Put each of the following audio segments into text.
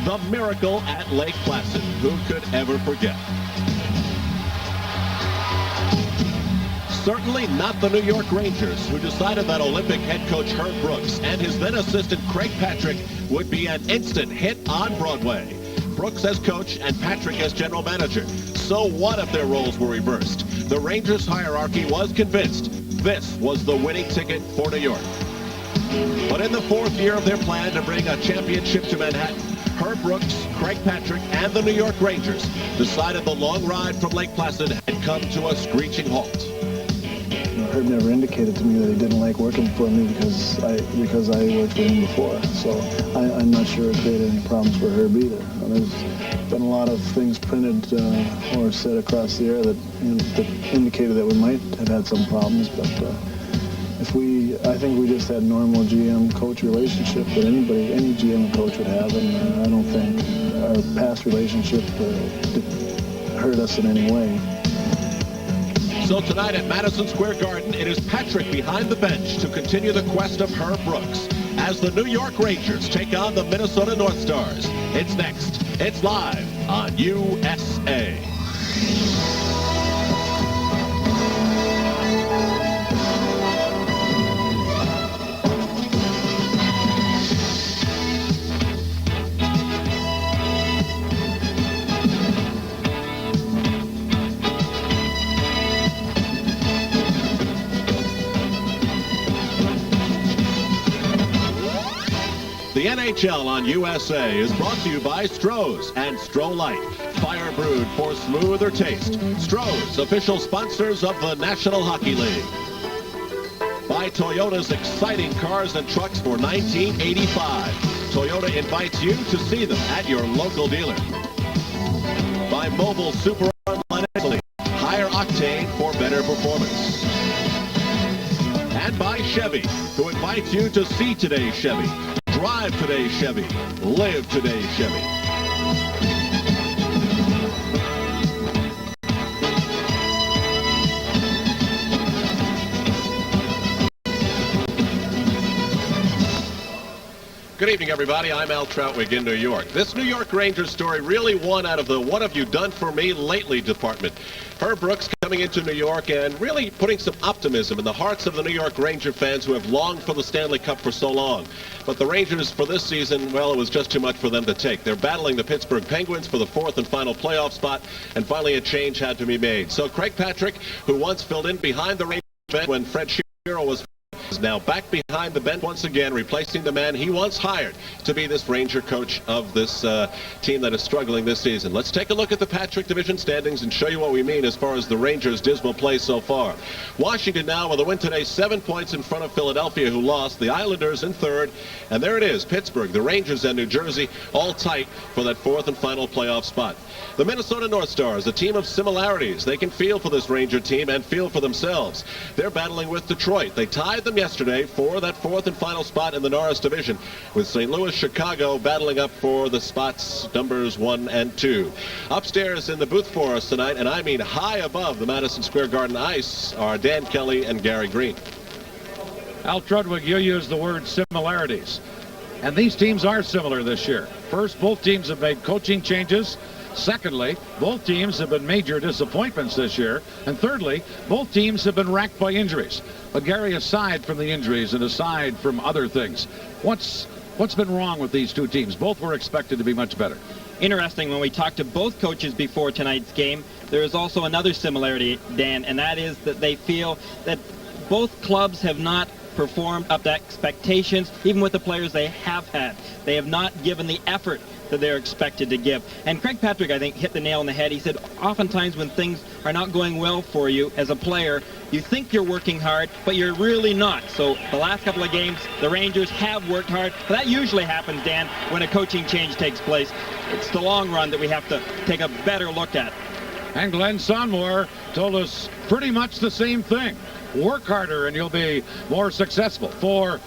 The miracle at Lake Placid. Who could ever forget? Certainly not the New York Rangers, who decided that Olympic head coach Herb Brooks and his then assistant Craig Patrick would be an instant hit on Broadway. Brooks as coach and Patrick as general manager. So what if their roles were reversed? The Rangers hierarchy was convinced this was the winning ticket for New York. But in the fourth year of their plan to bring a championship to Manhattan, Herb Brooks, Craig Patrick, and the New York Rangers decided the long ride from Lake Placid had come to a screeching halt. Herb never indicated to me that he didn't like working for me because I worked for him before. So I'm not sure it created any problems for Herb either. There's been a lot of things printed or said across the air that, that indicated that we might have had some problems, but I think we just had normal GM-coach relationship that any GM and coach would have, and I don't think our past relationship hurt us in any way. So tonight at Madison Square Garden, it is Patrick behind the bench to continue the quest of Herb Brooks as the New York Rangers take on the Minnesota North Stars. It's next. It's live on USA. The NHL on USA is brought to you by Stroh's and Stroh Light. Fire brewed for smoother taste. Stroh's, official sponsors of the National Hockey League. By Toyota's exciting cars and trucks for 1985. Toyota invites you to see them at your local dealer. By Mobile Super Italy. Higher octane for better performance. And by Chevy, who invites you to see today's Chevy. Drive today's Chevy. Live today's Chevy. Good evening, everybody. I'm Al Troutwig in New York. This New York Rangers story really won out of the what have you done for me lately department. Herb Brooks coming into New York and really putting some optimism in the hearts of the New York Ranger fans who have longed for the Stanley Cup for so long. But the Rangers for this season, well, it was just too much for them to take. They're battling the Pittsburgh Penguins for the fourth and final playoff spot, and finally a change had to be made. So Craig Patrick, who once filled in behind the Rangers bench when Fred Shero was now back behind the bench once again, replacing the man he once hired to be this Ranger coach of this team that is struggling this season. Let's take a look at the Patrick Division standings and show you what we mean as far as the Rangers' dismal play so far. Washington now with a win today, 7 points in front of Philadelphia, who lost. The Islanders in third. And there it is, Pittsburgh, the Rangers, and New Jersey all tight for that fourth and final playoff spot. The Minnesota North Stars, a team of similarities. They can feel for this Ranger team and feel for themselves. They're battling with Detroit. They tied them yesterday for that fourth and final spot in the Norris Division, with St. Louis, Chicago battling up for the spots numbers 1 and 2. Upstairs in the booth for us tonight, and I mean high above the Madison Square Garden ice, are Dan Kelly and Gary Green. Al Trudwick, you used the word similarities. And these teams are similar this year. First, both teams have made coaching changes. Secondly, both teams have been major disappointments this year. And thirdly, both teams have been racked by injuries. But Gary, aside from the injuries and aside from other things, what's been wrong with these two teams? Both were expected to be much better. Interesting, when we talked to both coaches before tonight's game, there is also another similarity, Dan, and that is that they feel that both clubs have not performed up to expectations, even with the players they have had. They have not given the effort that they're expected to give. And Craig Patrick, I think, hit the nail on the head. He said, oftentimes when things are not going well for you as a player, you think you're working hard, but you're really not. So the last couple of games, the Rangers have worked hard. But that usually happens, Dan, when a coaching change takes place. It's the long run that we have to take a better look at. And Glenn Sonmore told us pretty much the same thing. Work harder and you'll be more successful. For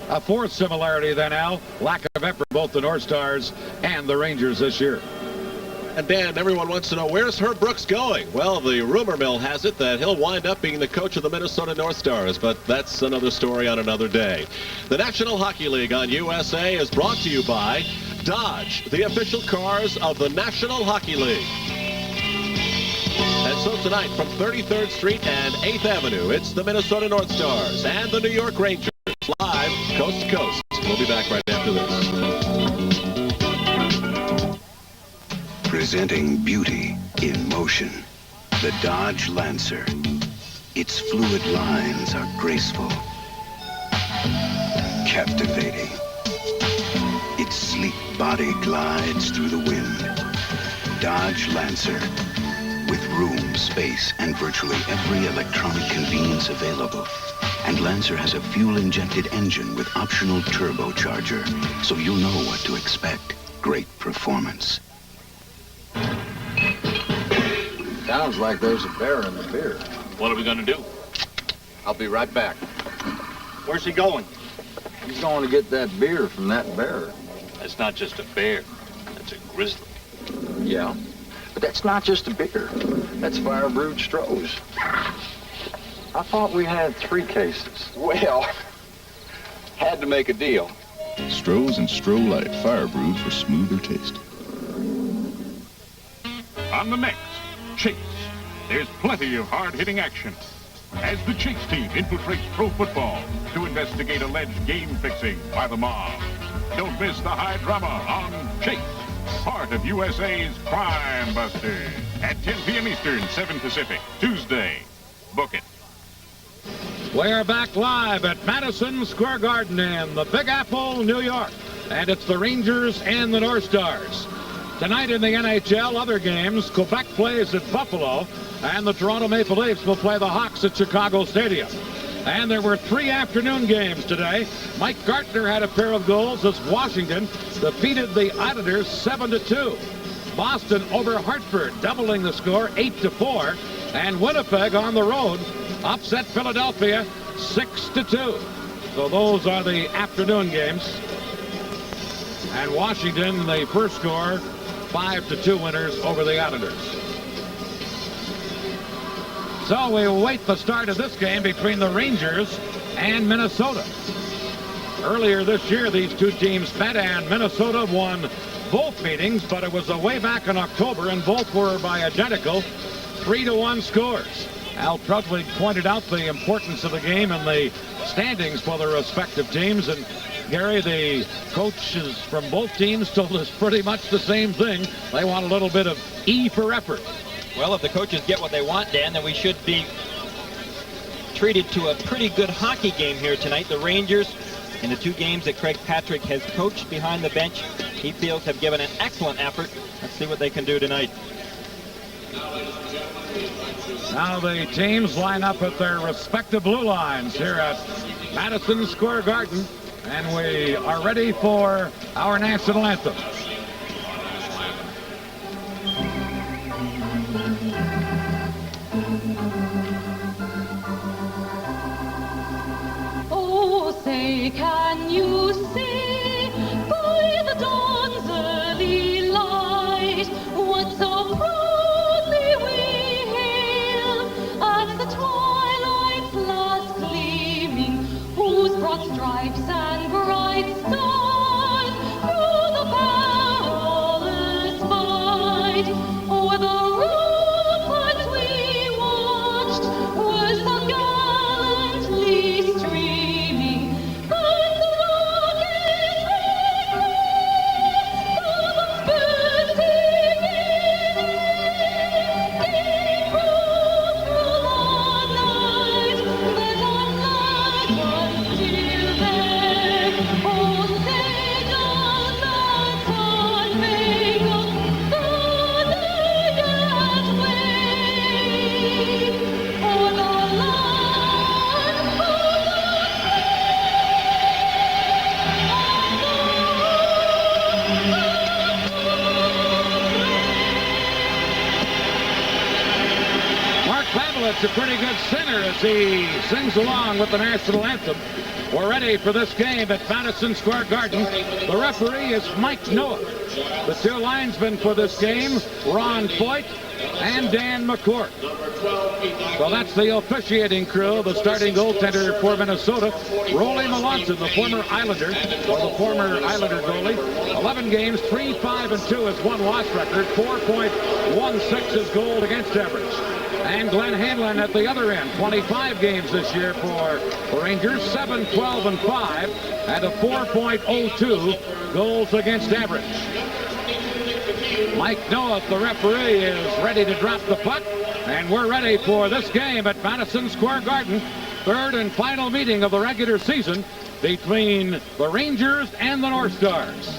a fourth similarity then, Al, lack of effort, both the North Stars and the Rangers this year. And Dan, everyone wants to know, where's Herb Brooks going? Well, the rumor mill has it that he'll wind up being the coach of the Minnesota North Stars, but that's another story on another day. The National Hockey League on USA is brought to you by Dodge, the official cars of the National Hockey League. And so tonight from 33rd Street and 8th Avenue, it's the Minnesota North Stars and the New York Rangers live coast to coast. We'll be back right after this. Presenting beauty in motion, the Dodge Lancer. Its fluid lines are graceful, captivating. Its sleek body glides through the wind. Dodge Lancer, with room, space, and virtually every electronic convenience available. And Lancer has a fuel-injected engine with optional turbocharger, so you'll know what to expect. Great performance. Sounds like there's a bear in the beer. What are we going to do? I'll be right back. Where's he going? He's going to get that beer from that bear. That's not just a bear. That's a grizzly. Yeah, but that's not just a beer. That's fire brewed Stroh's. I thought we had 3 cases. Well, had to make a deal. Stroh's and Stroh Light, fire brewed for smoother taste. On the next, Chase. There's plenty of hard-hitting action as the Chase team infiltrates pro football to investigate alleged game fixing by the mob. Don't miss the high drama on Chase, part of USA's Crime Busters, at 10 p.m. Eastern, 7 Pacific, Tuesday. Book it. We're back live at Madison Square Garden in the Big Apple, New York. And it's the Rangers and the North Stars. Tonight in the NHL, other games, Quebec plays at Buffalo, and the Toronto Maple Leafs will play the Hawks at Chicago Stadium. And there were 3 afternoon games today. Mike Gartner had a pair of goals as Washington defeated the Islanders 7-2. Boston over Hartford, doubling the score 8-4. And Winnipeg on the road upset Philadelphia 6-2. So those are the afternoon games. And Washington, the first score, 5-2 winners over the Islanders. So we await the start of this game between the Rangers and Minnesota. Earlier this year, these two teams met, and Minnesota won both meetings, but it was way back in October, and both were by identical 3-1 scores. Al Trudwick pointed out the importance of the game and the standings for the respective teams, and Gary, the coaches from both teams told us pretty much the same thing. They want a little bit of E for effort. Well, if the coaches get what they want, Dan, then we should be treated to a pretty good hockey game here tonight. The Rangers, in the 2 games that Craig Patrick has coached behind the bench, he feels have given an excellent effort. Let's see what they can do tonight. Now the teams line up at their respective blue lines here at Madison Square Garden, and we are ready for our national anthem. Oh, say, can you see by the dawn's early light what so proudly we hail at the twilight's last gleaming, whose broad stripes and bright stars through the perilous fight o'er the ramparts we watched were so gallantly streaming, and the rockets we faced, the bursting in broke through the night, but on light was still there. Oh, say does that sun-mingled banner yet wave o'er the land of Mark Pavelich gets a pretty good singer as he sings along with the national anthem. We're ready for this game at Madison Square Garden. The referee is Mike Noah. The two linesmen for this game, Ron Foyt and Dan McCourt. So that's the officiating crew. The starting goaltender for Minnesota, Rollie Melanson, the former Islander, or the former Islander goalie. 11 games, 3-5-2 is one loss record, 4.16 is goal against average. And Glenn Hanlon at the other end, 25 games this year for the Rangers, 7-12-5, and a 4.02 goals against average. Mike Noah, the referee, is ready to drop the puck, and we're ready for this game at Madison Square Garden. Third and final meeting of the regular season between the Rangers and the North Stars.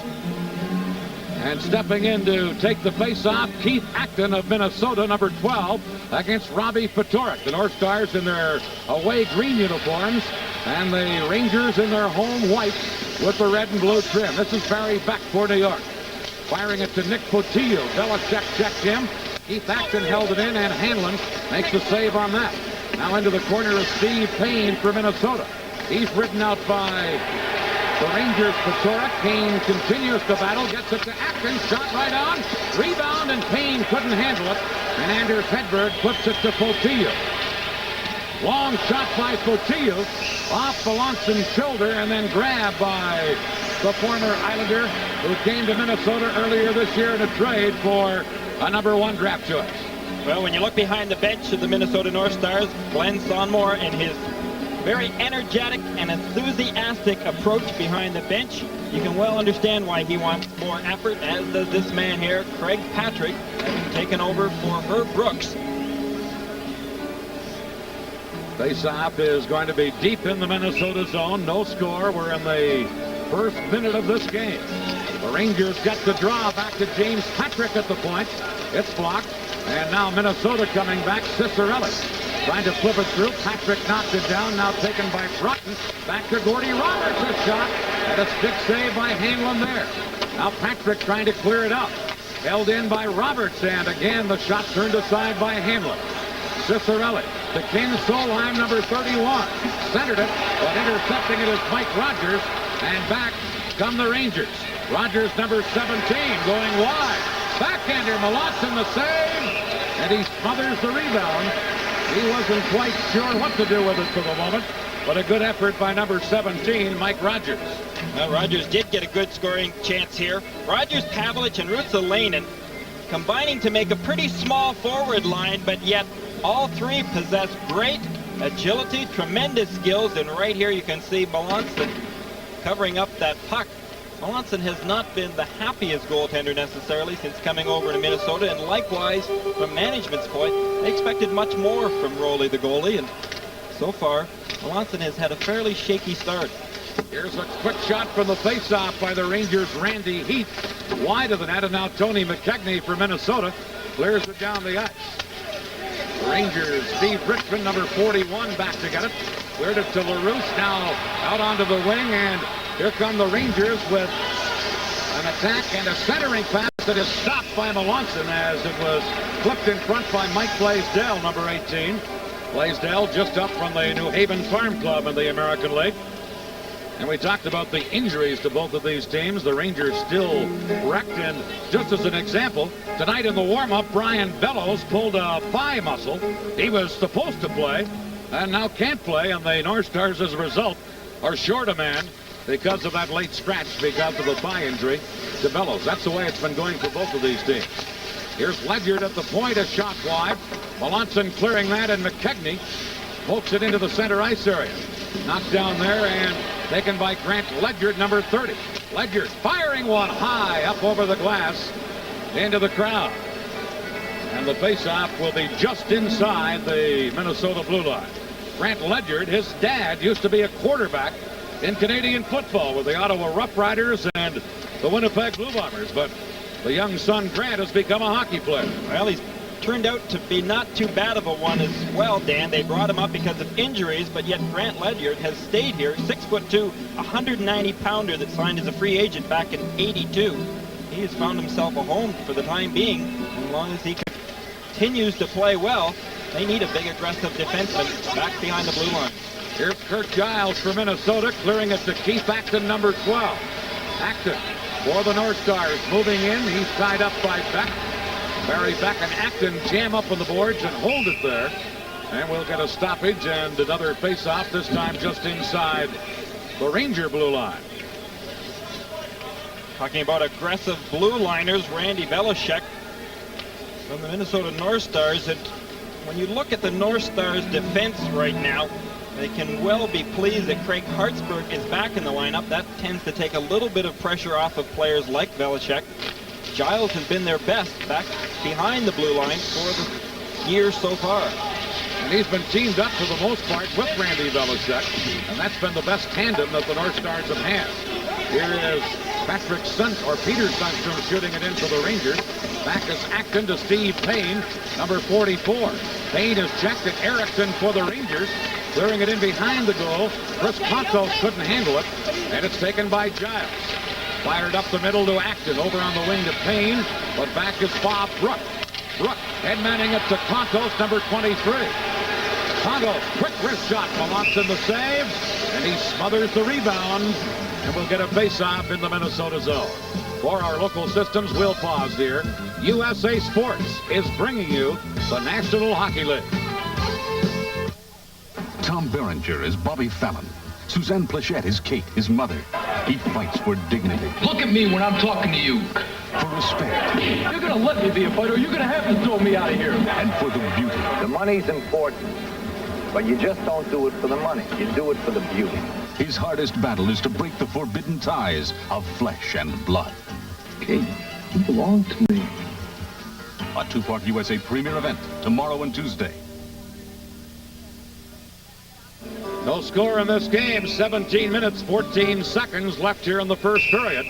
And stepping in to take the face-off, Keith Acton of Minnesota, number 12, against Robbie Ftorek. The North Stars in their away green uniforms, and the Rangers in their home whites with the red and blue trim. This is Barry Beck for New York. Firing it to Nick Fotillo. Belichick checked him. Keith Acton held it in, and Hanlon makes the save on that. Now into the corner of Steve Payne for Minnesota. He's ridden out by the Rangers. Ftorek. Payne continues to battle, gets it to Acton, shot right on, rebound, and Payne couldn't handle it, and Anders Hedberg puts it to Fotillo. Long shot by Fotillo off Melancon's shoulder, and then grabbed by the former Islander who came to Minnesota earlier this year in a trade for a #1 draft choice. Well, when you look behind the bench of the Minnesota North Stars, Glenn Sonmore and his very energetic and enthusiastic approach behind the bench, you can well understand why he wants more effort, as does this man here, Craig Patrick, having taken over for Herb Brooks. Face-off is going to be deep in the Minnesota zone. No score. We're in the first minute of this game. The Rangers get the draw back to James Patrick at the point. It's blocked. And now Minnesota coming back. Cicerelli trying to flip it through. Patrick knocked it down. Now taken by Broughton. Back to Gordy Roberts. A shot. And a stick save by Hanlon there. Now Patrick trying to clear it up. Held in by Roberts. And again the shot turned aside by Hanlon. Cicerelli to Ken Solheim, number 31. Centered it, but intercepting it is Mike Rogers. And back come the Rangers. Rogers, number 17, going wide. Backhander, Melanson the save. And he smothers the rebound. He wasn't quite sure what to do with it for the moment. But a good effort by number 17, Mike Rogers. Well, Rogers did get a good scoring chance here. Rogers, Pavlich, and Ruotsalainen combining to make a pretty small forward line, but yet all three possess great agility, tremendous skills, and right here you can see Melanson covering up that puck. Melanson has not been the happiest goaltender necessarily since coming over to Minnesota, and likewise, from management's point, they expected much more from Rollie, the goalie, and so far, Melanson has had a fairly shaky start. Here's a quick shot from the face-off by the Rangers' Randy Heath. Wide of the net, and now Tony McKegney for Minnesota clears it down the ice. The Rangers, Steve Richmond, number 41, back to get it. Cleared it to LaRousse, now out onto the wing, and here come the Rangers with an attack and a centering pass that is stopped by Melanson as it was flipped in front by Mike Blaisdell, number 18. Blaisdell just up from the New Haven Farm Club in the American League. And we talked about the injuries to both of these teams. The Rangers still wrecked, and just as an example, tonight in the warm-up, Brian Bellows pulled a thigh muscle. He was supposed to play and now can't play, and the North Stars, as a result, are short a man because of that late scratch because of the thigh injury to Bellows. That's the way it's been going for both of these teams. Here's Ledyard at the point, a shot wide. Melanson clearing that, and McKegney pokes it into the center ice area. Knocked down there and taken by Grant Ledyard, number 30. Ledyard firing one high up over the glass into the crowd. And the faceoff will be just inside the Minnesota blue line. Grant Ledyard, his dad used to be a quarterback in Canadian football with the Ottawa Rough Riders and the Winnipeg Blue Bombers, but the young son Grant has become a hockey player. Well, he's turned out to be not too bad of a one as well, Dan. They brought him up because of injuries, but yet Grant Ledyard has stayed here. 6'2", 190-pounder that signed as a free agent back in '82. He has found himself a home for the time being, as long as he continues to play well. They need a big aggressive defenseman back behind the blue line. Here's Kurt Giles for Minnesota, clearing it to Keith Acton, number 12. Acton for the North Stars, moving in. He's tied up by Beck. Barry Beck and Acton jam up on the boards and hold it there. And we'll get a stoppage and another face-off, this time just inside the Ranger blue line. Talking about aggressive blue liners, Randy Velishek from the Minnesota North Stars. And when you look at the North Stars defense right now, they can well be pleased that Craig Hartsburg is back in the lineup. That tends to take a little bit of pressure off of players like Velishek. Giles has been their best back behind the blue line for the year so far. And he's been teamed up for the most part with Randy Velishek, and that's been the best tandem that the North Stars have had. Here is Patrick Peter Sundstrom shooting it into the Rangers. Back is Acton to Steve Payne, number 44. Payne is checked at Erickson for the Rangers, clearing it in behind the goal. Chris Kontos couldn't handle it, and it's taken by Giles. Fired up the middle to Acton, over on the wing to Payne, but back is Bob Brook. Brook headmanning it to Kontos, number 23. Kontos, quick wrist shot, Melanson the save, and he smothers the rebound, and we'll get a face-off in the Minnesota zone. For our local systems, we'll pause here. USA Sports is bringing you the National Hockey League. Tom Berenger is Bobby Fallon. Suzanne Plachette is Kate, his mother. He fights for dignity. Look at me when I'm talking to you. For respect. You're going to let me be a fighter, or you're going to have to throw me out of here. And for the beauty. The money's important, but you just don't do it for the money. You do it for the beauty. His hardest battle is to break the forbidden ties of flesh and blood. Kate, you belong to me. A two-part USA Premier event tomorrow and Tuesday. No score in this game. 17 minutes, 14 seconds left here in the first period.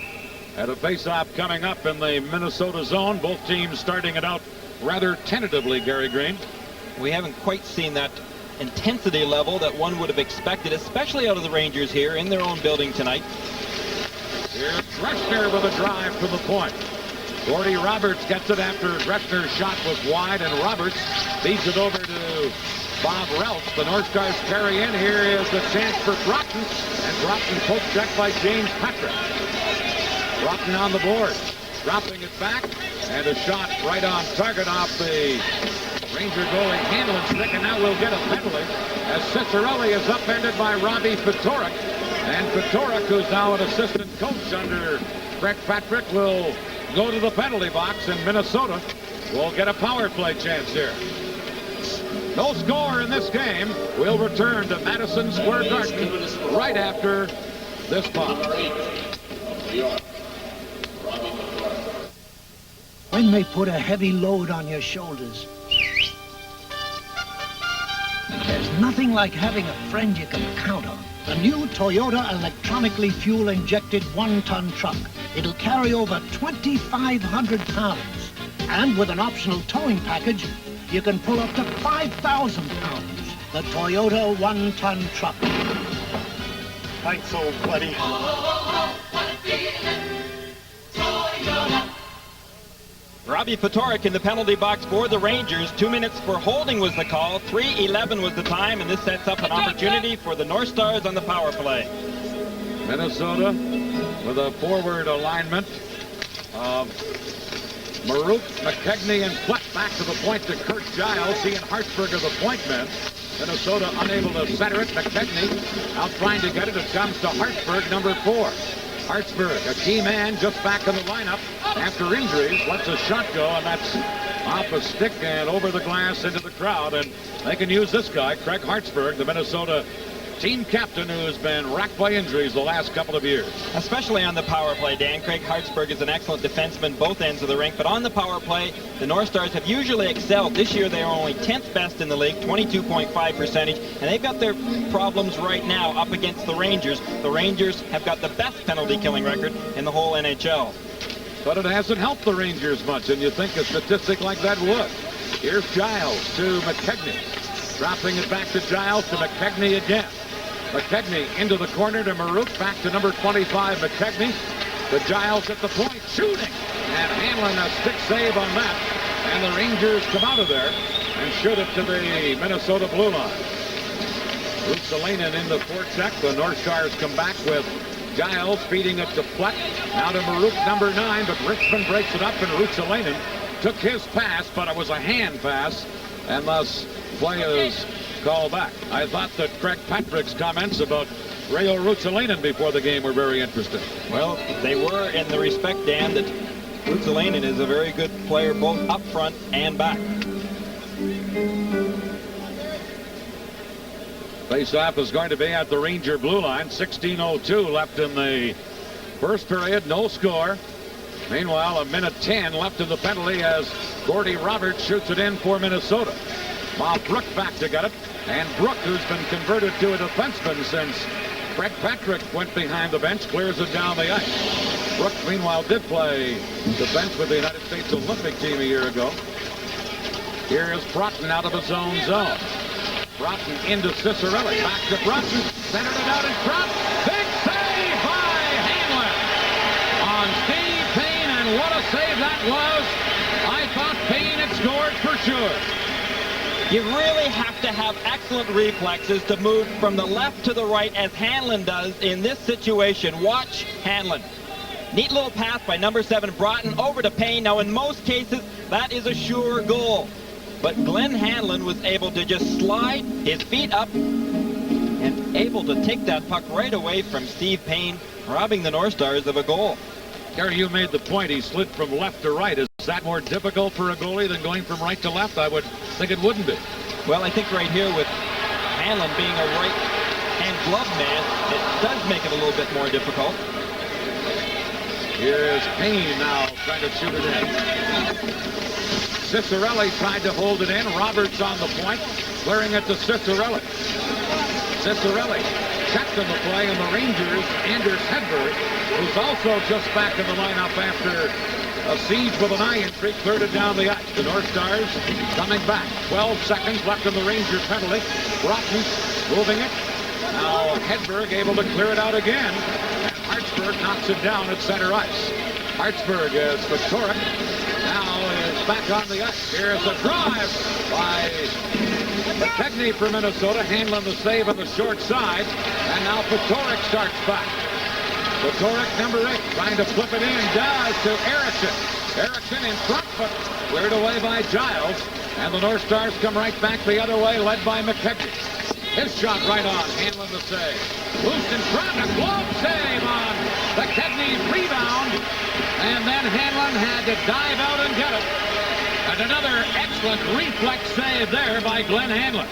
Had a face-off coming up in the Minnesota zone. Both teams starting it out rather tentatively, Gary Green. We haven't quite seen that intensity level that one would have expected, especially out of the Rangers here in their own building tonight. Here's Greshner with a drive to the point. Gordy Roberts gets it after Greshner's shot was wide, and Roberts feeds it over to Bob Reltz. The North Stars carry in. Here is the chance for Broughton, and Broughton poke check by James Patrick. Broughton on the board, dropping it back, and a shot right on target off the Ranger goalie handling stick, and now we'll get a penalty as Cicerelli is upended by Robbie Fedoruk. And Fedoruk, who's now an assistant coach under Craig Patrick, will go to the penalty box, and Minnesota will get a power play chance here. No score in this game. We'll return to Madison Square Garden right after this pause. When they put a heavy load on your shoulders, there's nothing like having a friend you can count on. The new Toyota electronically fuel-injected one-ton truck. It'll carry over 2,500 pounds. And with an optional towing package, you can pull up to 5,000 pounds. The Toyota one-ton truck. Thanks, old buddy. Robbie Fedoruk in the penalty box for the Rangers. 2 minutes for holding was the call. 3:11 was the time, and this sets up an opportunity for the North Stars on the power play. Minnesota with a forward alignment of Maruk, McKegney, and Fleck back to the point to Kurt Giles. He and Hartsburg are the point men. Minnesota unable to center it. McKegney out trying to get it. It comes to Hartsburg, number 4. Hartsburg, a key man, just back in the lineup after injuries, lets a shot go, and that's off a stick and over the glass into the crowd. And they can use this guy, Craig Hartsburg, the Minnesota team captain, who has been racked by injuries the last couple of years. Especially on the power play, Dan. Craig Hartsburg is an excellent defenseman both ends of the rink, but on the power play, the North Stars have usually excelled. This year they are only 10th best in the league, 22.5 percentage, and they've got their problems right now up against the Rangers. The Rangers have got the best penalty killing record in the whole NHL. But it hasn't helped the Rangers much, and you think a statistic like that would. Here's Giles to McKegney. Dropping it back to Giles to McKegney again. McKegney into the corner to Maruk, back to number 25, McKegney. To Giles at the point, shooting, and handling a stick save on that And the Rangers come out of there and shoot it to the Minnesota blue line. Ruotsalainen in the forecheck. The North Stars come back with Giles feeding it to Fleck. Now to Maruk, number 9, but Richmond breaks it up, and Ruotsalainen took his pass, but it was a hand pass, and thus play is called back. I thought that Craig Patrick's comments about Reijo Ruotsalainen before the game were very interesting. Well, they were in the respect, Dan, that Ruotsalainen is a very good player both up front and back. Face-off is going to be at the Ranger blue line. 16:02 left in the first period. No score. Meanwhile, 1:10 left in the penalty as Gordy Roberts shoots it in for Minnesota. Bob Brook back to get it. And Brook, who's been converted to a defenseman since Craig Patrick went behind the bench, clears it down the ice. Brook, meanwhile, did play defense with the United States Olympic team a year ago. Here is Broughton out of his own zone. Broughton into Cicerelli. Back to Broughton. Centered it out in front. Big save by Hanlon on Steve Payne, and what a save that was. I thought Payne had scored for sure. You really have to have excellent reflexes to move from the left to the right as Hanlon does in this situation. Watch Hanlon. Neat little pass by number 7 Broughton over to Payne. Now in most cases that is a sure goal. But Glenn Hanlon was able to just slide his feet up and able to take that puck right away from Steve Payne, robbing the North Stars of a goal. Gary, you made the point. He slid from left to right. Is that more difficult for a goalie than going from right to left? I would think it wouldn't be. Well, I think right here with Hanlon being a right-hand glove man, it does make it a little bit more difficult. Here's Payne now trying to shoot it in. Cicerelli tried to hold it in. Roberts on the point, clearing it to Cicerelli. Cicerelli checked on the play, and the Rangers, Anders Hedberg, who's also just back in the lineup after a siege with an eye injury, cleared it down the ice. The North Stars coming back. 12 seconds left in the Ranger penalty. Broughton moving it. Now Hedberg able to clear it out again. And Hartsburg knocks it down at center ice. Hartsburg is Fatorik. Now is back on the ice. Here's a drive by McKegney for Minnesota. Hanlon the save on the short side. And now Fatorik starts back. Fatorik, number 8, trying to flip it in. Does to Eriksson. Eriksson in front, but cleared away by Giles. And the North Stars come right back the other way, led by McKegney. His shot right on. Hanlon the save. Loose in front. A glove save on McKegney's rebound. And then Hanlon had to dive out and get it. And another excellent reflex save there by Glenn Hanlon.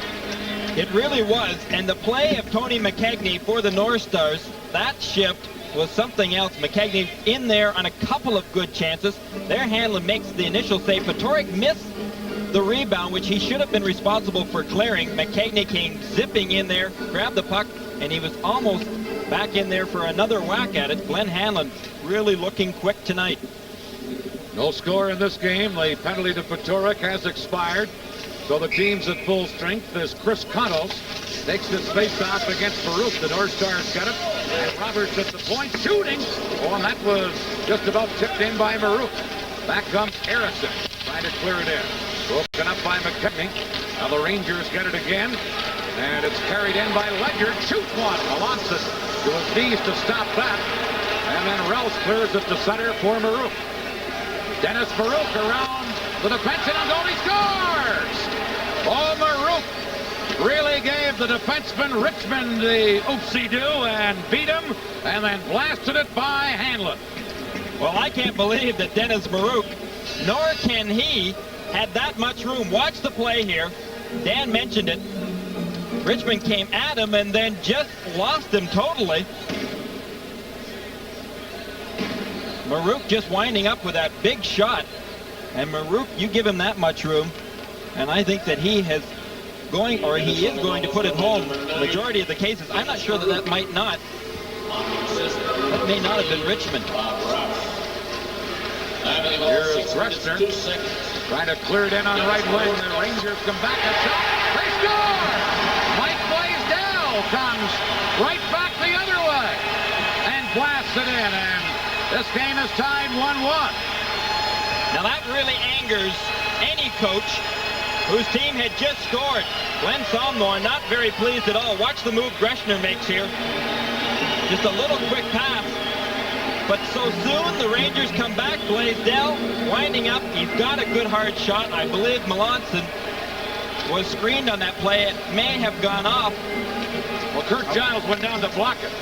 It really was. And the play of Tony McKegney for the North Stars, that shift was something else. McKegney in there on a couple of good chances. There Hanlon makes the initial save. Fatorik missed the rebound, which he should have been responsible for clearing. McKegney came zipping in there, grabbed the puck, and he was almost back in there for another whack at it. Glenn Hanlon really looking quick tonight. No score in this game. The penalty to Fatorik has expired. So the team's at full strength as Chris Contos takes this face-off against Maruk. The North Stars get it. And Roberts at the point, shooting. Oh, and that was just about tipped in by Maruk. Back comes Eriksson, trying to clear it in. Broken up by McKegney. Now the Rangers get it again. And it's carried in by Ledyard. Shoots one. Alonso to his knees to stop that. And then Rouse clears it to center for Maruk. Dennis Maruk around the defenseman and goal, he scores! Oh, Maruk really gave the defenseman Richmond the oopsie-doo and beat him, and then blasted it by Hanlon. Well, I can't believe that Dennis Maruk, nor can he, had that much room. Watch the play here. Dan mentioned it. Richmond came at him and then just lost him totally. Maruk just winding up with that big shot. And Maruk, you give him that much room, and I think that he is going to put it home the majority of the cases. I'm not sure that might not. That may not have been Richmond. Here's Gressner trying to clear it in on right wing. The Rangers come back. A shot. They score! Mike Blaisdell comes right back the other way and blasts it in. And this game is tied 1-1. Now that really angers any coach whose team had just scored. Glenn Somnor not very pleased at all. Watch the move Greshner makes here. Just a little quick pass. But so soon the Rangers come back. Blaisdell winding up. He's got a good hard shot. I believe Melanson was screened on that play. It may have gone off. Well, Kurt Giles went down to block it.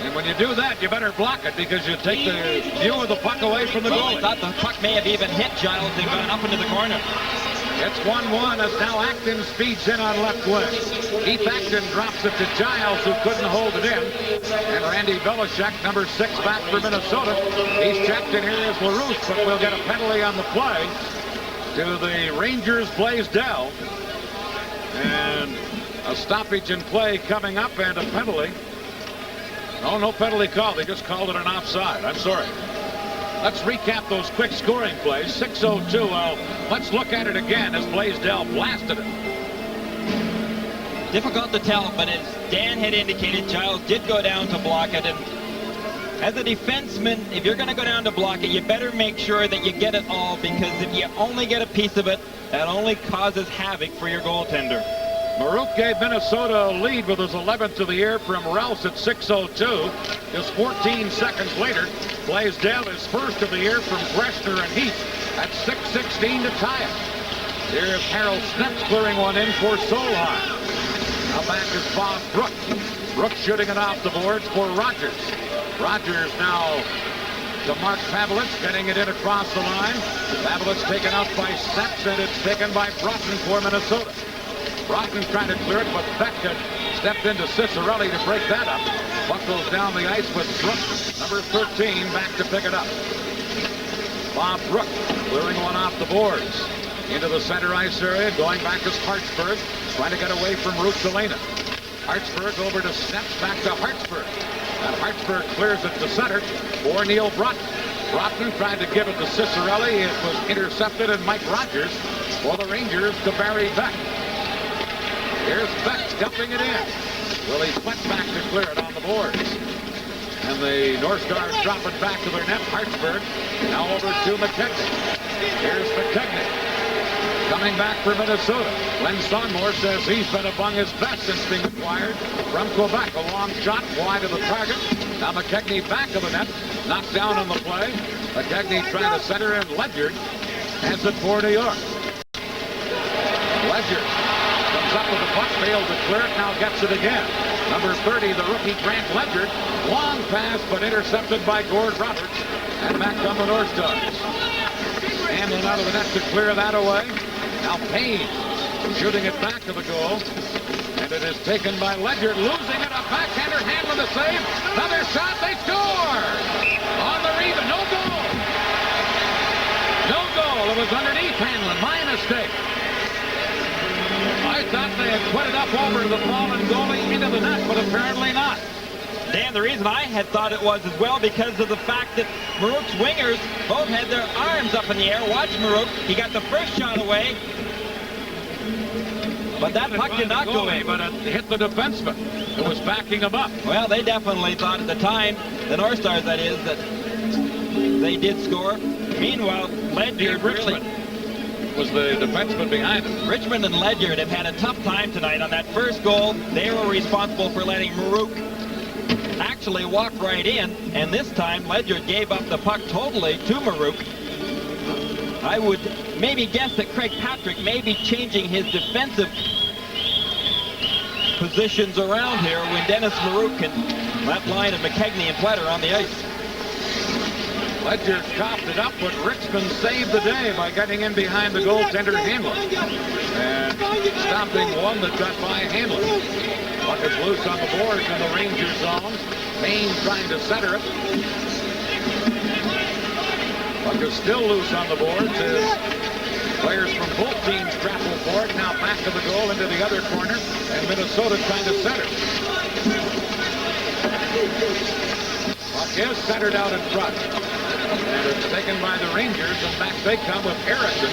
And when you do that, you better block it because you take the view of the puck away from the goalie. I thought the puck may have even hit Giles and gone up into the corner. It's 1-1 as now Acton speeds in on left wing. Keith Acton drops it to Giles, who couldn't hold it in. And Randy Belichick, number 6, back for Minnesota. He's checked in here as LaRouche, but we'll get a penalty on the play to the Rangers' Blaisdell. And a stoppage in play coming up and a penalty. No penalty call. They just called it an offside. I'm sorry. Let's recap those quick scoring plays. 6:02. Well, let's look at it again as Blaisdell blasted it. Difficult to tell, but as Dan had indicated, Giles did go down to block it. And as a defenseman, if you're going to go down to block it, you better make sure that you get it all, because if you only get a piece of it, that only causes havoc for your goaltender. Marouk gave Minnesota a lead with his 11th of the year from Rouse at 6:02. Just 14 seconds later, Blaisdell is first of the year from Greshner and Heath at 6:16 to tie it. Here's Harold Snetz clearing one in for Solheim. Now back is Bob Brook. Brook shooting it off the boards for Rogers. Rogers now to Mark Pavelitz, getting it in across the line. Pavelitz taken up by Snetz, and it's taken by Broughton for Minnesota. Broughton trying to clear it, but Beck had stepped into Cicerelli to break that up. Puck goes down the ice with Brook, number 13, back to pick it up. Bob Brook clearing one off the boards. Into the center ice area, going back is Hartsburg, trying to get away from Ruchelina. Hartsburg over to Snetz, back to Hartsburg. And Hartsburg clears it to center for Neil Broughton. Broughton tried to give it to Cicerelli. It was intercepted, and Mike Rogers for the Rangers to Barry Beck. Here's Beck dumping it in. Willie Flett back to clear it on the boards. And the North Stars drop it back to their net. Hartsburg now over to McKechnie. Here's McKechnie coming back for Minnesota. Glenn Sonmore says he's been among his best since being acquired from Quebec. A long shot wide of the target. Now McKechnie back of the net. Knocked down on the play. McKechnie trying to center in. Ledyard has it for New York. Ledyard comes up with the puck, failed to clear it, now gets it again. Number 30, the rookie Grant Ledyard. Long pass, but intercepted by Gord Roberts. And back come the North Stars. Hamlin out of the net to clear that away. Now Payne shooting it back to the goal. And it is taken by Ledyard, losing it. A backhander, Hamlin the save. Another shot, they score! On the rebound, no goal! No goal, it was underneath Hamlin, my mistake. I thought they had put it up over the fallen goalie into the net, but apparently not. Dan, the reason I had thought it was as well because of the fact that Marouk's wingers both had their arms up in the air. Watch Marouk. He got the first shot away. But that puck did not go in. But it hit the defenseman. It was backing him up. Well, they definitely thought at the time, the North Stars that is, that they did score. Meanwhile, Ledyard Richmond was the defenseman behind him. Richmond and Ledyard have had a tough time tonight. On that first goal, they were responsible for letting Marouk actually walk right in, and this time Ledyard gave up the puck totally to Marouk. I would maybe guess that Craig Patrick may be changing his defensive positions around here when Dennis Marouk and that line of McKechnie and Platter on the ice. Ledyard coughed it up, but Richmond saved the day by getting in behind the goaltender Hamlin and stopping one that got by Hamlin. Puck is loose on the boards in the Ranger zone. Payne trying to center it. Puck is still loose on the boards as players from both teams grapple for it. Now back to the goal into the other corner, and Minnesota trying to center. Puck is centered out in front. And it's taken by the Rangers, and back they come with Erickson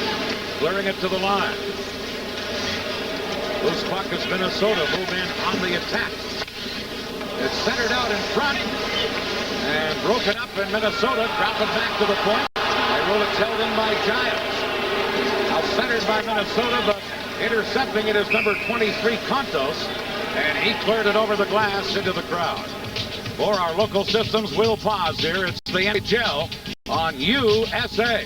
clearing it to the line. Loose puck is Minnesota move in on the attack. It's centered out in front and broken up in Minnesota. Drop it back to the point. It's held in by Giles. Now Now centered by Minnesota, but intercepting it is number 23, Contos. And he cleared it over the glass into the crowd. For our local systems, we'll pause here. It's the NHL on USA.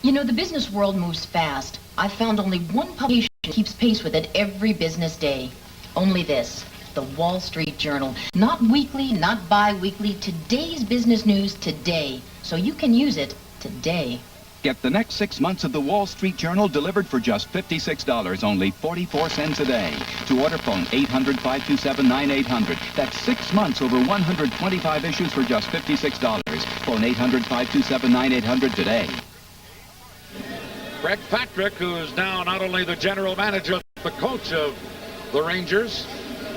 You know, the business world moves fast. I've found only one publication that keeps pace with it every business day. Only this, the Wall Street Journal. Not weekly, not bi-weekly, today's business news today. So you can use it today. Get the next 6 months of the Wall Street Journal delivered for just $56, only 44 cents a day. To order, phone 800-527-9800. That's 6 months over 125 issues for just $56. Phone 800-527-9800 today. Greg Patrick, who is now not only the general manager, but the coach of the Rangers.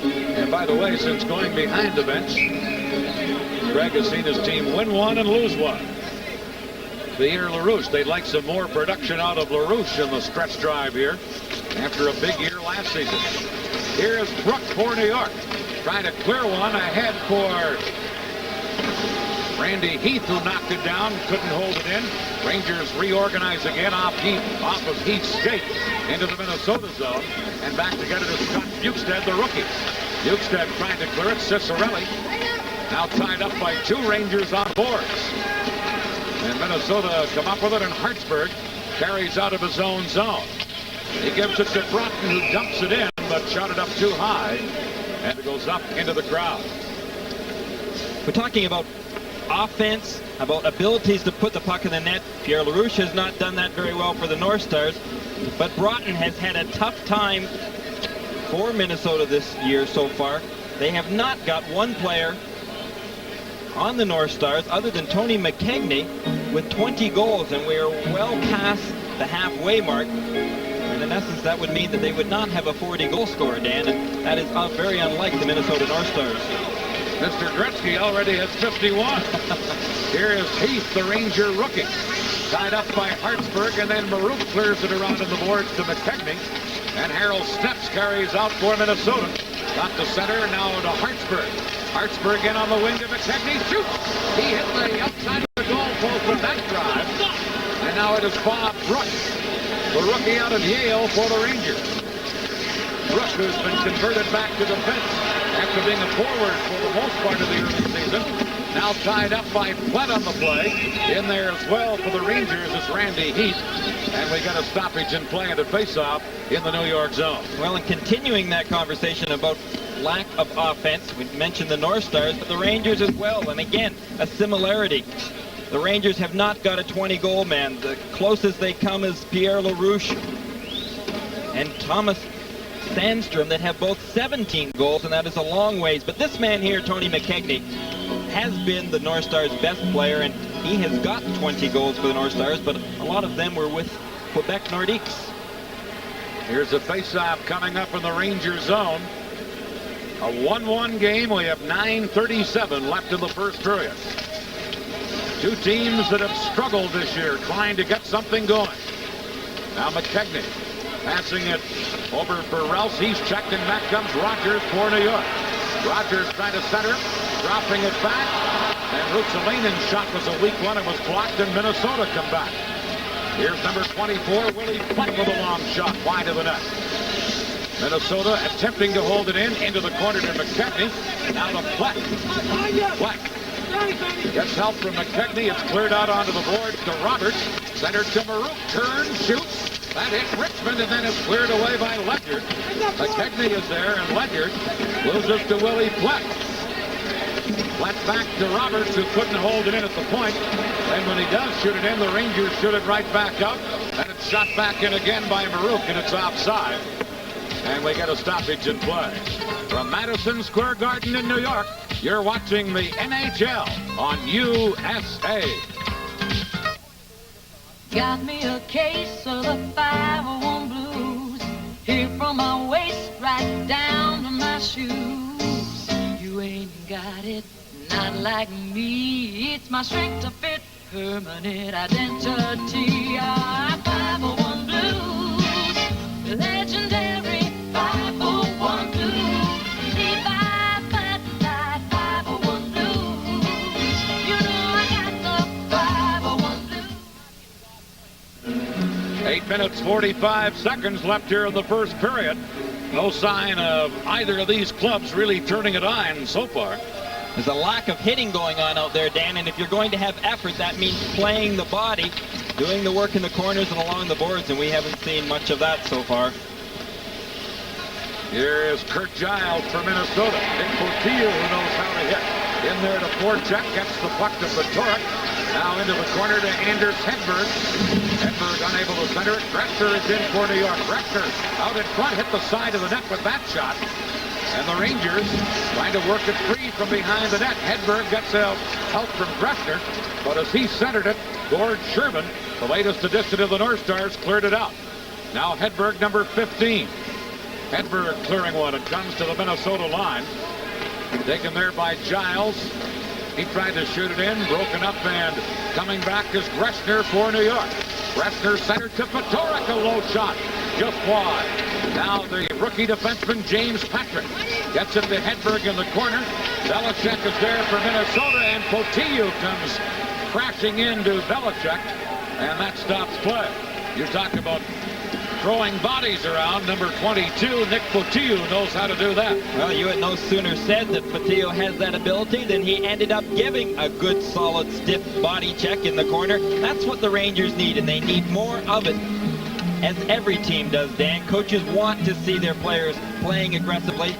And by the way, since going behind the bench, Greg has seen his team win one and lose one. Pierre LaRouche, they'd like some more production out of LaRouche in the stretch drive here after a big year last season. Here is Brook for New York, trying to clear one ahead for Randy Heath, who knocked it down, couldn't hold it in. Rangers reorganize again off of Heath's skate into the Minnesota zone, and back to get it is Scott Bukestad, the rookie. Bukestad trying to clear it. Cicerelli now tied up by two Rangers on boards. And Minnesota come up with it, and Hartsburg carries out of his own zone. He gives it to Broughton, who dumps it in, but shot it up too high, and it goes up into the crowd. We're talking about offense, about abilities to put the puck in the net. Pierre LaRouche has not done that very well for the North Stars, but Broughton has had a tough time for Minnesota this year so far. They have not got one player on the North Stars other than Tony McKegney with 20 goals, and we are well past the halfway mark. And in essence, that would mean that they would not have a 40-goal scorer, Dan, and that is very unlike the Minnesota North Stars. Mr. Gretzky already has 51. Here is Heath, the Ranger rookie, tied up by Hartsburg, and then Marouk clears it around on the boards to McKegney, and Harold Steps carries out for Minnesota. Got the center, now to Hartsburg. Hartsburg in on the wing to McKegney, shoots! He hit the outside of the goal post with that drive. And now it is Bob Brooks, the rookie out of Yale for the Rangers. Brooks, who's been converted back to defense after being a forward for the most part of the early season. Now tied up by Flett on the play. In there as well for the Rangers is Randy Heath. And we got a stoppage in play and a face-off in the New York zone. Well, and continuing that conversation about lack of offense, we mentioned the North Stars, but the Rangers as well. And again, a similarity. The Rangers have not got a 20-goal man. The closest they come is Pierre LaRouche and Thomas Sandstrom that have both 17 goals, and that is a long ways. But this man here, Tony McKegney, has been the North Stars' best player, and he has got 20 goals for the North Stars, but a lot of them were with Quebec Nordiques. Here's a face-off coming up in the Rangers zone. A 1-1 game. We have 9:37 left in the first period. Two teams that have struggled this year trying to get something going. Now McKegney passing it over for Rouse. He's checked, and back comes Rogers for New York. Rogers trying to center, dropping it back. And Ruotsalainen's shot was a weak one. It was blocked, and Minnesota come back. Here's number 24, Willie Flett with a long shot wide of the net. Minnesota attempting to hold it in into the corner to McKegney. Now to Flett. Flett gets help from McKegney. It's cleared out onto the boards to Roberts. Center to Marouk. Turns, shoots. That hit Richmond, and then it's cleared away by Ledyard. McKegney is there, and Ledyard loses to Willie Flett. Flett back to Roberts, who couldn't hold it in at the point. Then when he does shoot it in, the Rangers shoot it right back up. And it's shot back in again by Marouk, and it's offside. And we get a stoppage in play. From Madison Square Garden in New York, you're watching the NHL on USA. Got me a case of the 501 blues, here from my waist right down to my shoes. You ain't got it, not like me. It's my strength to fit, permanent identity. 501 blues, legendary 501 blues. Levi Butler, 501 blues. You know I got the 501 blues. 8 minutes, 45 seconds left here in the first period. No sign of either of these clubs really turning it on so far. There's a lack of hitting going on out there, Dan, and if you're going to have effort, that means playing the body, doing the work in the corners and along the boards, and we haven't seen much of that so far. Here is Kurt Giles for Minnesota. Nick Portillo, who knows how to hit. In there to forecheck, gets the puck to Fedoruk. Now into the corner to Anders Hedberg. Hedberg unable to center it. Gressner is in for New York. Gressner out in front, hit the side of the net with that shot. And the Rangers trying to work it free from behind the net. Hedberg gets help from Gressner, but as he centered it, Gord Sherman, the latest addition to the North Stars, cleared it out. Now Hedberg, number 15. Hedberg clearing one and comes to the Minnesota line. Taken there by Giles. He tried to shoot it in, broken up, and coming back is Gressner for New York. Gressner centered to Fedoruk, a low shot, just wide. Now the rookie defenseman James Patrick gets it to Hedberg in the corner. Belichick is there for Minnesota, and Portillo comes crashing into Belichick, and that stops play. You talk about throwing bodies around. Number 22, Nick Portillo, knows how to do that. Well, you had no sooner said that Portillo has that ability than he ended up giving a good, solid, stiff body check in the corner. That's what the Rangers need, and they need more of it, as every team does, Dan. Coaches want to see their players playing aggressively,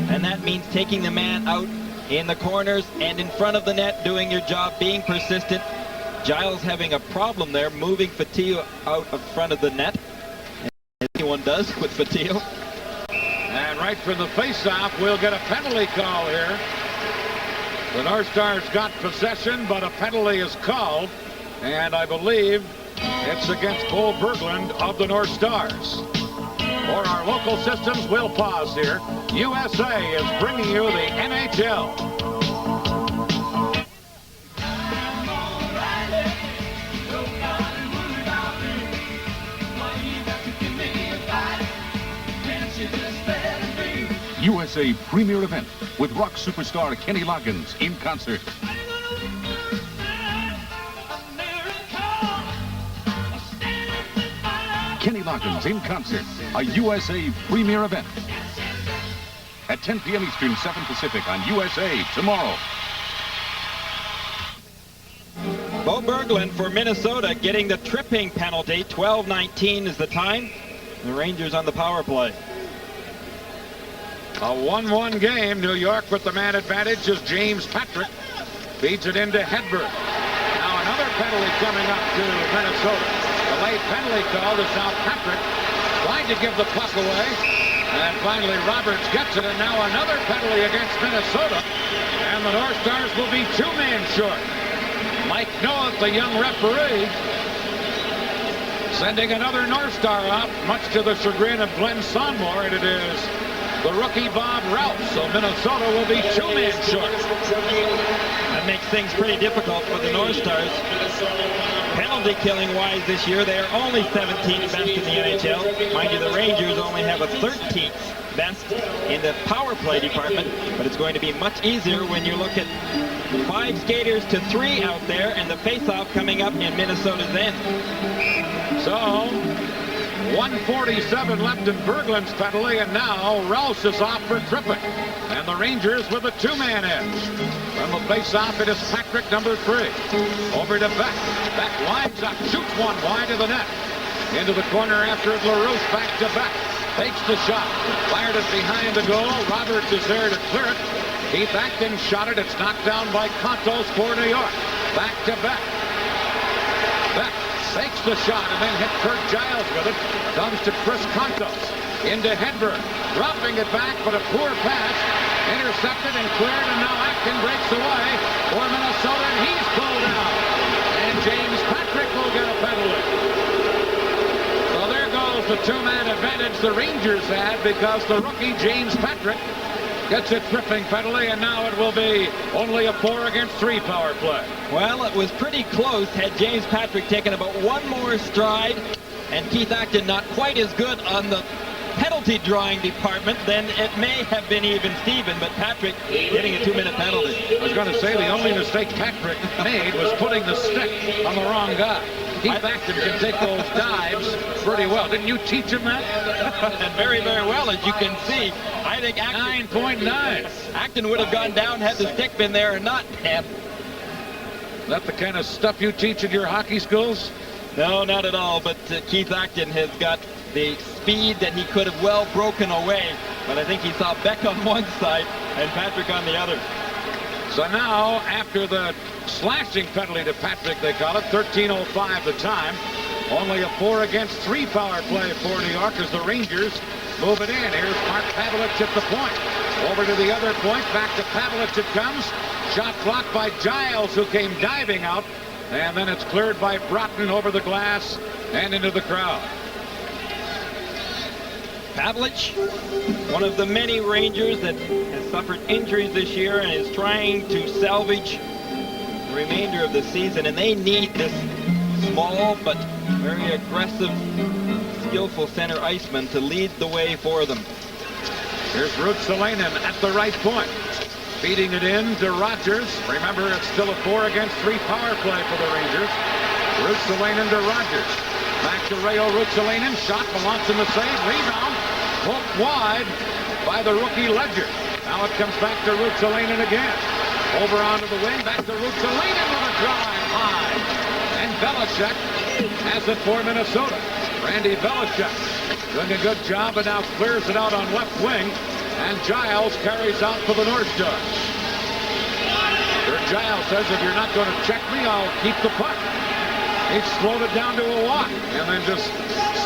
and that means taking the man out in the corners and in front of the net, doing your job, being persistent. Giles having a problem there, moving Portillo out of front of the net. Anyone does with Portillo. And right from the face-off, we'll get a penalty call here. The North Stars got possession, but a penalty is called, and I believe it's against Bo Berglund of the North Stars. For our local systems, we'll pause here. USA is bringing you the NHL. USA premier event with rock superstar Kenny Loggins in concert. Kenny Loggins in concert, a USA premier event. At 10 p.m. Eastern, 7 Pacific on USA tomorrow. Bo Berglund for Minnesota getting the tripping penalty. 12:19 is the time. The Rangers on the power play. A 1-1 game. New York with the man advantage as James Patrick feeds it into Hedberg. Now another penalty coming up to Minnesota. The late penalty call is now Patrick trying to give the puck away. And finally Roberts gets it, and now another penalty against Minnesota. And the North Stars will be 2 men short. Mike Noah, the young referee, sending another North Star out, much to the chagrin of Glenn Sonmore, and it is the rookie Bob Ralph. So Minnesota will be 2 men short. That makes things pretty difficult for the North Stars. Penalty killing wise this year, they are only 17th best in the NHL. Mind you, the Rangers only have a 13th best in the power play department, but it's going to be much easier when you look at 5 skaters to 3 out there and the face-off coming up in Minnesota's end. So 1:47 left in Berglund's penalty, and now Rouse is off for tripping. And the Rangers with a 2-man edge. From the face-off, it is Patrick, number 3. Over to Beck. Beck lines up, shoots one wide of the net. Into the corner after it, LaRouche back to Beck. Takes the shot. Fired it behind the goal. Roberts is there to clear it. Keith Atkins shot it. It's knocked down by Contos for New York. Back to Beck. Beck takes the shot and then hit Kurt Giles with it. Comes to Chris Contos. Into Hedberg. Dropping it back, but a poor pass. Intercepted and cleared, and now Atkins breaks away for Minnesota, and he's pulled out. And James Patrick will get a penalty. So there goes the 2-man advantage the Rangers had, because the rookie James Patrick gets a tripping penalty, and now it will be only a 4-against-3 power play. Well, it was pretty close. Had James Patrick taken about one more stride and Keith Acton not quite as good on the penalty drawing department, then it may have been even Steven, but Patrick getting a 2-minute penalty. I was going to say the only mistake Patrick made was putting the stick on the wrong guy. Keith Acton can take those dives pretty well. Didn't you teach him that? And very, very well, as you can see. I think Acton, 9.9. Acton would have gone down had the stick been there or not, Dan. Is that the kind of stuff you teach in your hockey schools? No, not at all. But Keith Acton has got the speed that he could have well broken away. But I think he saw Beck on one side and Patrick on the other. So now, after the slashing penalty to Patrick, they call it, 13:05 the time. Only a 4-against-3 power play for New York as the Rangers move it in. Here's Mark Pavelich at the point. Over to the other point. Back to Pavelich it comes. Shot blocked by Giles, who came diving out. And then it's cleared by Broughton over the glass and into the crowd. Pavelich, one of the many Rangers that has suffered injuries this year and is trying to salvage the remainder of the season. And they need this small but very aggressive, skillful center iceman to lead the way for them. Here's Ruotsalainen at the right point. Feeding it in to Rogers. Remember, it's still a 4-against-3 power play for the Rangers. Ruotsalainen to Rogers. Back to Reijo Ruotsalainen. Shot, Melanson the save. Rebound. Hooked wide by the rookie Ledger. Now it comes back to Ruotsalainen again. Over onto the wing. Back to Ruotsalainen with a drive high. And Belichick has it for Minnesota. Randy Belichick doing a good job, but now clears it out on left wing. And Giles carries out for the North Stars. Giles says, if you're not going to check me, I'll keep the puck. He slowed it down to a walk and then just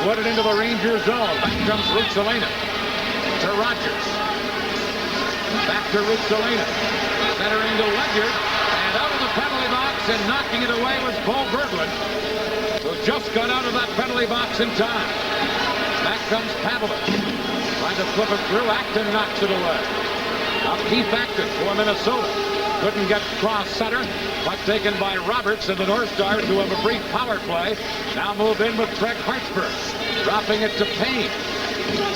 slid it into the Ranger zone. Back comes Ruotsalainen to Rogers. Back to Ruotsalainen. Centering to Ledyard. And out of the penalty box and knocking it away was Bo Berglund, who just got out of that penalty box in time. Back comes Pavelich. Trying to flip it through. Acton knocks it away. Now Keith Acton for Minnesota. Couldn't get cross center. Puck taken by Roberts, and the North Stars, who have a brief power play, now move in with Craig Hartsburg. Dropping it to Payne.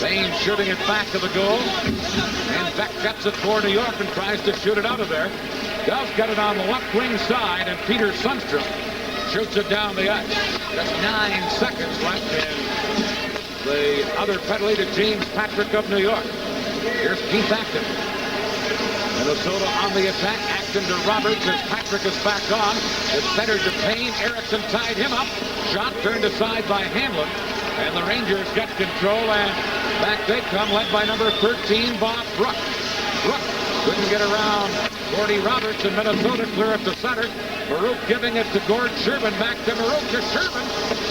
Payne shooting it back to the goal. And Beck gets it for New York and tries to shoot it out of there. Does get it on the left wing side, and Peter Sundstrom shoots it down the ice. Just 9 seconds left in the other penalty to James Patrick of New York. Here's Keith Acton. Minnesota on the attack. Acton to Roberts as Patrick is back on. It's centered to Payne. Erickson tied him up. Shot turned aside by Hamlin. And the Rangers get control, and back they come, led by number 13, Bob Brook. Brook couldn't get around Gordy Roberts, and Minnesota clear up the center. Marouk giving it to Gord Sherman. Back to Marouk to Sherman.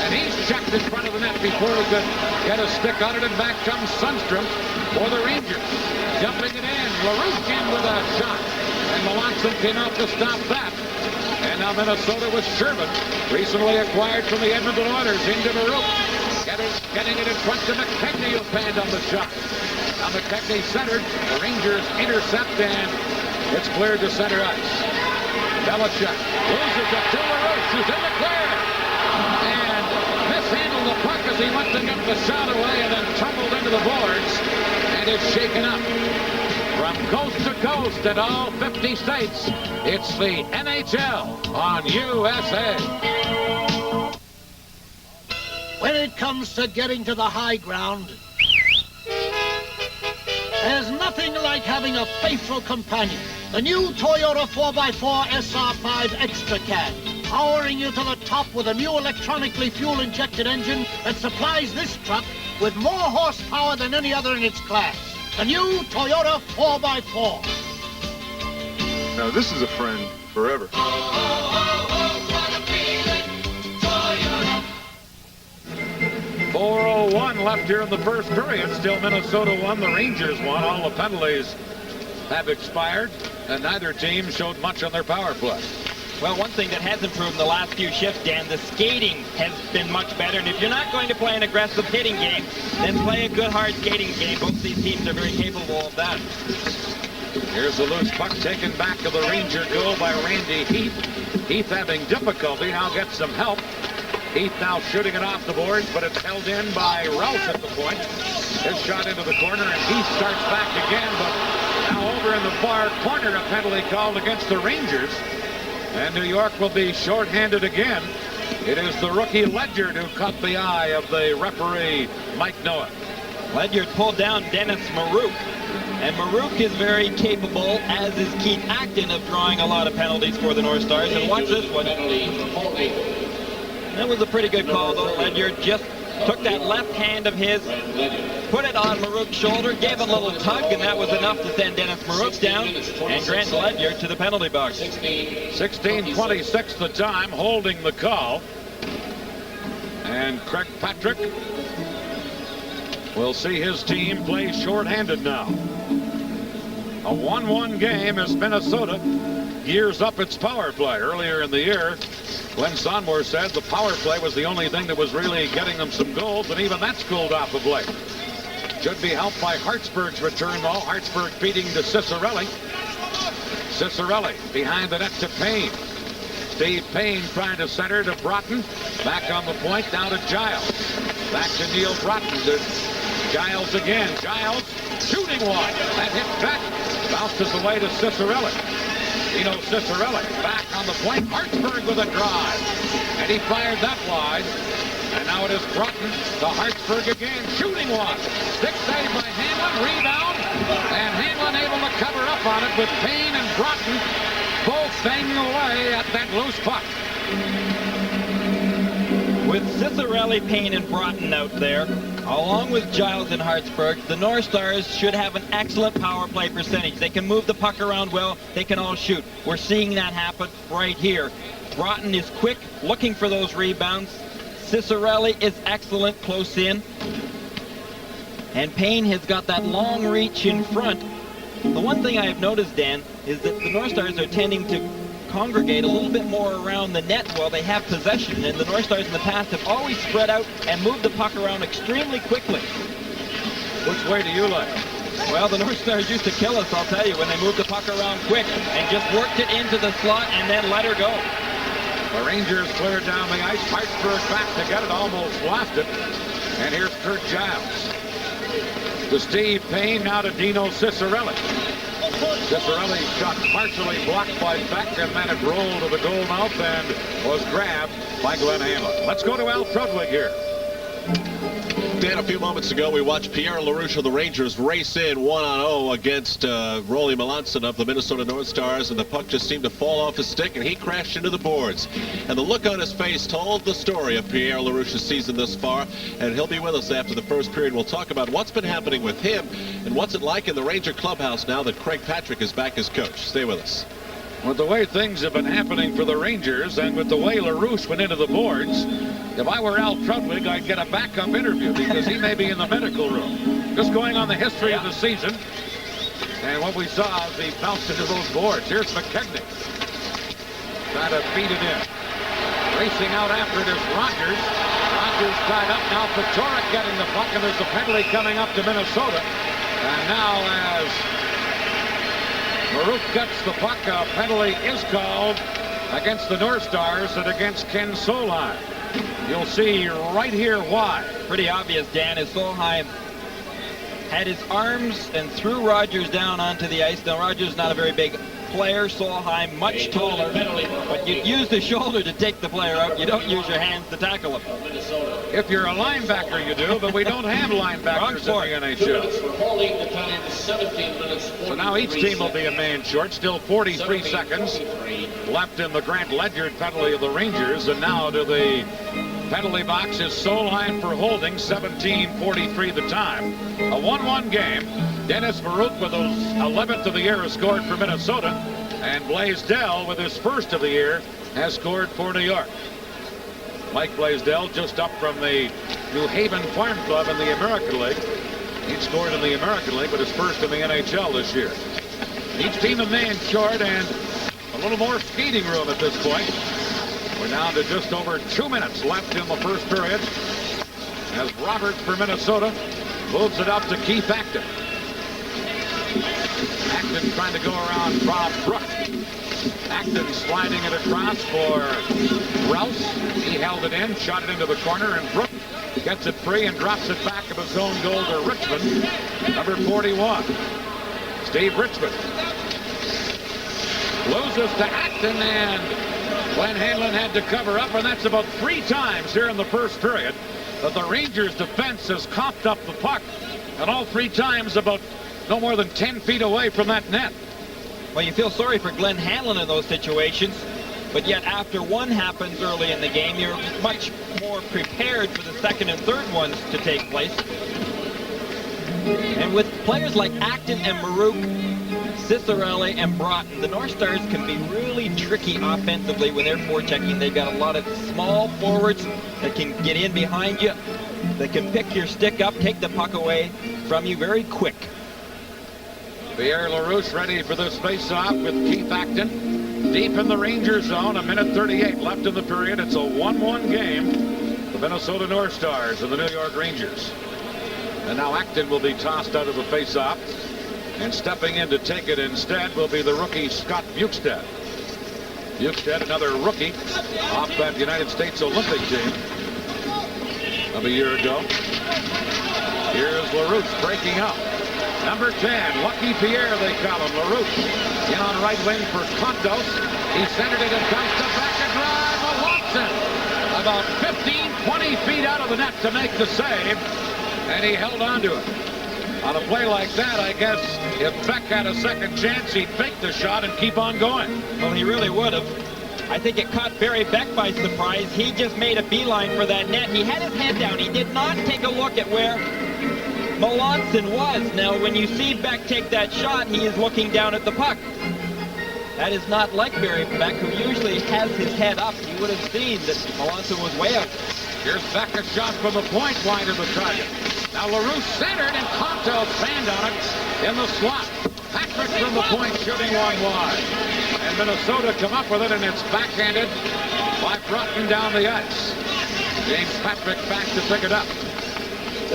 And he's checked in front of the net before he could get a stick on it. And back comes Sundstrom for the Rangers. Dumping it in. LaRouche in with a shot. And Melanson came out to stop that. And now Minnesota with Sherman, recently acquired from the Edmonton Oilers, into Marouk. Getting it in front to McKechnie, who panned on the shot. Now McKechnie centered. The Rangers intercept, and it's cleared to center ice. Belichick loses it to LaRouche, who's in the clear. And mishandled the puck as he went to get the shot away and then tumbled into the boards. And it's shaken up. From coast to coast in all 50 states, it's the NHL on USA. When it comes to getting to the high ground, there's nothing like having a faithful companion. The new Toyota 4x4 SR5 Extra Cab, powering you to the top with a new electronically fuel-injected engine that supplies this truck with more horsepower than any other in its class. The new Toyota 4x4. Now this is a friend forever. 4:01 left here in the first period. Still Minnesota won, the Rangers won. All the penalties have expired, and neither team showed much on their power play. Well, one thing that has improved in the last few shifts, Dan, the skating has been much better. And if you're not going to play an aggressive hitting game, then play a good hard skating game. Both these teams are very capable of that. Here's the loose puck taken back to the Ranger goal by Randy Heath. Heath having difficulty, now gets some help. Heath now shooting it off the boards, but it's held in by Ralph at the point. His shot into the corner, and Heath starts back again, but now over in the far corner, a penalty called against the Rangers. And New York will be shorthanded again. It is the rookie Ledyard who caught the eye of the referee, Mike Noah. Ledyard pulled down Dennis Marouk. And Marouk is very capable, as is Keith Acton, of drawing a lot of penalties for the North Stars. And watch this one. That was a pretty good call, though. Ledyard just took that left hand of his, put it on Marouk's shoulder, gave a little tug, and that was enough to send Dennis Marouk down and Grant Ledyard to the penalty box. 16:26 the time, holding the call. And Craig Patrick will see his team play shorthanded now. A 1-1 game as Minnesota gears up its power play. Earlier in the year, Glenn Sonmore said the power play was the only thing that was really getting them some goals, and even that's cooled off of late. Should be helped by Hartsburg's return, though. Hartsburg feeding to Ciccarelli. Ciccarelli behind the net to Payne. Steve Payne trying to center to Broughton. Back on the point, now to Giles. Back to Neil Broughton to Giles again. Giles shooting one. That hit back. Bounces away to Ciccarelli. Dino Ciccarelli back on the point. Hartsburg with a drive. And he fired that wide. And now it is Broughton to Hartsburg again. Shooting one. Stick save by Hanlon. Rebound. And Hanlon able to cover up on it with Payne and Broughton both banging away at that loose puck. With Ciccarelli, Payne, and Broughton out there, along with Giles and Hartsburg, the North Stars should have an excellent power play percentage. They can move the puck around well. They can all shoot. We're seeing that happen right here. Broughton is quick, looking for those rebounds. Ciccarelli is excellent close in. And Payne has got that long reach in front. The one thing I have noticed, Dan, is that the North Stars are tending to congregate a little bit more around the net while they have possession, and the North Stars in the past have always spread out and moved the puck around extremely quickly. Which way do you like? Well, the North Stars used to kill us, I'll tell you, when they moved the puck around quick and just worked it into the slot and then let her go. The Rangers cleared down the ice. Hartsburg back to get it, almost lost it. And here's Kurt Giles. To Steve Payne, now to Dino Ciccarelli. Ciccarelli shot partially blocked by Beck, and then it rolled to the goal mouth and was grabbed by Glenn Hanlon. Let's go to Al Trudwick here. Dan, a few moments ago, we watched Pierre LaRouche of the Rangers race in 1-0 against Rolly Melanson of the Minnesota North Stars, and the puck just seemed to fall off his stick, and he crashed into the boards. And the look on his face told the story of Pierre LaRouche's season thus far, and he'll be with us after the first period. We'll talk about what's been happening with him and what's it like in the Ranger clubhouse now that Craig Patrick is back as coach. Stay with us. With the way things have been happening for the Rangers and with the way LaRouche went into the boards, if I were Al Trudwick, I'd get a backup interview because he may be in the medical room. Just going on the history of the season and what we saw as he bounced into those boards. Here's McKechnie. Trying to feed it in. Racing out after it is Rogers. Rogers tied up. Now Patorek getting the puck, and there's a penalty coming up to Minnesota. And now as Marouk gets the puck, a penalty is called against the North Stars and against Ken Solheim. You'll see right here why. Pretty obvious, Dan, as Solheim had his arms and threw Rogers down onto the ice. Now, Rogers is not a very big player. Solheim much taller, but you use the shoulder to take the player out. You don't use your hands to tackle him. If you're a linebacker, you do, but we don't have linebackers in the NHL. So now each team will be a man short. Still 43 seconds left in the Grant Ledyard penalty of the Rangers, and now to the penalty box is Solheim for holding. 17:43 the time. A 1-1 game. Dennis Marouk with his 11th of the year has scored for Minnesota, and Blaisdell with his first of the year has scored for New York. Mike Blaisdell just up from the New Haven Farm Club in the American League. He scored in the American League, but his first in the NHL this year. Each team a man short and a little more skating room at this point. We're down to just over 2 minutes left in the first period as Roberts for Minnesota moves it up to Keith Acton. Acton trying to go around Bob Brook. Acton sliding it across for Rouse. He held it in, shot it into the corner, and Brook gets it free and drops it back of his own goal to Richmond, number 41. Steve Richmond loses to Acton, and Glenn Hanlon had to cover up, and that's about 3 times here in the first period that the Rangers defense has coughed up the puck, and all 3 times about no more than 10 feet away from that net. Well, you feel sorry for Glenn Hanlon in those situations, but yet after one happens early in the game, you're much more prepared for the second and third ones to take place. And with players like Acton and Marouk, Cicerelli and Broughton, the North Stars can be really tricky offensively when they're forechecking. They've got a lot of small forwards that can get in behind you, that can pick your stick up, take the puck away from you very quick. Pierre LaRouche ready for this face-off with Keith Acton. Deep in the Ranger zone, 1:38 left in the period. It's a 1-1 game. The Minnesota North Stars and the New York Rangers. And now Acton will be tossed out of the face-off. And stepping in to take it instead will be the rookie Scott Bukestad. Bukestad, another rookie off that United States Olympic team of a year ago. Here's LaRouche breaking up. Number 10, Lucky Pierre, they call him. LaRouche in on right wing for Contos. He centered it and comes to back a drive. Watson about 15, 20 feet out of the net to make the save. And he held on to it. On a play like that, I guess if Beck had a second chance, he'd fake the shot and keep on going. Well, he really would have. I think it caught Barry Beck by surprise. He just made a beeline for that net. He had his head down. He did not take a look at where Melanson was. Now, when you see Beck take that shot, he is looking down at the puck. That is not like Barry Beck, who usually has his head up. You would have seen that Melanson was way up. Here's Beck, a shot from the point wide of the target. Now LaRouche centered, and Contos fanned on it in the slot. Patrick from the point shooting one wide. And Minnesota come up with it, and it's backhanded by Broughton down the ice. James Patrick back to pick it up.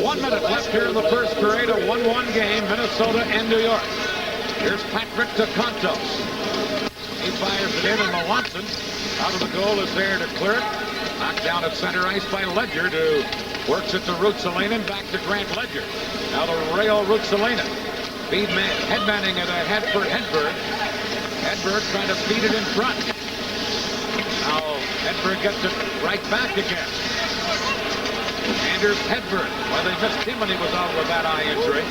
1 minute left here in the first period, a 1-1 game, Minnesota and New York. Here's Patrick to Contos. He fires it in, and Melanson out of the goal is there to clear it. Knocked down at center ice by Ledger, who works it to Ruotsalainen, back to Grant Ledger. Now to Rayo Ruotsalainen. Headmanning it ahead for Hedberg. Hedberg trying to feed it in front. Now Hedberg gets it right back again. Anders Hedberg. Well, they missed him when he was out with that eye injury.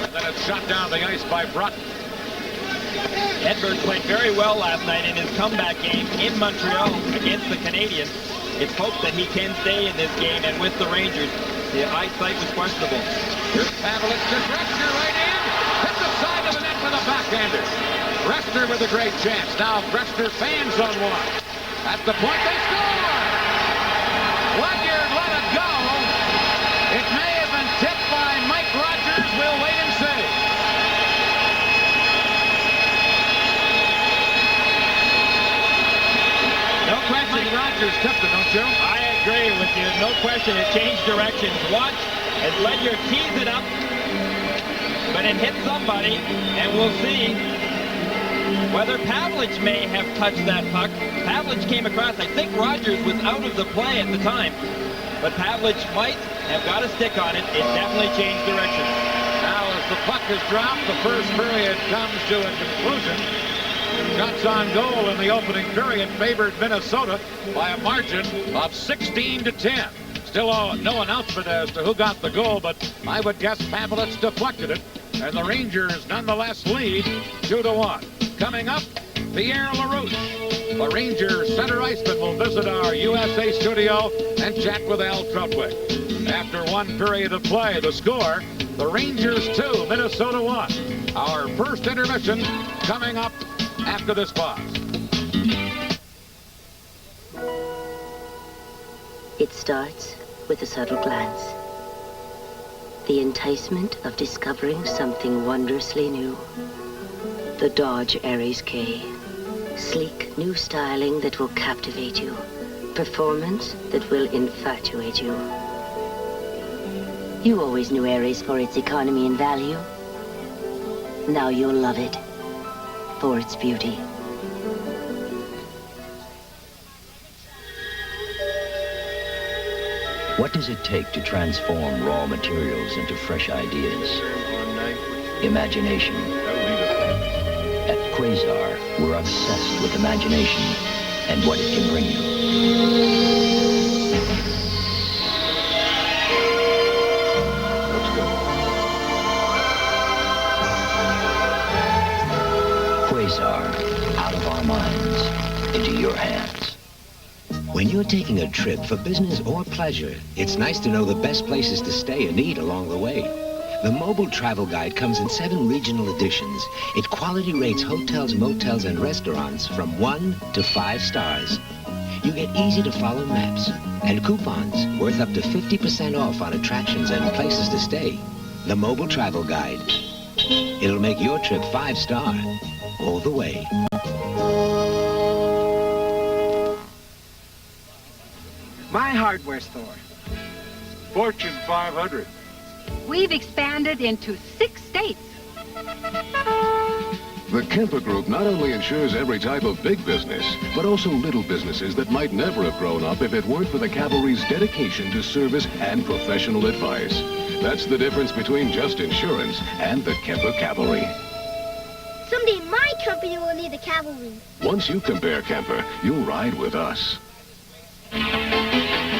And then it's shot down the ice by Broughton. Hedberg played very well last night in his comeback game in Montreal against the Canadiens. It's hoped that he can stay in this game, and with the Rangers, the eyesight was questionable. Here's Pavelec to Grester right in. Hit the side of the net with a backhander. Grester with a great chance. Now Grester fans on one. At the point, they score! Ledyard let it go. It may have been tipped by Mike Rogers. We'll wait and see. No question. Mike Rogers tipped it, don't you? I agree with you. No question. It changed directions. Watch as Ledyard tees it up, but it hit somebody, and we'll see whether Pavelec may have touched that puck. Pavelec came across. I think Rogers was out of the play at the time, but Pavelec might have got a stick on it. It definitely changed directions. Now as the puck is dropped, the first period comes to a conclusion. Shots on goal in the opening period favored Minnesota by a margin of 16-10. Still no announcement as to who got the goal, but I would guess Pavelec deflected it, and the Rangers nonetheless lead 2-1. Coming up, Pierre LaRouche. The Rangers center iceman will visit our USA studio and chat with Al Trautwig. After one period of play, the score, the Rangers 2, Minnesota 1. Our first intermission coming up after this pause. It starts with a subtle glance. The enticement of discovering something wondrously new. The Dodge Aries K. Sleek new styling that will captivate you. Performance that will infatuate you. You always knew Aries for its economy and value. Now you'll love it for its beauty. What does it take to transform raw materials into fresh ideas? Imagination. At Quasar, we're obsessed with imagination and what it can bring you. Quasar, out of our minds, into your hands. When you're taking a trip for business or pleasure, it's nice to know the best places to stay and eat along the way. The Mobile Travel Guide comes in 7 regional editions. It quality rates hotels, motels, and restaurants from 1 to 5 stars. You get easy-to-follow maps and coupons worth up to 50% off on attractions and places to stay. The Mobile Travel Guide. It'll make your trip 5-star all the way. My hardware store. Fortune 500. We've expanded into 6 states. The Kemper Group not only insures every type of big business, but also little businesses that might never have grown up if it weren't for the Cavalry's dedication to service and professional advice. That's the difference between just insurance and the Kemper Cavalry. Someday my company will need a cavalry. Once you compare Kemper, you'll ride with us.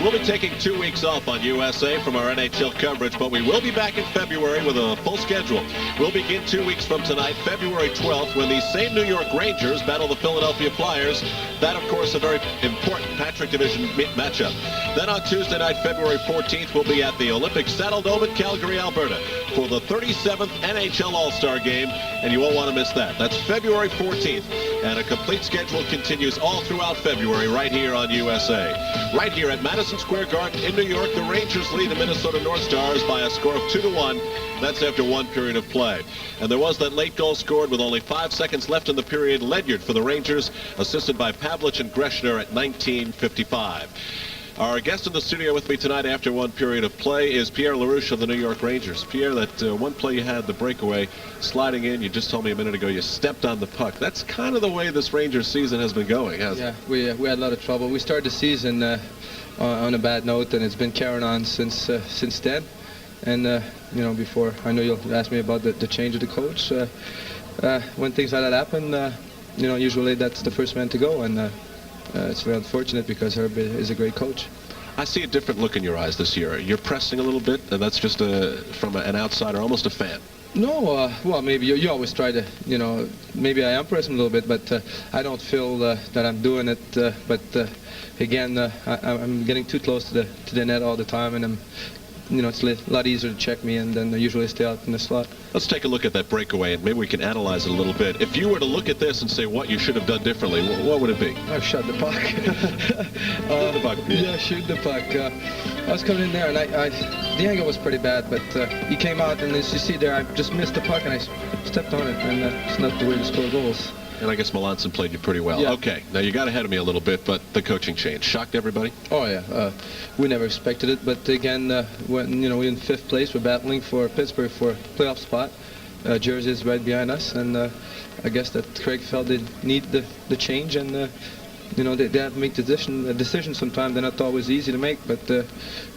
We'll be taking 2 weeks off on USA from our NHL coverage, but we will be back in February with a full schedule. We'll begin 2 weeks from tonight, February 12th, when these same New York Rangers battle the Philadelphia Flyers. That, of course, a very important Patrick Division matchup. Then on Tuesday night, February 14th, we'll be at the Olympic Saddle Dome in Calgary, Alberta, for the 37th NHL All-Star Game, and you won't want to miss that. That's February 14th, and a complete schedule continues all throughout February right here on USA. Right here at Madison Square Garden in New York, the Rangers lead the Minnesota North Stars by a score of 2-1. That's after 1 period of play. And there was that late goal scored with only 5 seconds left in the period. Ledyard for the Rangers, assisted by Pavlich and Greshner at 19:55. Our guest in the studio with me tonight after 1 period of play is Pierre LaRouche of the New York Rangers. Pierre, that one play you had, the breakaway, sliding in, you just told me a minute ago you stepped on the puck. That's kind of the way this Rangers season has been going, hasn't it? Yeah, we had a lot of trouble. We started the season on a bad note, and it's been carrying on since then. And, you know, before, I know you'll ask me about the change of the coach. When things like that happen, you know, usually that's the first man to go, and it's very unfortunate because Herb is a great coach. I see a different look in your eyes this year. You're pressing a little bit, and that's just from an outsider, almost a fan. No, well, maybe you always try to, you know, maybe I am pressing a little bit, but I don't feel that I'm doing it. But again, I'm getting too close to the net all the time, and you know, it's a lot easier to check me, and then I usually stay out in the slot. Let's take a look at that breakaway, and maybe we can analyze it a little bit. If you were to look at this and say what you should have done differently, what would it be? I shot the puck. The puck. Yeah, shoot the puck. I was coming in there, and the angle was pretty bad, but he came out, and as you see there, I just missed the puck, and I stepped on it, and it's not the way to score goals. And I guess Melanson played you pretty well. Yeah. Okay, now you got ahead of me a little bit, but the coaching change shocked everybody? Oh, yeah. We never expected it, but again, when, you know, we're in 5th place, we're battling for Pittsburgh for a playoff spot. Jersey is right behind us, and I guess that Craig felt they need the change, and you know, they have to make a decision sometimes. They're not always easy to make, but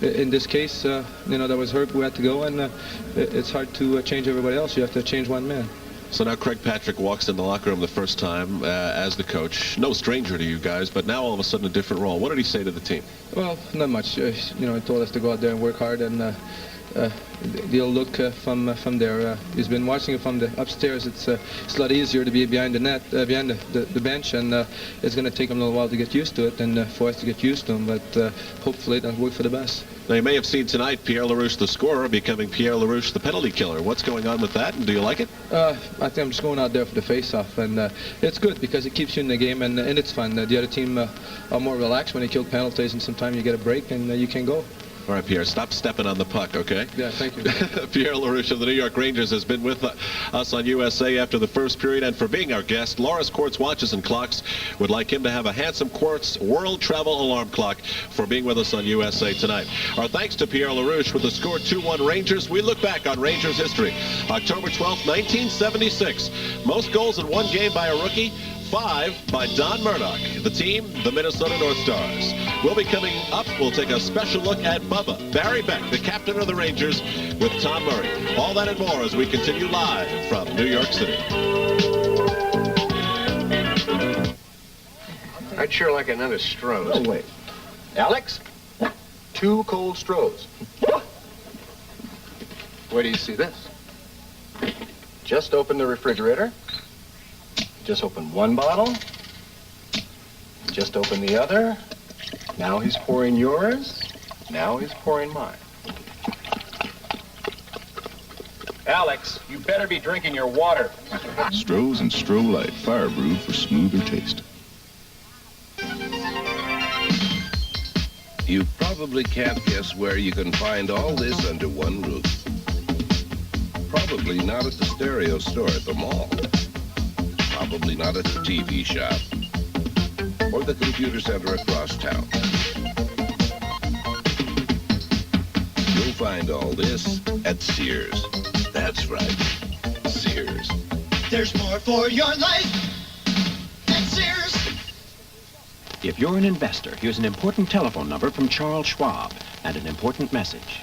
in this case, you know, that was Herb who had to go, and it's hard to change everybody else. You have to change one man. So now Craig Patrick walks in the locker room the first time as the coach. No stranger to you guys, but now all of a sudden a different role. What did he say to the team? Well, not much. You know, he told us to go out there and work hard, and they'll look from there. He's been watching it from the upstairs. It's a lot easier to be behind the net, behind the bench, and it's going to take him a little while to get used to it, and for us to get used to him. But hopefully it'll work for the best. Now, you may have seen tonight Pierre LaRouche, the scorer, becoming Pierre LaRouche, the penalty killer. What's going on with that, and do you like it? I think I'm just going out there for the face-off, and it's good because it keeps you in the game, and it's fun. The other team are more relaxed when they kill penalties, and sometimes you get a break, and you can go. All right, Pierre, stop stepping on the puck, okay? Yeah, thank you. Pierre LaRouche of the New York Rangers has been with us on USA after the first period, and for being our guest, Loris Quartz Watches and Clocks would like him to have a handsome Quartz World Travel Alarm Clock for being with us on USA tonight. Our thanks to Pierre LaRouche with the score 2-1 Rangers. We look back on Rangers history. October 12th, 1976. Most goals in one game by a rookie. 5 by Don Murdoch. The team, the Minnesota North Stars. We'll be coming up. We'll take a special look at Bubba, Barry Beck, the captain of the Rangers, with Tom Murray. All that and more as we continue live from New York City. I'd sure like another Stroh's. Oh, wait. Alex, 2 cold Stroh's. Where do you see this? Just open the refrigerator. Just open one bottle. Just open the other. Now he's pouring yours. Now he's pouring mine. Alex, you better be drinking your water. Stroh's and Stroh Light, fire brewed for smoother taste. You probably can't guess where you can find all this under one roof. Probably not at the stereo store at the mall. Probably not at the TV shop. Or the computer center across town. You'll find all this at Sears. That's right, Sears. There's more for your life at Sears. If you're an investor, here's an important telephone number from Charles Schwab and an important message.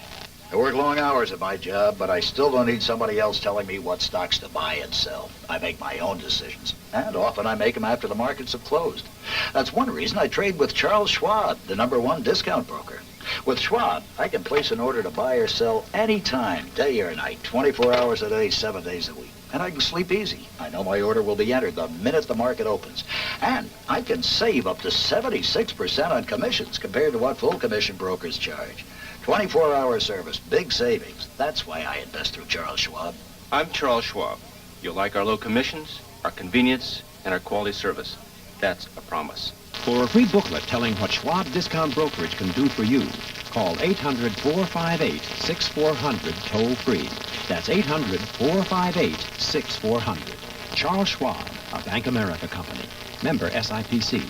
I work long hours at my job, but I still don't need somebody else telling me what stocks to buy and sell. I make my own decisions, and often I make them after the markets have closed. That's one reason I trade with Charles Schwab, the #1 discount broker. With Schwab, I can place an order to buy or sell anytime, day or night, 24 hours a day, 7 days a week. And I can sleep easy. I know my order will be entered the minute the market opens. And I can save up to 76% on commissions compared to what full commission brokers charge. 24-hour service, big savings. That's why I invest through Charles Schwab. I'm Charles Schwab. You'll like our low commissions, our convenience, and our quality service. That's a promise. For a free booklet telling what Schwab Discount Brokerage can do for you, call 800-458-6400 toll-free. That's 800-458-6400. Charles Schwab, a Bank America company. Member SIPC.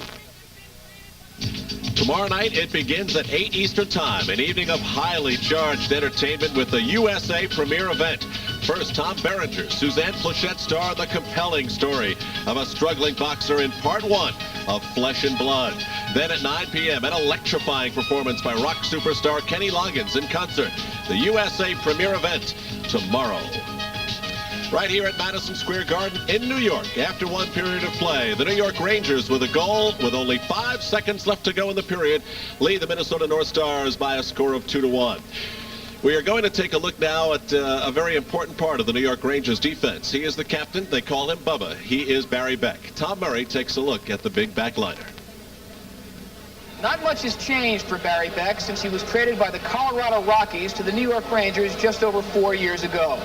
Tomorrow night, it begins at 8 Eastern Time, an evening of highly charged entertainment with the USA premiere event. First, Tom Berenger, Suzanne Plachette star the compelling story of a struggling boxer in part 1 of Flesh and Blood. Then at 9 p.m., an electrifying performance by rock superstar Kenny Loggins in concert. The USA premiere event tomorrow. Right here at Madison Square Garden in New York. After one period of play, the New York Rangers with a goal with only 5 seconds left to go in the period lead the Minnesota North Stars by a score of 2-1. We are going to take a look now at a very important part of the New York Rangers defense. He is the captain. They call him Bubba. He is Barry Beck. Tom Murray takes a look at the big backliner. Not much has changed for Barry Beck since he was traded by the Colorado Rockies to the New York Rangers just over 4 years ago.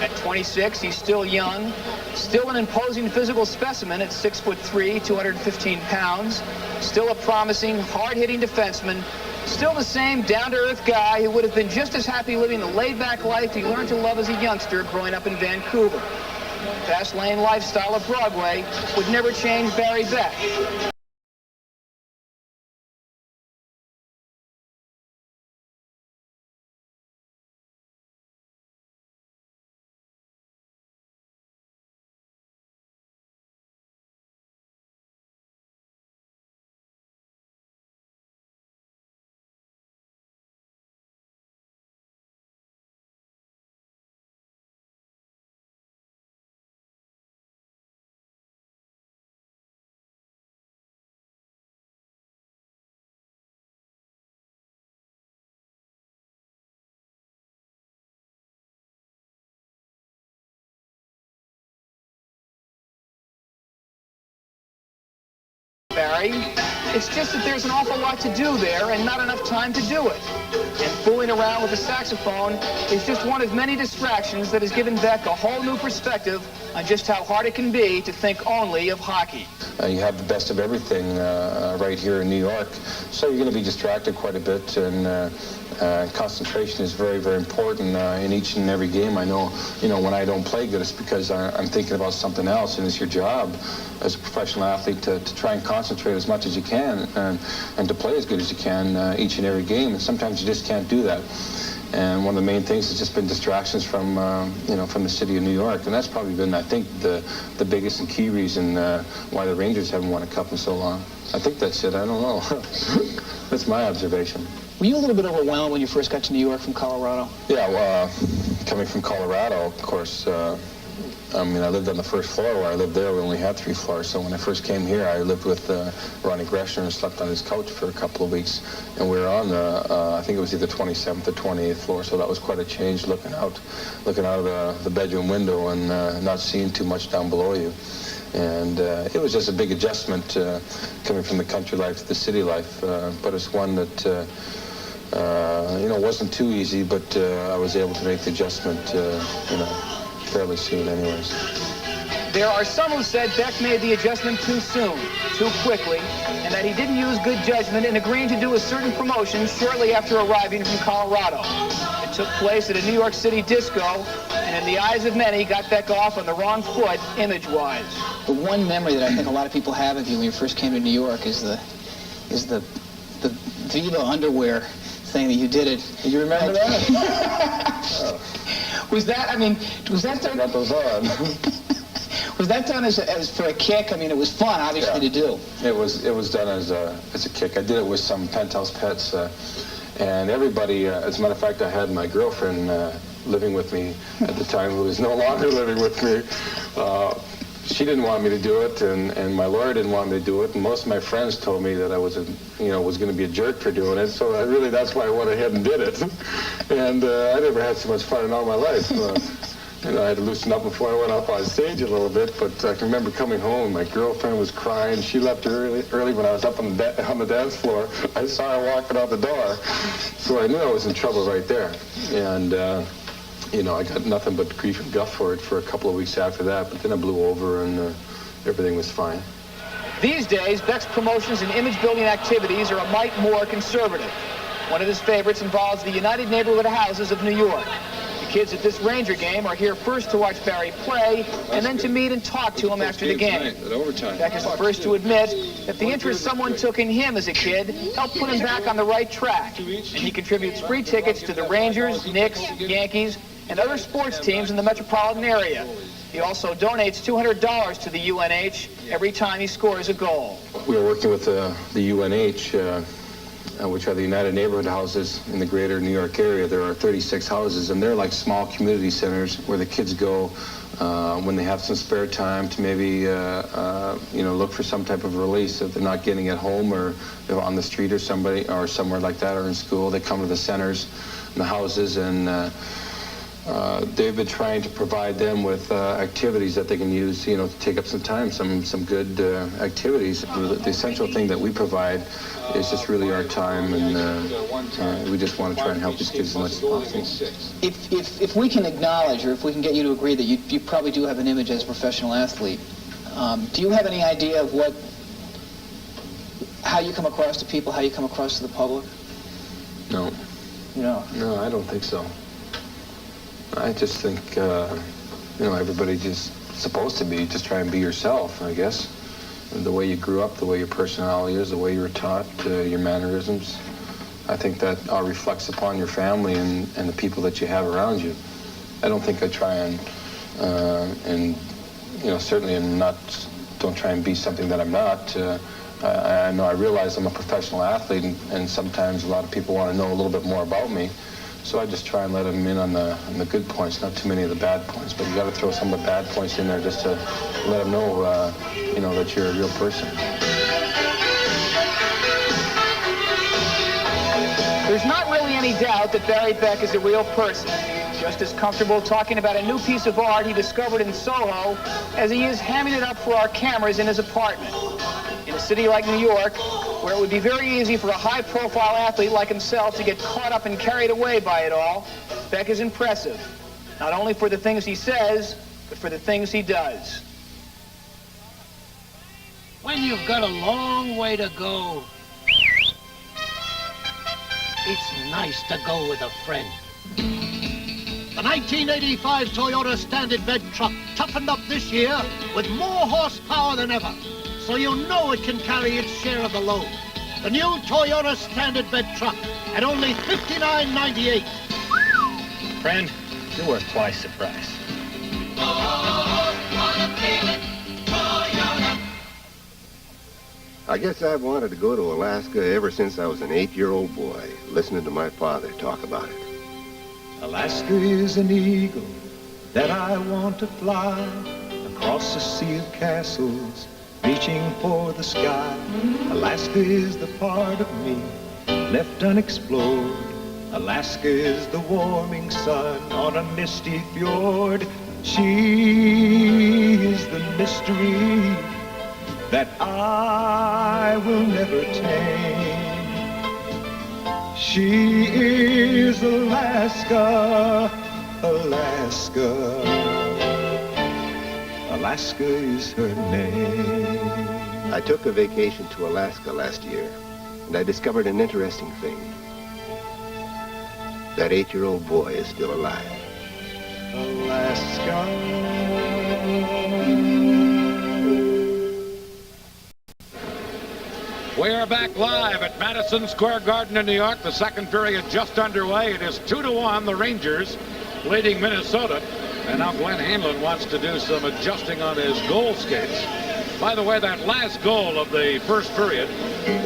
At 26, he's still young, still an imposing physical specimen at 6'3", 215 pounds, still a promising, hard-hitting defenseman, still the same down-to-earth guy who would have been just as happy living the laid-back life he learned to love as a youngster growing up in Vancouver. The fast-lane lifestyle of Broadway would never change Barry Beck. Barry. It's just that there's an awful lot to do there and not enough time to do it. And fooling around with the saxophone is just one of many distractions that has given Beck a whole new perspective on just how hard it can be to think only of hockey. You have the best of everything right here in New York, so you're going to be distracted quite a bit, and concentration is very, very important in each and every game. I know, when I don't play good, it's because I'm thinking about something else, and it's your job as a professional athlete to try and concentrate as much as you can and to play as good as you can each and every game, and sometimes you just can't do that. And one of the main things has just been distractions from the city of New York. And that's probably been, I think, the biggest and key reason why the Rangers haven't won a cup in so long. I think that's it. I don't know. That's my observation. Were you a little bit overwhelmed when you first got to New York from Colorado? Yeah, well, coming from Colorado, of course, I mean, I lived on the first floor. Where I lived there, we only had 3 floors. So when I first came here, I lived with Ronnie Greshner and slept on his couch for a couple of weeks. And we were on I think it was either 27th or 28th floor. So that was quite a change, looking out of the bedroom window and not seeing too much down below you. And it was just a big adjustment coming from the country life to the city life. But it's one that, wasn't too easy, but I was able to make the adjustment, fairly soon anyways. There are some who said Beck made the adjustment too soon, too quickly, and that he didn't use good judgment in agreeing to do a certain promotion shortly after arriving from Colorado. It took place at a New York City disco, and in the eyes of many, got Beck off on the wrong foot, image-wise. The one memory that I think a lot of people have of you when you first came to New York is the Viva underwear thing that you did it. Do you remember that? Was that done? Got those on. Was that done as for a kick? I mean, it was fun, obviously, to do. It was done as a kick. I did it with some penthouse pets, and everybody. As a matter of fact, I had my girlfriend living with me at the time, who is no longer living with me. She didn't want me to do it, and my lawyer didn't want me to do it, and most of my friends told me that I was going to be a jerk for doing it. So that's why I went ahead and did it. And I never had so much fun in all my life. I had to loosen up before I went up on stage a little bit, but I can remember coming home, my girlfriend was crying. She left early when I was up on the dance floor. I saw her walking out the door, so I knew I was in trouble right there. And I got nothing but grief and guff for it for a couple of weeks after that, but then I blew over and everything was fine. These days, Beck's promotions and image-building activities are a mite more conservative. One of his favorites involves the United Neighborhood Houses of New York. The kids at this Ranger game are here first to watch Barry play, and then to meet and talk to him after the game. Beck is the first to admit that the interest someone took in him as a kid helped put him back on the right track. And he contributes free tickets to the Rangers, Knicks, Yankees, and other sports teams in the metropolitan area. He also donates $200 to the UNH every time he scores a goal. We are working with the UNH, which are the United Neighborhood Houses in the greater New York area. There are 36 houses, and they're like small community centers where the kids go when they have some spare time to maybe look for some type of release that they're not getting at home or on the street or somewhere like that, or in school. They come to the centers and the houses, and they've been trying to provide them with activities that they can use, to take up some time, some good activities. The essential thing that we provide is just really our time, and we just want to try and help these kids as much as possible. If we can acknowledge, or if we can get you to agree that you probably do have an image as a professional athlete, do you have any idea of how you come across to people, how you come across to the public? No. No, I don't think so. I just think, everybody just supposed to be, just try and be yourself, I guess. The way you grew up, the way your personality is, the way you were taught, your mannerisms. I think that all reflects upon your family and the people that you have around you. I don't think I try and certainly don't try and be something that I'm not. I realize I'm a professional athlete, and sometimes a lot of people want to know a little bit more about me. So I just try and let them in on the good points, not too many of the bad points. But you got to throw some of the bad points in there just to let them know, that you're a real person. There's not really any doubt that Barry Beck is a real person. Just as comfortable talking about a new piece of art he discovered in Soho as he is hamming it up for our cameras in his apartment. In a city like New York, where it would be very easy for a high-profile athlete like himself to get caught up and carried away by it all, Beck is impressive, not only for the things he says, but for the things he does. When you've got a long way to go, it's nice to go with a friend. The 1985 Toyota Standard Bed truck toughened up this year with more horsepower than ever, so you know it can carry its share of the load. The new Toyota Standard Bed truck at only $59.98. Friend, you're worth twice the price. I guess I've wanted to go to Alaska ever since I was an 8-year-old boy, listening to my father talk about it. Alaska is an eagle that I want to fly across a sea of castles, reaching for the sky. Alaska is the part of me left unexplored. Alaska is the warming sun on a misty fjord. She is the mystery that I will never tame. She is Alaska, Alaska. Alaska is her name. I took a vacation to Alaska last year, and I discovered an interesting thing. That 8-year-old boy is still alive. Alaska. We are back live at Madison Square Garden in New York. The second period just underway. It is 2-1, the Rangers leading Minnesota. And now Glenn Hanlon wants to do some adjusting on his goal skates. By the way, that last goal of the first period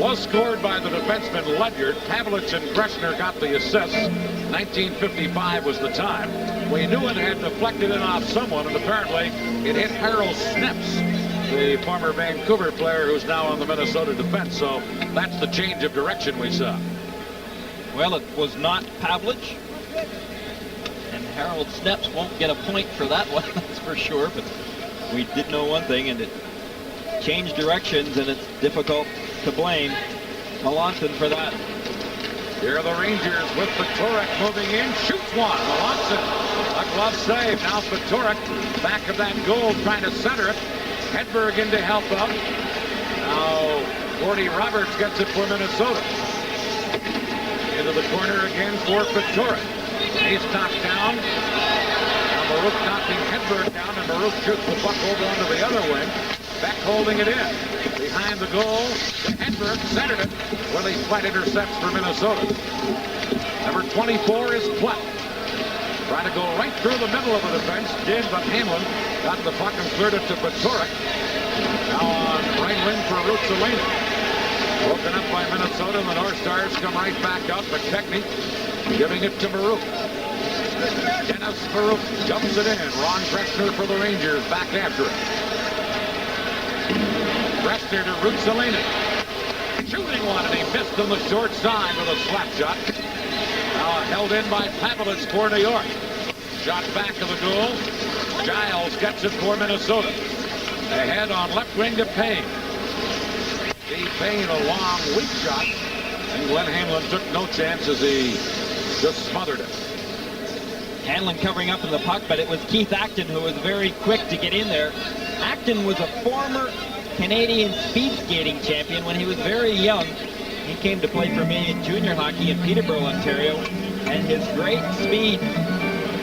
was scored by the defenseman Ledyard. Pavlich and Greshner got the assists. 1955 was the time. We knew it had deflected it off someone, and apparently it hit Harold Snepps, the former Vancouver player who's now on the Minnesota defense. So that's the change of direction we saw. Well, it was not Pavlich. And Harold Snepps won't get a point for that one, that's for sure. But we did know one thing, and it changed directions, and it's difficult to blame Melanson for that. Here are the Rangers with Patorek moving in, shoots one. Melanson, a glove save. Now Patorek, back of that goal, trying to center it. Hedberg in to help out. Now Gordy Roberts gets it for Minnesota. Into the corner again for Patorek. He's knocked down. Now Maruk knocking Hedberg down, and Maruk shoots the puck over onto the other wing. Beck holding it in. Behind the goal, Hedberg centered it. Willie Platt intercepts for Minnesota. Number 24 is Platt. Trying to go right through the middle of the defense. Did, but Hanlon got the puck and cleared it to Patorek. Now on right wing for Ruotsalina. Broken up by Minnesota, and the North Stars come right back out. McKechnie giving it to Maruk. Dennis Maruk jumps it in. Ron Greshner for the Rangers back after it. Greshner to Ruotsalina. Shooting one, and he missed on the short side with a slap shot. Now held in by Pavlich for New York. Shot back of the goal. Giles gets it for Minnesota. Ahead on left wing to Payne. Steve Payne, a long, weak shot. And Glenn Hanlon took no chance as he just smothered it. Hanlon covering up in the puck, but it was Keith Acton who was very quick to get in there. Acton was a former Canadian speed skating champion when he was very young. He came to play for me in junior hockey in Peterborough, Ontario, and his great speed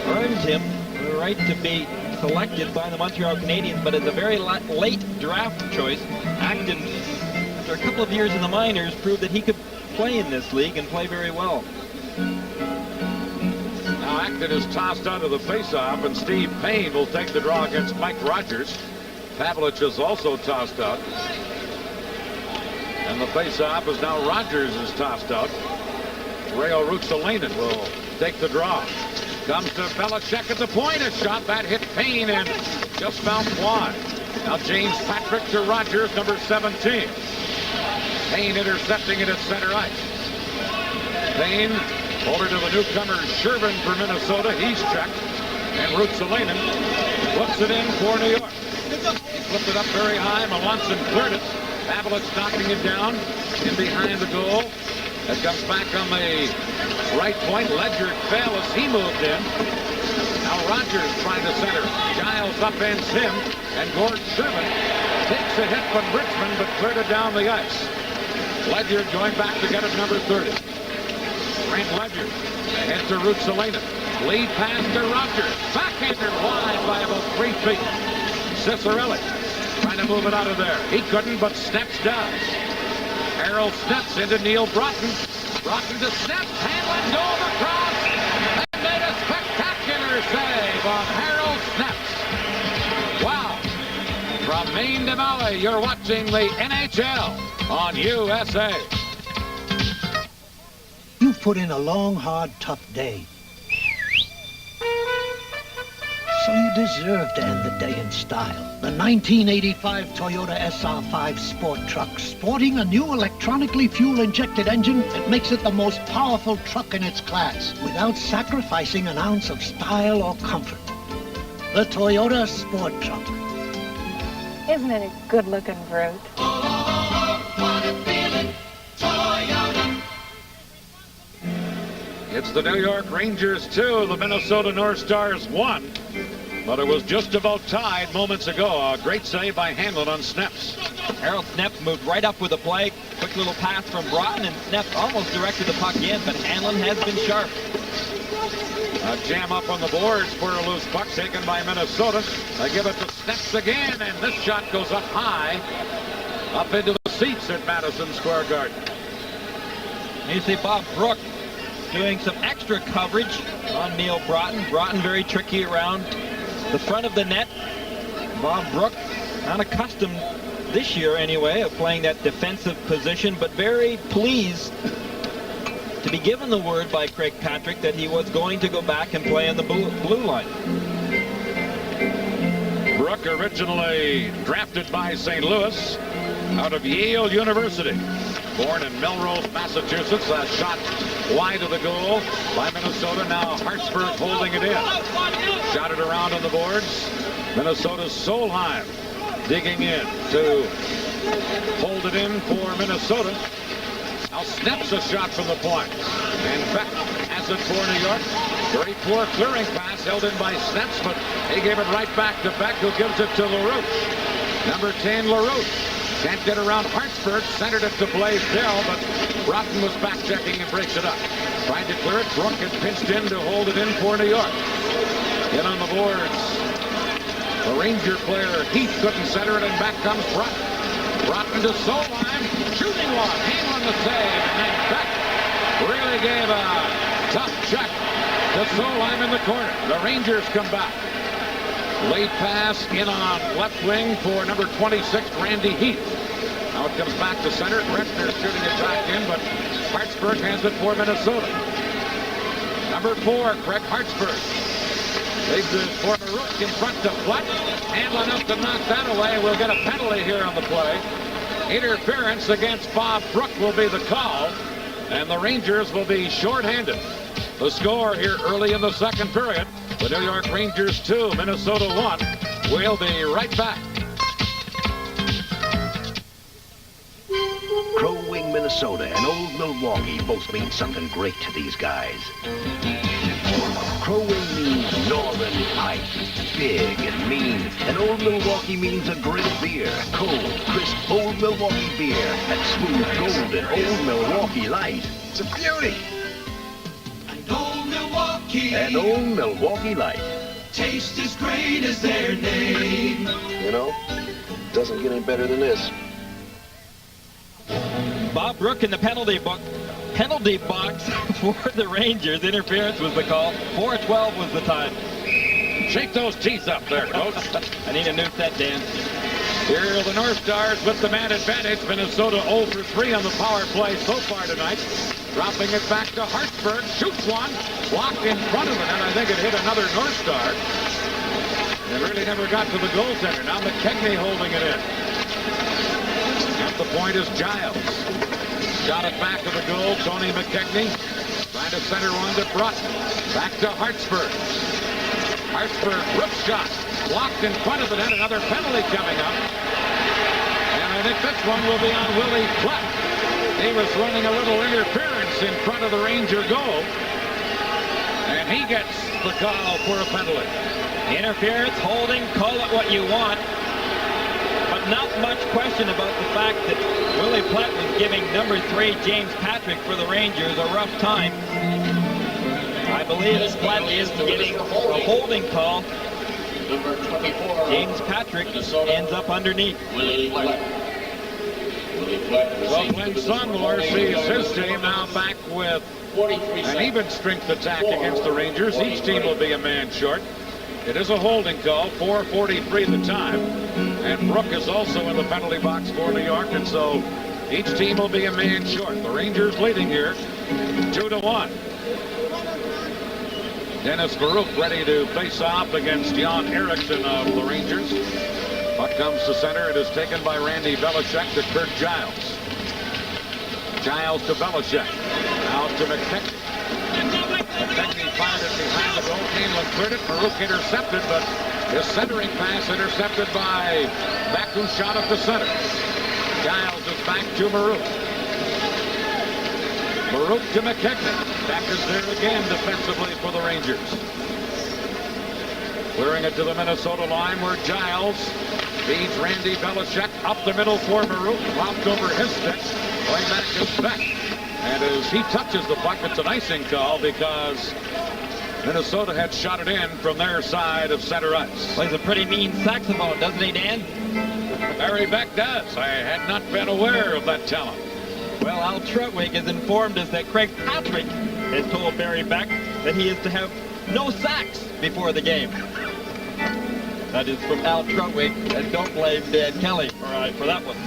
earned him the right to be selected by the Montreal Canadiens, but as a very late draft choice, Acton, after a couple of years in the minors, proved that he could play in this league and play very well. Now Acton is tossed out of the faceoff, and Steve Payne will take the draw against Mike Rogers. Pavlich is also tossed out. And the face-off is now Rogers is tossed out. Rayo Ruotsalina will take the draw. Comes to Belichick at the point. A shot that hit Payne and just bounced wide. Now James Patrick to Rogers, number 17. Payne intercepting it at center ice. Payne over to the newcomer Shervin for Minnesota. He's checked. And Ruotsalina flips it in for New York. He flipped it up very high. Melanson cleared it. Pavlich knocking it down in behind the goal. It comes back on the right point. Ledyard fell as he moved in. Now Rogers trying to center. Giles upends him. And Gord Sherman takes a hit from Richmond, but cleared it down the ice. Ledyard going back to get it, number 30. Frank Ledyard ahead to Ruotsalina. Lead pass to Rogers. Backhander wide by about 3 feet. Cicerelli trying to move it out of there. He couldn't, but Snepps does. Harold Snepps into Neil Broughton. Broughton to Snepps. Hanlon dove across and made a spectacular save on Harold Snepps. Wow. From Maine to Maui, you're watching the NHL on USA. You've put in a long, hard, tough day. So you deserve to end the day in style. The 1985 Toyota SR5 sport truck, sporting a new electronically fuel-injected engine that makes it the most powerful truck in its class, without sacrificing an ounce of style or comfort. The Toyota Sport Truck. Isn't it a good-looking brute? It's the New York Rangers 2, the Minnesota North Stars 1. But it was just about tied moments ago. A great save by Hanlon on Sneps. Harold Sneps moved right up with the play. Quick little pass from Broughton, and Sneps almost directed the puck in, but Hanlon has been sharp. A jam up on the boards for a loose puck taken by Minnesota. They give it to Sneps again, and this shot goes up high, up into the seats at Madison Square Garden. You see Bob Brook doing some extra coverage on Neil Broughton. Broughton very tricky around the front of the net. Bob Brook, not accustomed this year anyway of playing that defensive position, but very pleased to be given the word by Craig Patrick that he was going to go back and play on the blue line. Brook, originally drafted by St. Louis out of Yale University. Born in Melrose, Massachusetts. A shot wide of the goal by Minnesota. Now Hartsburg holding it in. Shot it around on the boards. Minnesota's Solheim digging in to hold it in for Minnesota. Now Sneps a shot from the point. And Beck has it for New York. Very poor clearing pass held in by Sneps, but he gave it right back to Beck, who gives it to LaRouche. Number 10, LaRouche. Can't get around Hartsburg. Centered it to Blaze Dell, but Broughton was back checking and breaks it up. Trying to clear it. Brook had pinched in to hold it in for New York. In on the boards. The Ranger player Heath couldn't center it, and back comes Broughton. Broughton to Solheim. Shooting one. Hanlon the save. And then Beck really gave a tough check to Solheim in the corner. The Rangers come back. Late pass in on left wing for number 26, Randy Heath. Now it comes back to center. Gretner shooting it back in, but Hartsburg has it for Minnesota. Number 4, Craig Hartsburg. Leaves it for Marouk in front to Fleck. Hanlon up to knock that away. We'll get a penalty here on the play. Interference against Bob Brook will be the call, and the Rangers will be shorthanded. The score here early in the second period. The New York Rangers 2, Minnesota 1. We'll be right back. Crow Wing, Minnesota and Old Milwaukee both mean something great to these guys. Crow Wing means Northern Pipe, big and mean. And Old Milwaukee means a great beer, cold, crisp Old Milwaukee beer. And smooth, golden Old Milwaukee Light. It's a beauty. And Old Milwaukee Light. Taste as great as their name. You know, doesn't get any better than this. Bob Brook in the penalty box for the Rangers. Interference was the call. 4:12 was the time. Shake those teeth up there, Coach. I need a new set, Dan. Here are the North Stars with the man advantage. Minnesota 0 for 3 on the power play so far tonight. Dropping it back to Hartsburg. Shoots one. Blocked in front of it, and I think it hit another North Star. It really never got to the goaltender. Now McKechnie holding it in. At the point is Giles. Shot it back to the goal. Tony McKechnie trying to center one to Broughton. Back to Hartsburg. Hartsburg, rip shot. Blocked in front of it, and another penalty coming up. And I think this one will be on Willie Fleck. He was running a little interference in front of the Ranger goal. And he gets the call for a penalty. Interference, holding, call it what you want. But not much question about the fact that Willie Plett was giving number 3, James Patrick, for the Rangers a rough time. I believe Plett is getting a holding call. James Patrick ends up underneath. Well, Glenn Sonmore sees his team now back with an even strength attack against the Rangers. Each team will be a man short. It is a holding call, 4:43 the time. And Brook is also in the penalty box for New York, and so each team will be a man short. The Rangers leading here 2-1. Dennis Baruch ready to face off against Jan Eriksson of the Rangers. Puck comes to center. It is taken by Randy Belichick to Kurt Giles. Giles to Belichick. Out to McKechnie. McKechnie fired it behind the goal. Hanlon cleared it. Baruch intercepted, but his centering pass intercepted by Baku, shot up the center. Giles is back to Baruch. Baruch to McKechnie. Back is there again defensively for the Rangers. Clearing it to the Minnesota line where Giles feeds Randy Belichick up the middle for Baruch. Flopped over his stick. Going back to Speck. And as he touches the puck, it's an icing call because Minnesota had shot it in from their side of center ice. Plays a pretty mean saxophone, doesn't he, Dan? Barry Beck does. I had not been aware of that talent. Well, Al Trutwig has informed us that Craig Patrick has told Barry Beck that he is to have no sacks before the game. That is from Al Trutwig, and don't blame Dan Kelly for that one.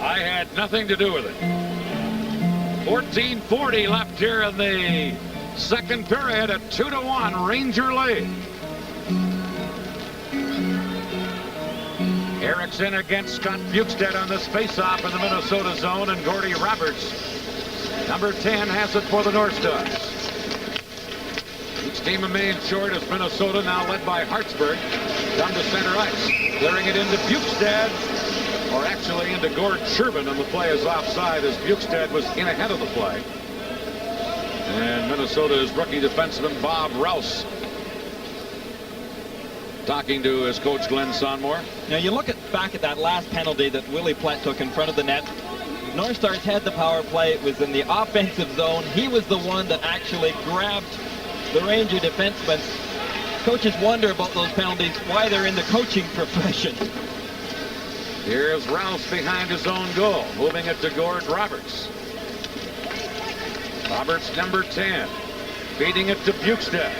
I had nothing to do with it. 14:40 left here in the second period, a 2-1 Ranger lead. Eriksson against Scott Bukestad on this faceoff in the Minnesota zone, and Gordy Roberts, number 10, has it for the North Stars. Each team a man short as Minnesota, now led by Hartsburg, down to center ice. Clearing it into Bukestad, or actually into Gord Sherbin, and the play is offside as Bukestad was in ahead of the play. And Minnesota's rookie defenseman Bob Rouse talking to his coach Glenn Sonmore. Now you look back at that last penalty that Willie Plett took in front of the net. North Stars had the power play. It was in the offensive zone. He was the one that actually grabbed the Ranger defenseman. Coaches wonder about those penalties, why they're in the coaching profession. Here's Rouse behind his own goal, moving it to Gord Roberts. Roberts, number 10, feeding it to Bukestad.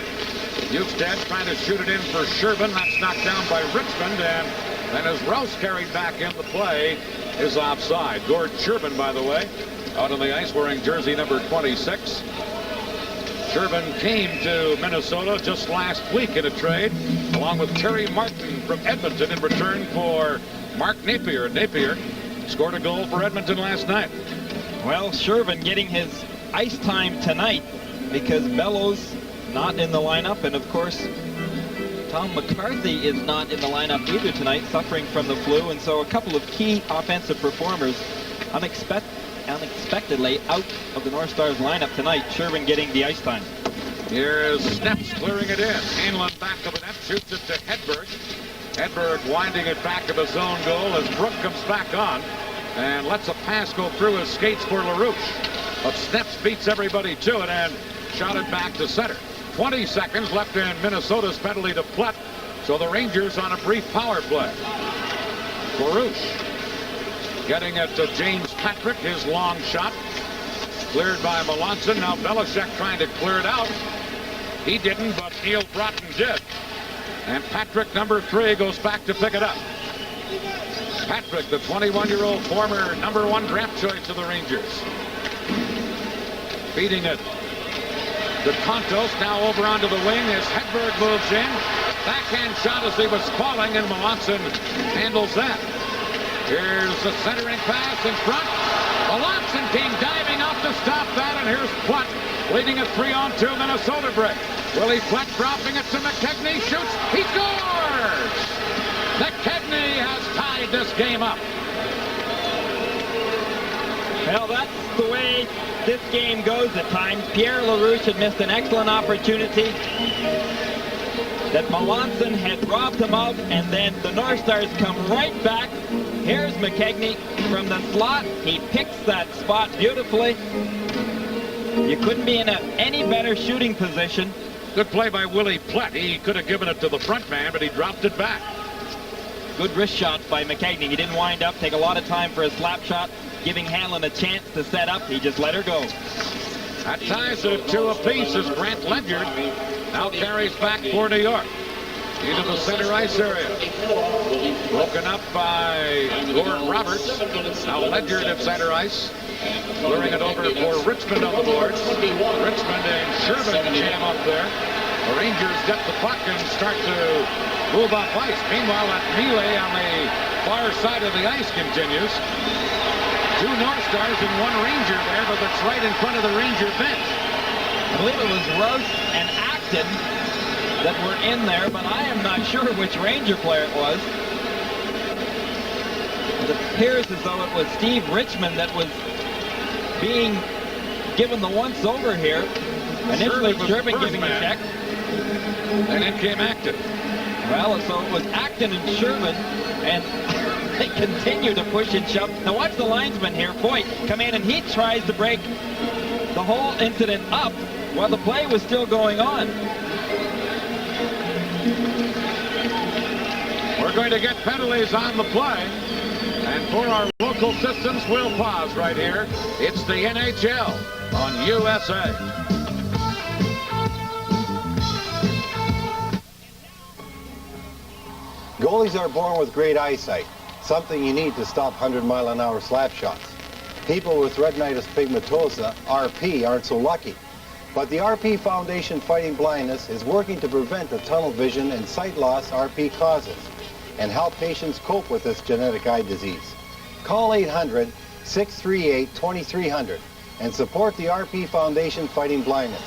Bukestad trying to shoot it in for Sherbin. That's knocked down by Richmond, and then as Rouse carried back in the play, is offside. Gord Sherbin, by the way, out on the ice wearing jersey number 26. Sherbin came to Minnesota just last week in a trade, along with Terry Martin from Edmonton in return for Mark Napier. Napier scored a goal for Edmonton last night. Well, Sherbin getting his ice time tonight because Bellows not in the lineup, and of course Tom McCarthy is not in the lineup either tonight, suffering from the flu, and so a couple of key offensive performers unexpectedly out of the North Stars lineup tonight. Sherbin getting the ice time. Here's Snepps clearing it in. Hanlon back of the net, shoots it to Hedberg. Hedberg winding it back of his own goal as Brook comes back on and lets a pass go through his skates for LaRouche. But Snepps beats everybody to it and shot it back to center. 20 seconds left in Minnesota's penalty to Plett, so the Rangers on a brief power play. LaRouche getting it to James Patrick, his long shot. Cleared by Melanson. Now Belichick trying to clear it out. He didn't, but Neil Broughton did. And Patrick, number 3, goes back to pick it up. Patrick, the 21-year-old former number 1 draft choice of the Rangers. Feeding it to Contos, now over onto the wing as Hedberg moves in. Backhand shot as he was falling, and Melanson handles that. Here's the centering pass in front. Melanson came diving up to stop that, and here's Plett leading a 3-on-2 Minnesota break. Willie Plett dropping it to McKechnie, shoots, he scores! McKechnie has tied this game up. Well, that's the way this game goes at times. Pierre LaRouche had missed an excellent opportunity that Melanson had robbed him of, and then the North Stars come right back. Here's McKechnie from the slot. He picks that spot beautifully. You couldn't be in any better shooting position. Good play by Willie Plett. He could have given it to the front man, but he dropped it back. Good wrist shot by McKechnie. He didn't wind up, take a lot of time for a slap shot, giving Hanlon a chance to set up. He just let her go. That ties it 2 apiece as Grant Ledyard now carries back for New York. Into the center ice area. Broken up by Gord Roberts. Now Ledyard at center ice. Clearing it over for Richmond on the boards. Richmond and Sherman jam up there. The Rangers get the puck and start to move off ice. Meanwhile, that melee on the far side of the ice continues. 2 North Stars and 1 Ranger there, but it's right in front of the Ranger bench. I believe it was Roche and Acton that were in there, but I am not sure which Ranger player it was. It appears as though it was Steve Richmond that was being given the once-over here. Initially, Sherman giving a check. And in came Acton. Well, so it was Acton and Sherman, and they continue to push and shove. Now watch the linesman here, Foyt, come in, and he tries to break the whole incident up while the play was still going on. We're going to get penalties on the play. And for our local systems, we'll pause right here. It's the NHL on USA. Goalies are born with great eyesight, something you need to stop 100-mile-an-hour slap shots. People with retinitis pigmentosa, RP, aren't so lucky. But the RP Foundation Fighting Blindness is working to prevent the tunnel vision and sight loss RP causes and help patients cope with this genetic eye disease. Call 800-638-2300 and support the RP Foundation Fighting Blindness.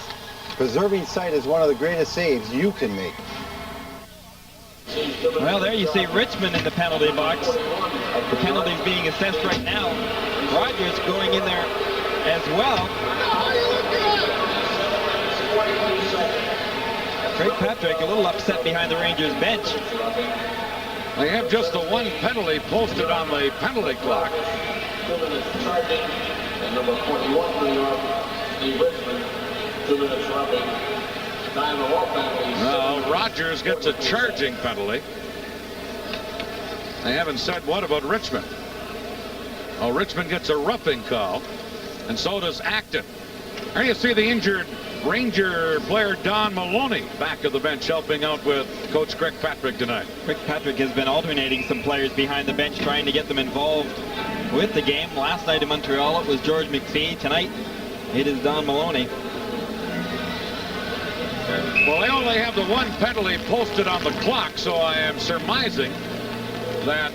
Preserving sight is one of the greatest saves you can make. Well, there you see Richmond in the penalty box. The penalty's being assessed right now. Rogers going in there as well. Craig Patrick a little upset behind the Rangers bench. They have just the 1 penalty posted on the penalty clock. And number 41 for New York, Steve Richmond, 2 minutes rubbing. Well, Rogers gets a charging penalty. They haven't said what about Richmond. Oh, Richmond gets a roughing call, and so does Acton. There you see the injured Ranger player Don Maloney back of the bench helping out with Coach Craig Patrick tonight. Craig Patrick has been alternating some players behind the bench, trying to get them involved with the game. Last night in Montreal, it was George McPhee. Tonight, it is Don Maloney. Well, they only have the 1 penalty posted on the clock, so I am surmising that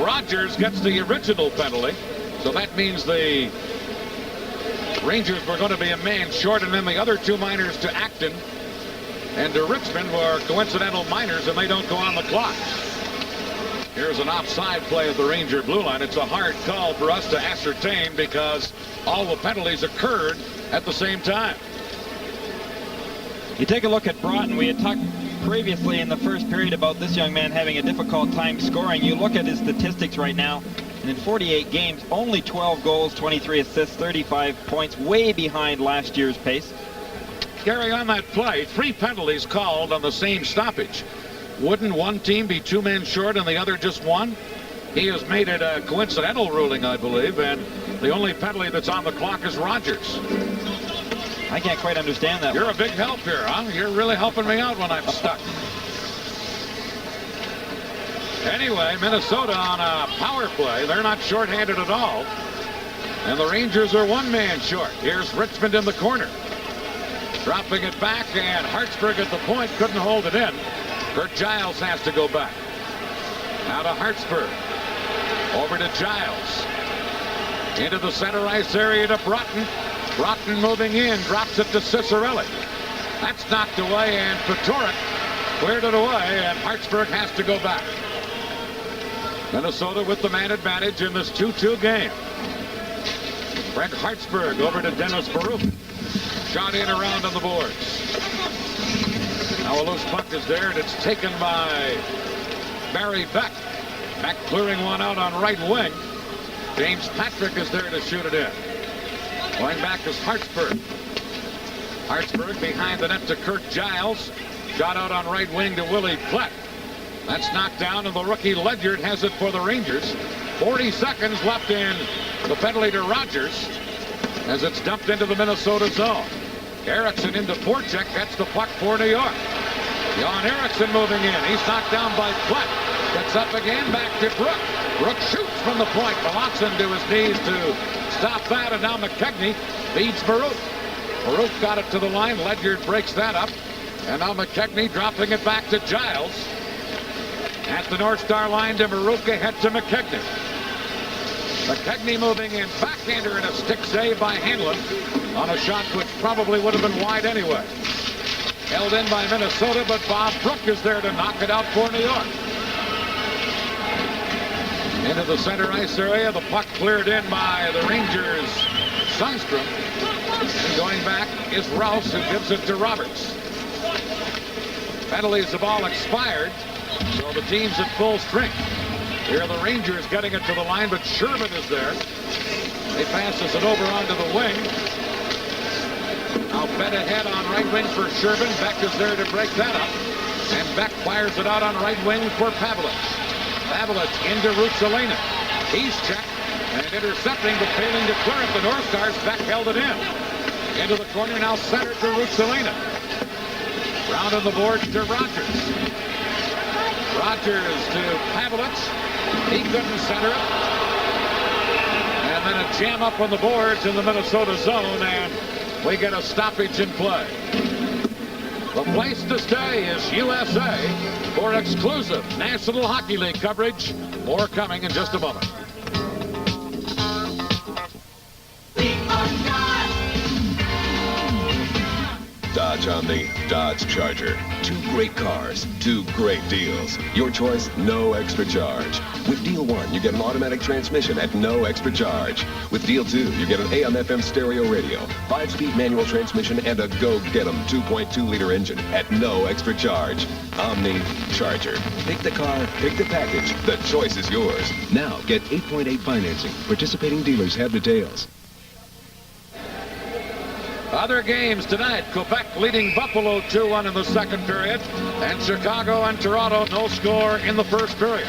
Rogers gets the original penalty. So that means the Rangers were going to be a man short, and then the other 2 minors to Acton and to Richmond were coincidental minors, and they don't go on the clock. Here's an offside play at the Ranger blue line. It's a hard call for us to ascertain because all the penalties occurred at the same time. You take a look at Broughton. We had talked previously in the first period about this young man having a difficult time scoring. You look at his statistics right now, and in 48 games, only 12 goals, 23 assists, 35 points, way behind last year's pace. Gary, on that play, 3 penalties called on the same stoppage. Wouldn't one team be 2 men short and the other just 1? He has made it a coincidental ruling, I believe, and the only penalty that's on the clock is Rogers. I can't quite understand that. You're a big help here, huh? You're really helping me out when I'm stuck. Anyway, Minnesota on a power play. They're not shorthanded at all. And the Rangers are 1 man short. Here's Richmond in the corner. Dropping it back, and Hartsburg at the point couldn't hold it in. Kurt Giles has to go back. Now to Hartsburg. Over to Giles. Into the center ice area to Broughton. Broughton moving in, drops it to Cicerelli. That's knocked away, and Patorek cleared it away, and Hartsburg has to go back. Minnesota with the man advantage in this 2-2 game. Fred Hartsburg over to Dennis Baruch. Shot in around on the boards. Now a loose puck is there, and it's taken by Barry Beck. Beck clearing one out on right wing. James Patrick is there to shoot it in. Going back is Hartsburg. Hartsburg behind the net to Kurt Giles. Shot out on right wing to Willie Plett. That's knocked down, and the rookie Ledyard has it for the Rangers. 40 seconds left in the penalty to Rogers as it's dumped into the Minnesota zone. Erickson into Voracek. Gets the puck for New York. Jan Erickson moving in. He's knocked down by Plett. Gets up again, back to Brook. Brooks shoots from the point. Melanson to his knees to stop that, and now McKechnie feeds Baruch. Baruch got it to the line. Ledyard breaks that up. And now McKechnie dropping it back to Giles. At the North Star line to Baruch, ahead to McKechnie. McKechnie moving in, backhander and a stick save by Hanlon on a shot which probably would have been wide anyway. Held in by Minnesota, but Bob Brook is there to knock it out for New York. Into the center ice area, the puck cleared in by the Rangers' Sundstrom. And going back is Rouse, who gives it to Roberts. Penalties have all expired, so the team's at full strength. Here are the Rangers getting it to the line, but Sherman is there. He passes it over onto the wing. Now Bed ahead on right wing for Sherman. Beck is there to break that up. And Beck fires it out on right wing for Pavelich. Pavelich into Ruotsalinen. He's checked and intercepting, but failing to clear it. The North Stars. Beck held it in. Into the corner, now center to Ruotsalinen. Round on the boards to Rogers. Rogers to Pavelich. He couldn't center it. And then a jam up on the boards in the Minnesota zone, and we get a stoppage in play. The place to stay is USA for exclusive National Hockey League coverage. More coming in just a moment. Dodge Omni, Dodge Charger. 2 great cars, 2 great deals. Your choice, no extra charge. With Deal 1, you get an automatic transmission at no extra charge. With Deal 2, you get an AM/FM stereo radio, 5-speed manual transmission, and a go-get-em 2.2-liter engine at no extra charge. Omni, Charger. Pick the car, pick the package. The choice is yours. Now, get 8.8 financing. Participating dealers have details. Other games tonight, Quebec leading Buffalo 2-1 in the second period, and Chicago and Toronto no score in the first period.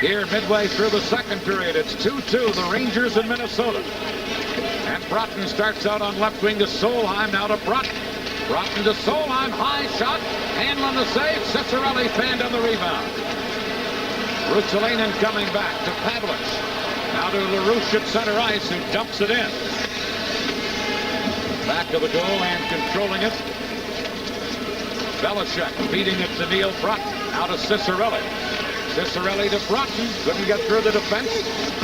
Here midway through the second period, it's 2-2, the Rangers in Minnesota. And Broughton starts out on left wing to Solheim, now to Broughton. Broughton to Solheim, high shot, Hanlon the save, Ciccarelli fanned on the rebound. Ruotsalinen coming back to Pavelich. Now to LaRouche at center ice, who dumps it in. Back of the goal and controlling it. Belichick feeding it to Neil Broughton. Now to Ciccarelli. Ciccarelli to Broughton. Couldn't get through the defense.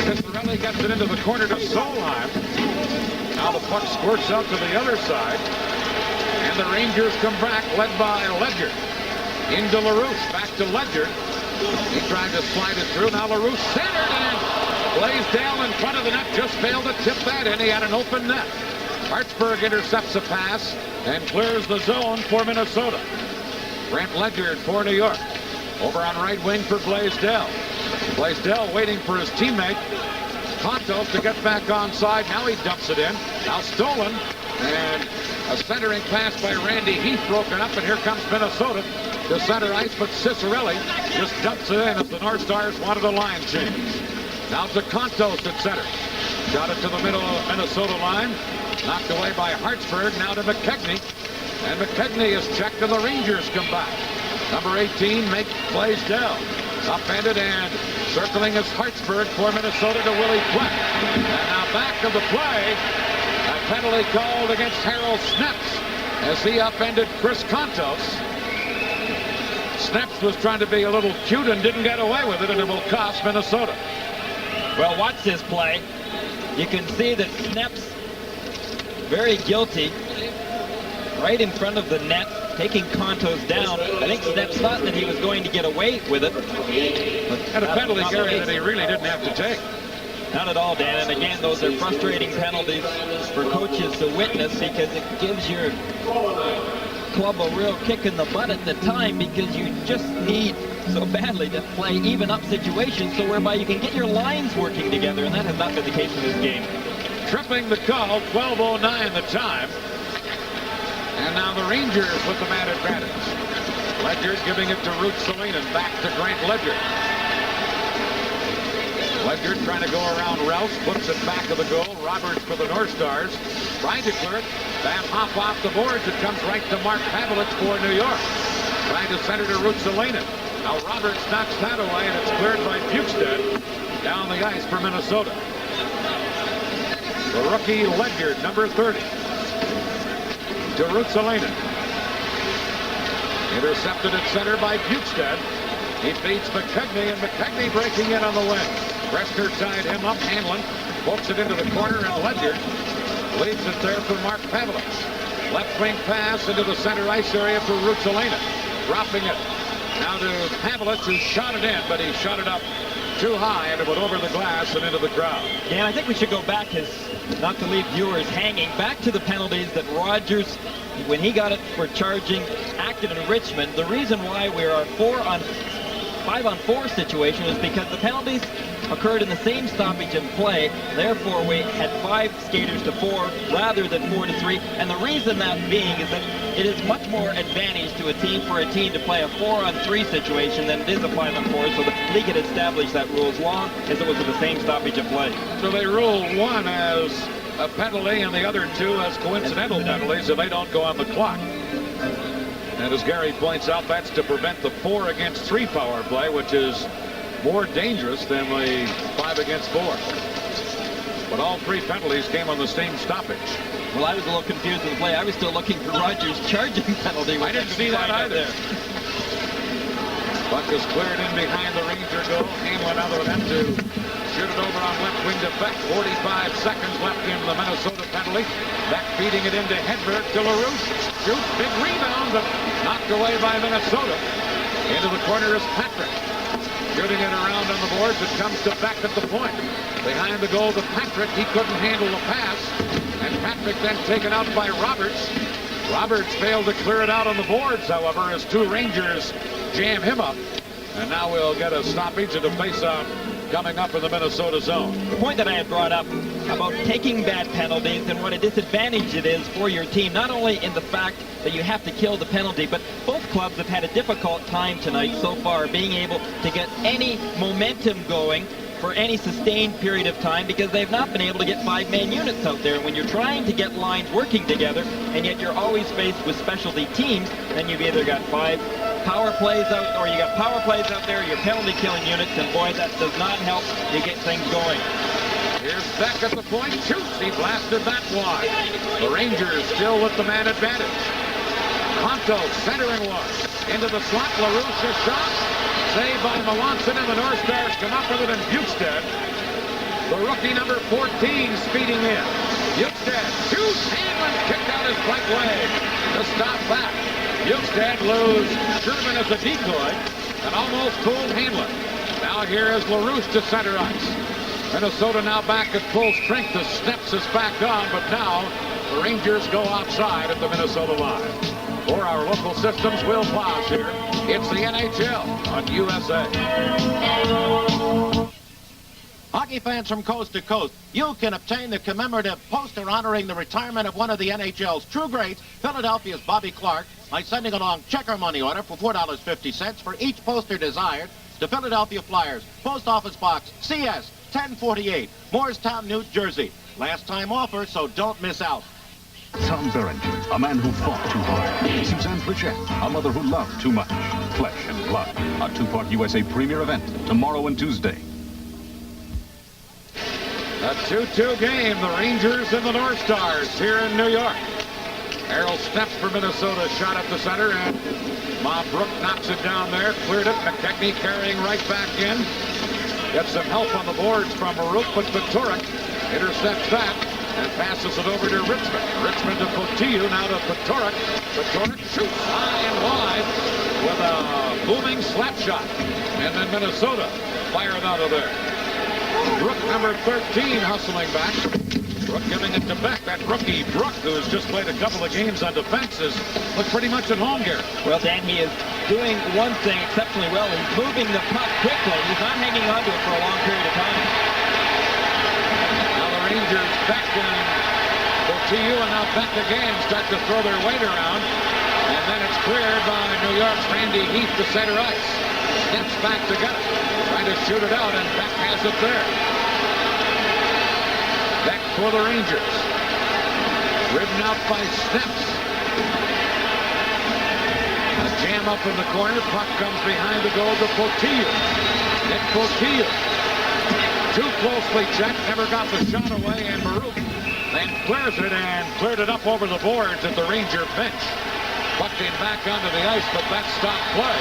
Ciccarelli gets it into the corner to Solheim. Now the puck squirts out to the other side. And the Rangers come back, led by Ledyard. Into LaRouche. Back to Ledyard. He tried to slide it through. Now LaRouche centered and Blaisdell in front of the net. Just failed to tip that in. He had an open net. Hartsburg intercepts a pass and clears the zone for Minnesota. Brent Ledyard for New York. Over on right wing for Blaisdell. Blaisdell waiting for his teammate Contos to get back onside. Now he dumps it in. Now stolen. And a centering pass by Randy Heath broken up. And here comes Minnesota to center ice. But Ciccarelli just dumps it in as the North Stars wanted a line change. Now to Contos at center. Got it to the middle of Minnesota line. Knocked away by Hartsburg. Now to McKechnie. And McKechnie is checked and the Rangers come back. Number 18 makes Blaisdell. Upended and circling is Hartsburg for Minnesota to Willie Quett. And now back of the play. A penalty called against Harold Snepps as he upended Chris Contos. Snepps was trying to be a little cute and didn't get away with it, and it will cost Minnesota. Well, watch this play. You can see that Snepps very guilty right in front of the net, taking Contos down. I think Snepps thought that he was going to get away with it. And a penalty, Gary, that he really didn't have to take. Not at all, Dan. And again, those are frustrating penalties for coaches to witness because it gives your club a real kick in the butt at the time because you just need so badly to play even up situations so whereby you can get your lines working together, and that has not been the case in this game. Tripping the call, 12:09 the time. And now the Rangers with the man advantage. Ledyard giving it to Ruotsalinen, back to Grant Ledyard. Ledyard trying to go around Rouse, puts it back of the goal. Roberts for the North Stars. Trying to clear it. Van Hoff off the boards. It comes right to Mark Pavelich for New York. Trying to center to Ruotsalinen. Now Roberts knocks that away, and it's cleared by Bukestad. down the ice for Minnesota. The rookie Ledyard, number 30. To Ruotsalainen. Intercepted at center by Bjugstad. He beats McKegney, and McKegney breaking in on the wing. Bressner tied him up. Hanlon pokes it into the corner, and Ledyard leaves it there for Mark Pavelich. Left wing pass into the center ice area for Ruotsalainen. Dropping it now to Pavelich, who shot it in, but he shot it up too high, and it went over the glass and into the crowd. Yeah, I think we should go back, not to leave viewers hanging, back to the penalties that Rogers, when he got it for charging Acton and Richmond. The reason why we are 5-on-4 situation is because the penalties occurred in the same stoppage in play. Therefore, we had 5 skaters to 4 rather than 4 to 3. And the reason that being is that it is much more advantage to a team to play a 4-on-3 situation than it is a 5-on-4. So the league had established that rule as long as it was in the same stoppage of play. So they rule one as a penalty and the other 2 as coincidental penalties, so they don't go on the clock. And as Gary points out, that's to prevent the 4-against-3 power play, which is more dangerous than the 5-against-4. But all 3 penalties came on the same stoppage. Well, I was a little confused in the play. I was still looking for Rogers' charging penalty. I didn't see that either. Puck is cleared in behind the Ranger goal. Hanlon out of them to shoot it over on left wing to Beck. 45 seconds left in the Minnesota penalty. Beck feeding it into Hedberg to LaRouche. Shoots, big rebound, but knocked away by Minnesota. Into the corner is Patrick. Shooting it around on the boards. It comes to Beck at the point. Behind the goal to Patrick. He couldn't handle the pass. And Patrick then taken out by Roberts. Roberts failed to clear it out on the boards, however, as 2 Rangers jam him up. And now we'll get a stoppage and a face-off coming up in the Minnesota zone. The point that I had brought up about taking bad penalties and what a disadvantage it is for your team, not only in the fact that you have to kill the penalty, but both clubs have had a difficult time tonight so far being able to get any momentum going for any sustained period of time because they've not been able to get 5-man units out there. And when you're trying to get lines working together and yet you're always faced with specialty teams, then you've either got 5 power plays out, or you got power plays out there, your penalty killing units, and boy, that does not help you get things going. Here's Beck at the point, shoots, he blasted that wide. The Rangers still with the man advantage. Conto centering one, into the slot, LaRouche shot, saved by Melanson, and the North Stars come up with it, and Bjugstad, the rookie number 14, speeding in. Bjugstad shoots, Hanlon kicked out his right leg to stop that. Bjugstad lose Sherman as a decoy and almost fooled Hanlon. Now here is LaRouche to center ice. Minnesota now back at full strength. The Steps is back on, but now the Rangers go outside at the Minnesota line. For our local systems, we'll pause here. It's the NHL on USA. Hockey fans from coast to coast, you can obtain the commemorative poster honoring the retirement of one of the NHL's true greats, Philadelphia's Bobby Clarke, by sending along check or money order for $4.50 for each poster desired to Philadelphia Flyers, Post Office Box CS 1048, Moorestown, New Jersey. Last time offer, so don't miss out. Tom Berenger, a man who fought too hard. Suzanne Plachette, a mother who loved too much. Flesh and Blood, a 2-part USA premiere event tomorrow and Tuesday. A 2-2 game, the Rangers and the North Stars here in New York. Errol Steps for Minnesota, shot at the center, and Ma Brook knocks it down there, cleared it. McKegney carrying right back in. Gets some help on the boards from Maruk, but Paturek intercepts that and passes it over to Richmond. Richmond to Fotiu, now to Paturek. Paturek shoots high and wide with a booming slap shot. And then Minnesota fired out of there. Brook, number 13, hustling back. Brook giving it to Beck. That rookie Brook, who has just played a couple of games on defenses, looks pretty much at home here. Well, Dan, he is doing one thing exceptionally well. He's moving the puck quickly. He's not hanging on to it for a long period of time. Now the Rangers back in Fotiu, and now Beck again start to throw their weight around. And then it's cleared by New York's Randy Heath to center ice. Steps back to get it. Trying to shoot it out, and Beck has it there. Beck for the Rangers. Ridden out by Steps. A jam up in the corner. Puck comes behind the goal to Fotiu. Nick Fotiu. Too closely checked, never got the shot away, and Baruch then clears it and cleared it up over the boards at the Ranger bench. Pucked him back onto the ice, but that stopped play.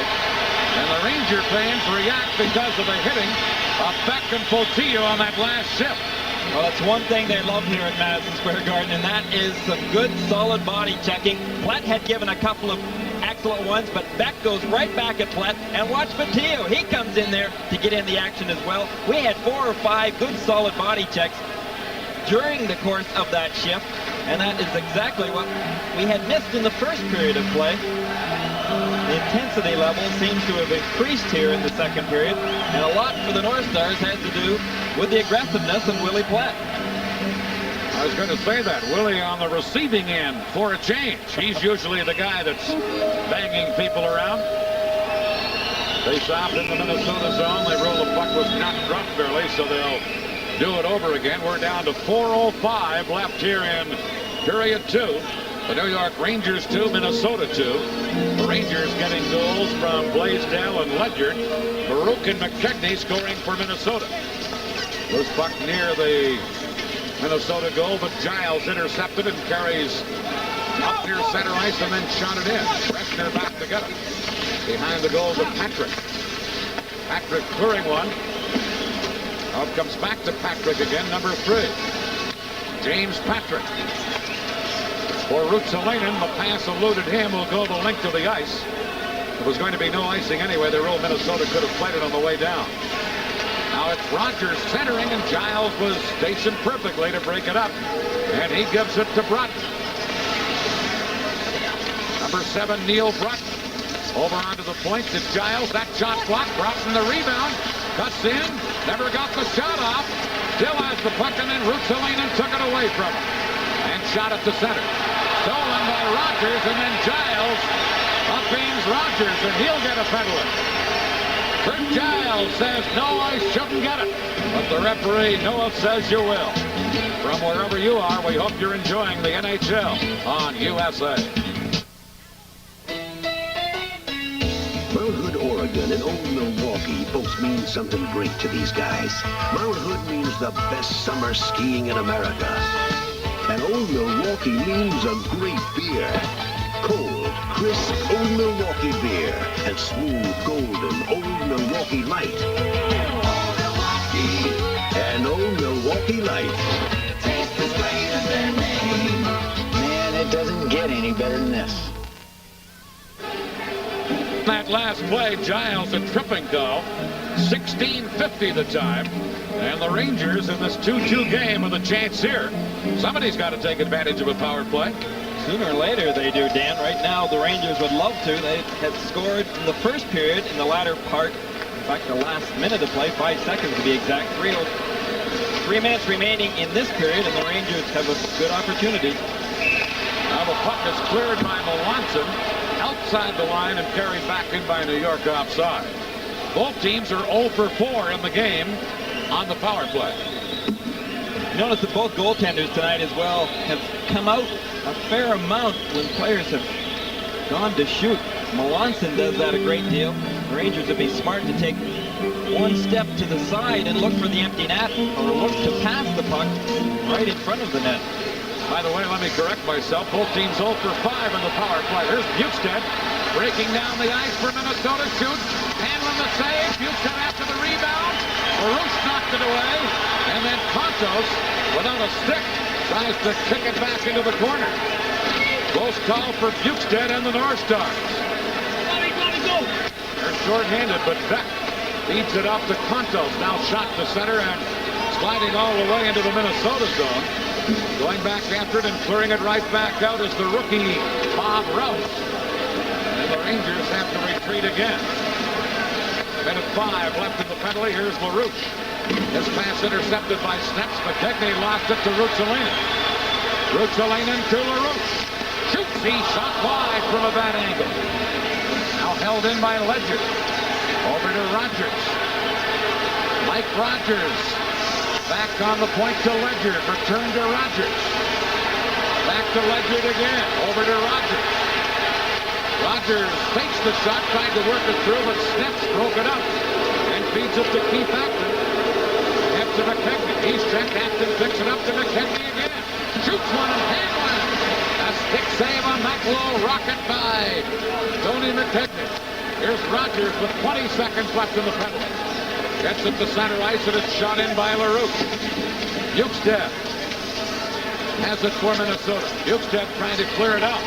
And the Ranger fans react because of the hitting of Beck and Fotiu on that last shift. Well, that's one thing they love here at Madison Square Garden, and that is some good, solid body checking. Plett had given a couple of excellent ones, but Beck goes right back at Plett. And watch Fotiu. He comes in there to get in the action as well. We had 4 or 5 good, solid body checks during the course of that shift, and that is exactly what we had missed in the first period of play. The intensity level seems to have increased here in the second period, and a lot for the North Stars has to do with the aggressiveness of Willie Plett. I was going to say that. Willie on the receiving end for a change. He's usually the guy that's banging people around. Face off in the Minnesota zone. They roll the puck, was not dropped barely, so they'll do it over again. We're down to 4:05 left here in period 2. The New York Rangers 2, Minnesota 2. The Rangers getting goals from Blaisdell and Ledyard. Baruch and McKechnie scoring for Minnesota. Loose puck near the Minnesota goal, but Giles intercepted and carries up near center ice and then shot it in. Brechner back to get it. Behind the goal to Patrick. Patrick clearing one. Out comes back to Patrick again, number 3. James Patrick. For Ruotsalainen, the pass eluded him, will go the length of the ice. It was going to be no icing anyway. The rule Minnesota could have played it on the way down. Now it's Rogers centering, and Giles was stationed perfectly to break it up. And he gives it to Brutt. Number 7, Neil Brutt. Over onto the point to Giles. That shot blocked. Broughton the rebound. Cuts in. Never got the shot off. Still has the puck, and then Ruotsalainen took it away from him. And shot it to center. Stolen by Rogers, and then Giles up-beams Rogers, and he'll get a penalty. Kurt Giles says, no, I shouldn't get it. But the referee, Noah, says you will. From wherever you are, we hope you're enjoying the NHL on USA. Mount Hood, Oregon and Old Milwaukee both mean something great to these guys. Mount Hood means the best summer skiing in America. And Old Milwaukee means a great beer. Cold, crisp Old Milwaukee beer and smooth, golden Old Milwaukee Light. Old Milwaukee and Old Milwaukee Light. Tastes as great as their name. Man, it doesn't get any better than this. That last play, Giles a tripping call. 16:50 the time. And the Rangers in this 2-2 game with a chance here. Somebody's got to take advantage of a power play. Sooner or later they do, Dan. Right now the Rangers would love to. They had scored in the first period in the latter part. In fact, the last minute of play, 5 seconds to be exact. 3 minutes remaining in this period, and the Rangers have a good opportunity. Now the puck is cleared by Melanson outside the line and carried back in by New York offside. Both teams are 0 for 4 in the game on the power play. Notice that both goaltenders tonight as well have come out a fair amount when players have gone to shoot. Melanson does that a great deal. The Rangers would be smart to take one step to the side and look for the empty net, or look to pass the puck right in front of the net. By the way, let me correct myself. Both teams 0 for 5 in the power play. Here's Bukestad breaking down the ice for Minnesota. Shoots. Handling the save. Bukestad after the rebound. Baruch knocked it away. And then Contos, without a stick, tries to kick it back into the corner. Close call for Bukestad and the North Stars. They're short-handed, but Beck feeds it up to Contos. Now shot to center and sliding all the way into the Minnesota zone. Going back after it and clearing it right back out is the rookie Bob Rouse. And the Rangers have to retreat again. Minute 5 left in the penalty. Here's LaRouche. His pass intercepted by Snepps. McKechnie lost it to Ruotsalainen. Ruotsalainen to LaRouche. Shoots. He shot wide from a bad angle. Now held in by Ledyard. Over to Rogers. Mike Rogers. Back on the point to Ledyard. Return to Rogers. Back to Ledyard again. Over to Rogers. Rogers fakes the shot, tried to work it through, but Snepps broke it up and feeds it to Keith Acton. Have to McKechnie. He's checked. Acton picks it up to McKechnie again. Shoots one and Hanlon. A stick save on that low rocket by Tony McKechnie. Here's Rogers with 20 seconds left in the penalty. Gets it to center ice, and it's shot in by LaRouche. Bjugstad has it for Minnesota. Bjugstad trying to clear it out.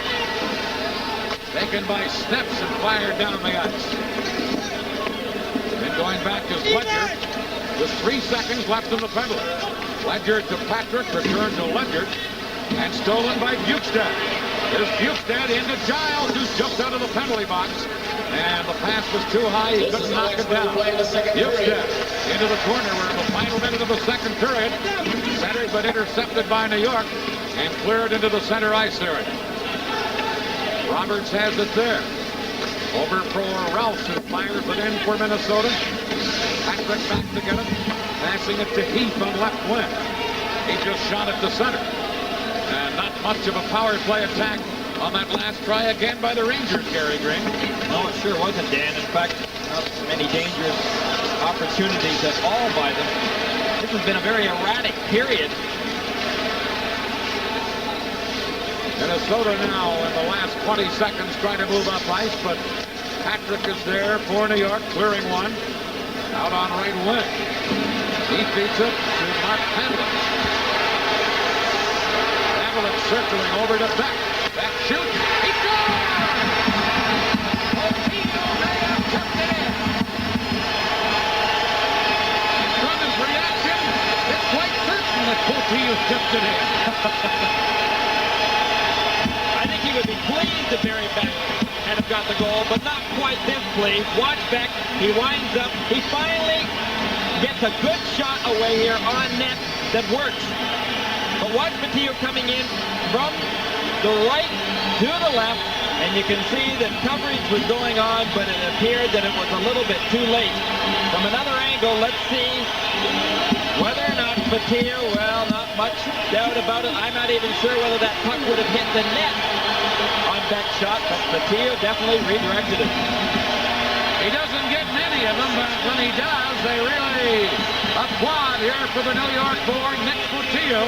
Taken by Snips and fired down the ice. Then going back is Ledger with 3 seconds left in the penalty. Ledger to Patrick, return to Ledger, and stolen by Bjugstad. There's Bjugstad into Giles, who's just out of the penalty box. And the pass was too high, he couldn't knock it down. Bjugstad into the corner. We're in the final minute of the second period. Centered but intercepted by New York and cleared into the center ice area. Roberts has it there. Over for Ralph, who fires it in for Minnesota. Patrick back to get it. Passing it to Heath on left wing. He just shot it to center. And not much of a power play attack on that last try again by the Rangers, Gary Green. No, it sure wasn't, Dan. In fact, not many dangerous opportunities at all by them. This has been a very erratic period. Minnesota now in the last 20 seconds trying to move up ice, but Patrick is there for New York, clearing one. Out on right wing. He beats it to Mark Hamlet. Hamlet circling over to Beck. Beck shoots. He scores! Coutinho may have kept it in. From his reaction, it's quite certain that Coutinho kept it in. I think he would be pleased if Barry Beck had have got the goal, but not quite this pleased. Watch Beck. He winds up. He finally gets a good shot away here on net that works. But watch Patillo coming in from the right to the left, and you can see that coverage was going on, but it appeared that it was a little bit too late. From another angle, let's see whether or not Patillo, well, not much doubt about it. I'm not even sure whether that puck would have hit the net on Beck's shot, but Patillo definitely redirected it. He doesn't get many of them, but when he does, they really applaud here for the New York board. Nick Patillo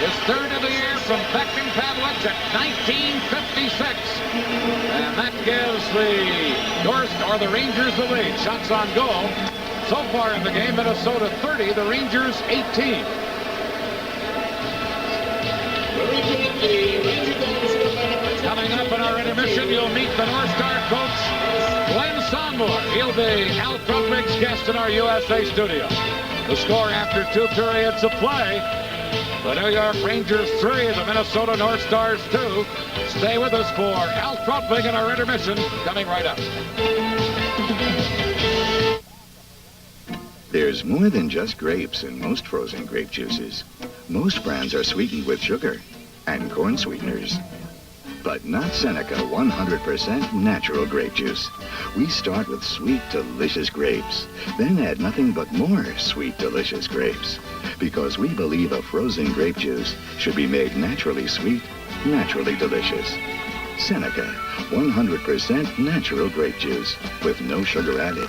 is third of the year from Beck and Pavlich at 1956. And that gives the Rangers the lead. Shots on goal. So far in the game, Minnesota 30, the Rangers 18. Coming up in our intermission, you'll meet the North Star coach, Glenn Sonmore. He'll be Al Krupnik's guest in our USA studio. The score after 2 periods of play, the New York Rangers 3, the Minnesota North Stars 2. Stay with us for Al Krupnik in our intermission, coming right up. There's more than just grapes in most frozen grape juices. Most brands are sweetened with sugar and corn sweeteners. But not Seneca 100% natural grape juice. We start with sweet, delicious grapes, then add nothing but more sweet, delicious grapes. Because we believe a frozen grape juice should be made naturally sweet, naturally delicious. Seneca 100% natural grape juice with no sugar added.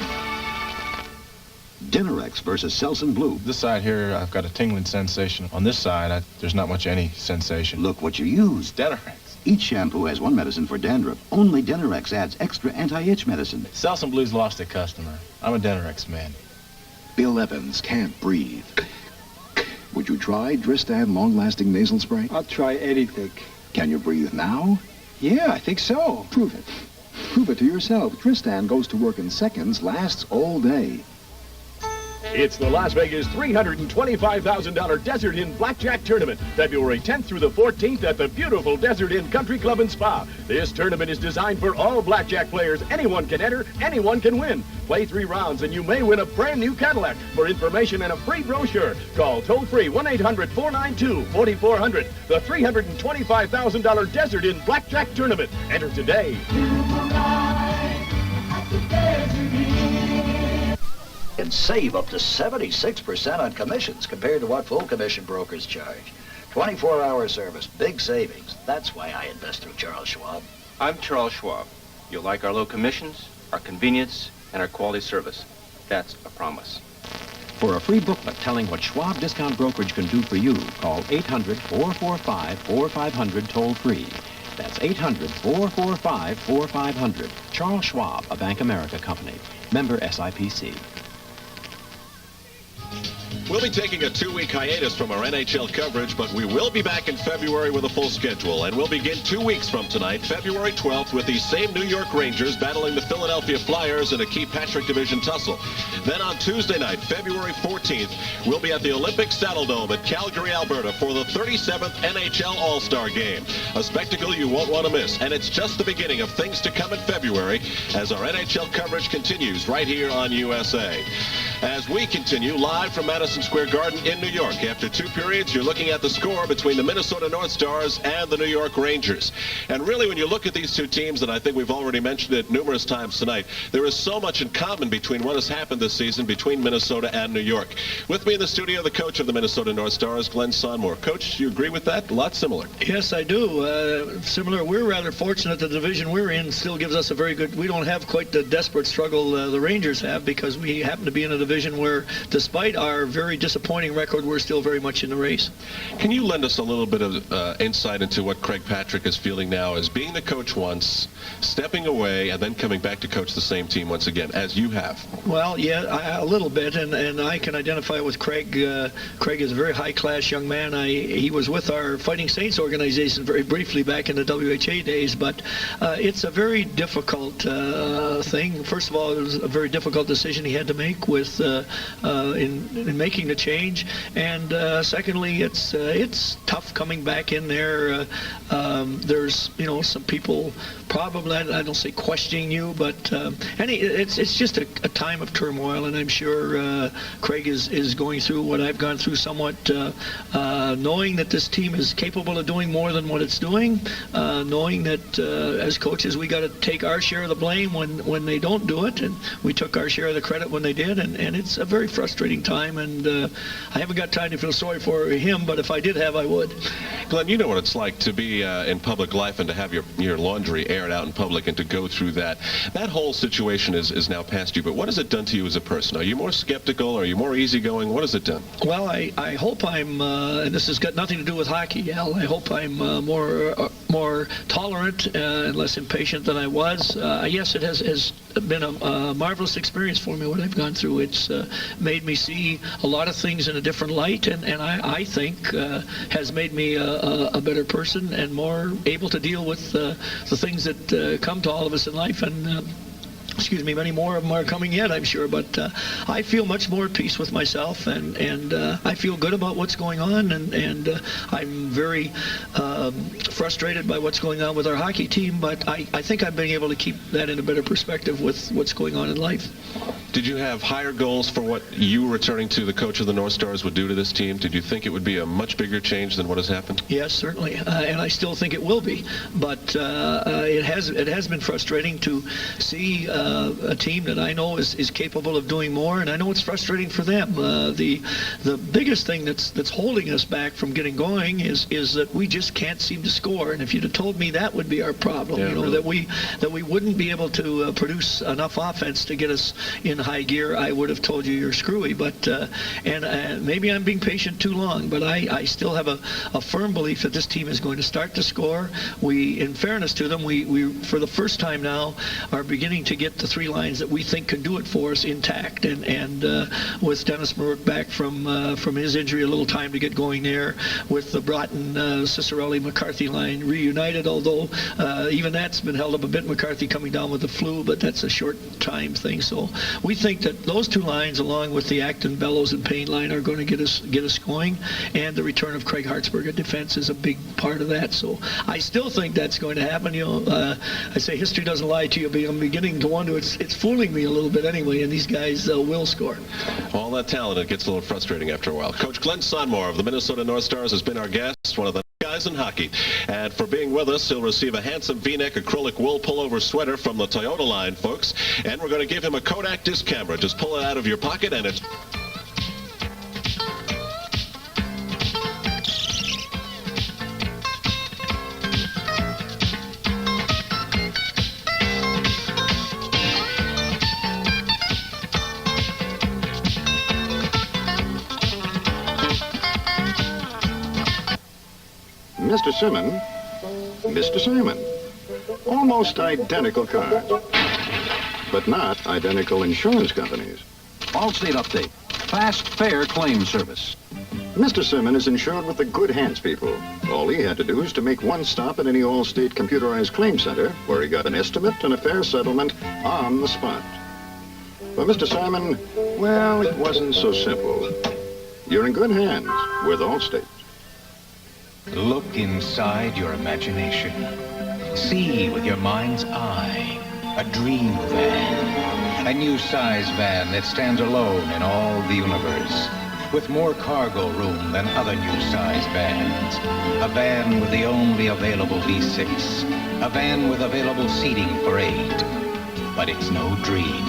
Dinerex versus Selsun Blue. This side here, I've got a tingling sensation. On this side, there's not much any sensation. Look what you use. Dinerex. Each shampoo has one medicine for dandruff. Only Dinerex adds extra anti-itch medicine. Selsun Blue's lost a customer. I'm a Dinerex man. Bill Evans can't breathe. Would you try Dristan long-lasting nasal spray? I'll try anything. Can you breathe now? Yeah, I think so. Prove it. Prove it to yourself. Tristan goes to work in seconds, lasts all day. It's the Las Vegas $325,000 Desert Inn Blackjack Tournament, February 10th through the 14th at the beautiful Desert Inn Country Club and Spa. This tournament is designed for all blackjack players. Anyone can enter, anyone can win. Play 3 rounds and you may win a brand new Cadillac. For information and a free brochure, call toll-free 1-800-492-4400. The $325,000 Desert Inn Blackjack Tournament. Enter today. And save up to 76% on commissions compared to what full commission brokers charge. 24-hour service, big savings. That's why I invest through Charles Schwab. I'm Charles Schwab. You'll like our low commissions, our convenience, and our quality service. That's a promise. For a free booklet telling what Schwab Discount Brokerage can do for you, call 800-445-4500 toll-free. That's 800-445-4500. Charles Schwab, a Bank America company. Member SIPC. We'll be taking a 2-week hiatus from our NHL coverage, but we will be back in February with a full schedule, and we'll begin 2 weeks from tonight, February 12th, with the same New York Rangers battling the Philadelphia Flyers in a key Patrick Division tussle. Then on Tuesday night, February 14th, we'll be at the Olympic Saddledome at Calgary, Alberta for the 37th NHL All-Star Game, a spectacle you won't want to miss, and it's just the beginning of things to come in February as our NHL coverage continues right here on USA. As we continue live from Madison Square Garden in New York. After 2 periods, you're looking at the score between the Minnesota North Stars and the New York Rangers. And really, when you look at these two teams, and I think we've already mentioned it numerous times tonight, there is so much in common between what has happened this season between Minnesota and New York. With me in the studio, the coach of the Minnesota North Stars, Glenn Sonmore. Coach, do you agree with that? A lot similar. Yes, I do. Similar. We're rather fortunate the division we're in still gives us a very good... We don't have quite the desperate struggle the Rangers have, because we happen to be in a division where, despite our very disappointing record, we're still very much in the race. Can you lend us a little bit of insight into what Craig Patrick is feeling now as being the coach once, stepping away, and then coming back to coach the same team once again, as you have? Well, yeah, a little bit, and I can identify with Craig. Craig is a very high-class young man. He was with our Fighting Saints organization very briefly back in the WHA days, but it's a very difficult thing. First of all, it was a very difficult decision he had to make with in making the change, and secondly, it's tough coming back in there. There's some people probably, I don't say questioning you, but it's just a time of turmoil, and I'm sure Craig is going through what I've gone through somewhat, knowing that this team is capable of doing more than what it's doing, knowing that as coaches we got to take our share of the blame when they don't do it, and we took our share of the credit when they did, and it's a very frustrating time, and I haven't got time to feel sorry for him, but if I did have, I would. Glenn, you know what it's like to be in public life and to have your laundry aired out in public and to go through that. That whole situation is now past you, but what has it done to you as a person? Are you more skeptical? Are you more easygoing? What has it done? Well, I hope I'm, and this has got nothing to do with hockey, Al, I hope I'm more tolerant and less impatient than I was. Yes, it has been a marvelous experience for me, what I've gone through. It's made me see a lot of things in a different light, and I think has made me a better person and more able to deal with the things that come to all of us in life, and excuse me, many more of them are coming yet, I'm sure, but I feel much more at peace with myself, and I feel good about what's going on, and I'm very frustrated by what's going on with our hockey team, but I think I'm being able to keep that in a better perspective with what's going on in life. Did you have higher goals for what you returning to the coach of the North Stars would do to this team? Did you think it would be a much bigger change than what has happened? Yes, certainly, and I still think it will be, but it has been frustrating to see a team that I know is capable of doing more, and I know it's frustrating for them. The biggest thing that's holding us back from getting going is that we just can't seem to score, and if you'd have told me that would be our problem, really, that we wouldn't be able to produce enough offense to get us in high gear, I would have told you you're screwy, but and maybe I'm being patient too long, but I still have a firm belief that this team is going to start to score. We, in fairness to them, we for the first time now are beginning to get the three lines that we think can do it for us intact, and with Dennis Maruk back from his injury, a little time to get going there, with the Broughton, Cicerelli, McCarthy line reunited, although even that's been held up a bit, McCarthy coming down with the flu, but that's a short time thing, so we think that those two lines, along with the Acton, Bellows, and Payne line, are going to get us going, and the return of Craig Hartsburg at defense is a big part of that, so I still think that's going to happen. I say history doesn't lie to you, but I'm beginning to wonder, it's fooling me a little bit anyway, and these guys will score. All that talent, it gets a little frustrating after a while. Coach Glenn Sonmore of the Minnesota North Stars has been our guest, one of the guys in hockey, and for being with us, he'll receive a handsome V-neck acrylic wool pullover sweater from the Toyota line, folks, and we're going to give him a Kodak disc camera. Just pull it out of your pocket, and it's... Mr. Simon, Mr. Simon. Almost identical cars, but not identical insurance companies. Allstate update. Fast, fair claim service. Mr. Simon is insured with the Good Hands people. All he had to do is to make one stop at any Allstate computerized claim center where he got an estimate and a fair settlement on the spot. For Mr. Simon, well, it wasn't so simple. You're in good hands with Allstate. Look inside your imagination. See with your mind's eye a dream van. A new size van that stands alone in all the universe, with more cargo room than other new size vans. A van with the only available V6. A van with available seating for 8. But it's no dream.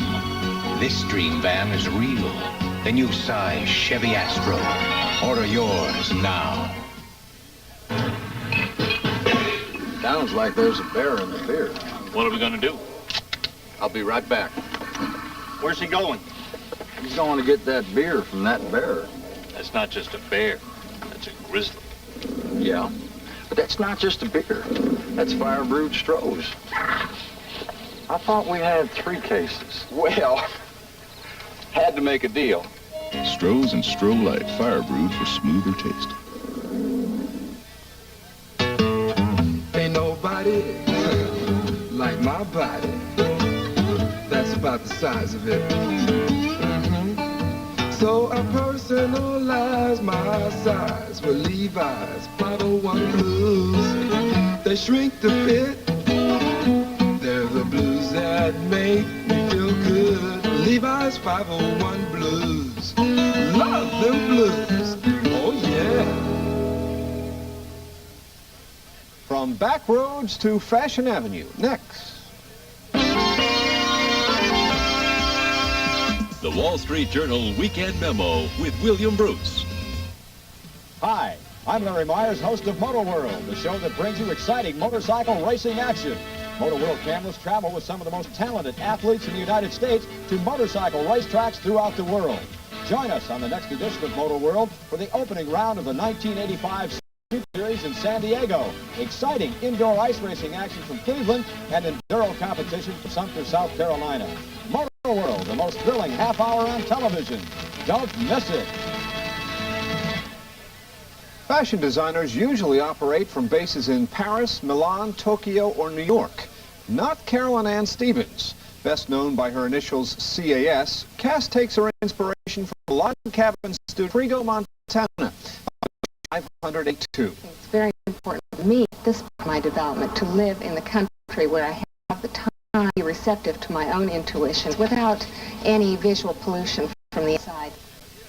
This dream van is real. The new size Chevy Astro. Order yours now. Sounds like there's a bear in the beer. What are we going to do? I'll be right back. Where's he going? He's going to get that beer from that bear. That's not just a bear. That's a grizzly. Yeah, but that's not just a beer. That's fire brewed Stroh's. I thought we had 3 cases. Well, had to make a deal. Stroh's and Stroh Light, fire brewed for smoother taste. Ain't nobody like my body. That's about the size of it. So I personalize my size with Levi's 501 blues. They shrink to fit. They're the blues that make me feel good. Levi's 501 blues. Love them blues. Oh yeah. From back roads to Fashion Avenue. Next. The Wall Street Journal Weekend Memo with William Bruce. Hi, I'm Larry Myers, host of Motor World, the show that brings you exciting motorcycle racing action. Motor World cameras travel with some of the most talented athletes in the United States to motorcycle racetracks throughout the world. Join us on the next edition of Motor World for the opening round of the 1985 Series in San Diego. Exciting indoor ice racing action from Cleveland and enduro competition from Sumter, South Carolina. Motor World, the most thrilling half hour on television. Don't miss it. Fashion designers usually operate from bases in Paris, Milan, Tokyo, or New York. Not Carolyn Ann Stevens. Best known by her initials CAS, Cass takes her inspiration from the log cabin studio, Trego, Montana. 582. It's very important to me at this point in my development to live in the country where I have the time to be receptive to my own intuition without any visual pollution from the outside.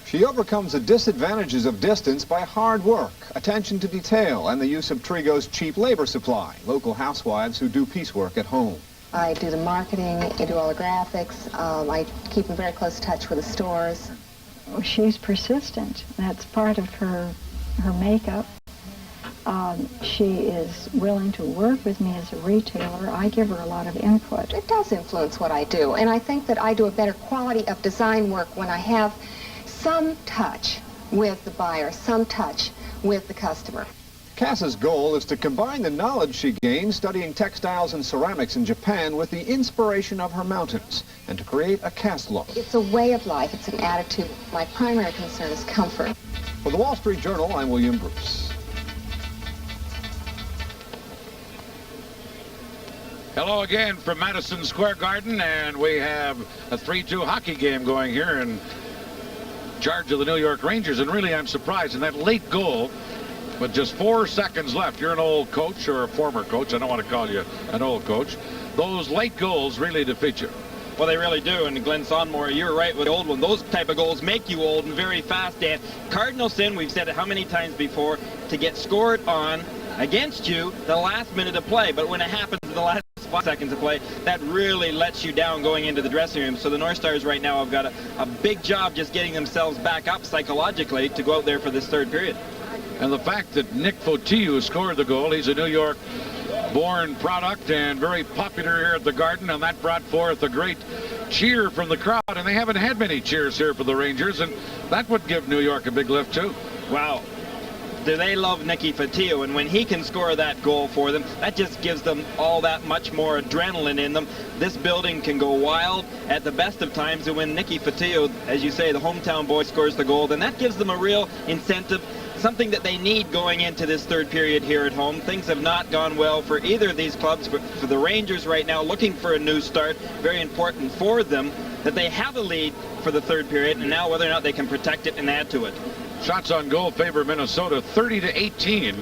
She overcomes the disadvantages of distance by hard work, attention to detail, and the use of Trego's cheap labor supply, local housewives who do piecework at home. I do the marketing, I do all the graphics, I keep in very close touch with the stores. Oh, she's persistent. That's part of her makeup. She is willing to work with me as a retailer. I give her a lot of input. It does influence what I do, and I think that I do a better quality of design work when I have some touch with the buyer, some touch with the customer. Cass's goal is to combine the knowledge she gained studying textiles and ceramics in Japan with the inspiration of her mountains and to create a Cass look. It's a way of life, it's an attitude. My primary concern is comfort. For the Wall Street Journal, I'm William Bruce. Hello again from Madison Square Garden, and we have a 3-2 hockey game going here in charge of the New York Rangers, and really I'm surprised in that late goal with just 4 seconds left. You're an old coach or a former coach. I don't want to call you an old coach. Those late goals really defeat you. Well, they really do, and Glenn Sonmore, you're right with the old one. Those type of goals make you old and very fast, Dan. Cardinal sin, we've said it how many times before, to get scored on against you the last minute of play, but when it happens the last 5 seconds of play, that really lets you down going into the dressing room. So the North Stars right now have got a big job just getting themselves back up psychologically to go out there for this third period. And the fact that Nick Fotiu scored the goal, he's a New York-born product and very popular here at the Garden, and that brought forth a great cheer from the crowd, and they haven't had many cheers here for the Rangers, and that would give New York a big lift too. Wow. they love Nicky Fotiu, and when he can score that goal for them, that just gives them all that much more adrenaline in them. This building can go wild at the best of times, and when Nicky Fotiu, as you say, the hometown boy, scores the goal, then that gives them a real incentive, something that they need going into this third period here at home. Things have not gone well for either of these clubs, but for the Rangers right now, looking for a new start, very important for them that they have a lead for the third period, and now whether or not they can protect it and add to it. Shots on goal favor Minnesota 30-18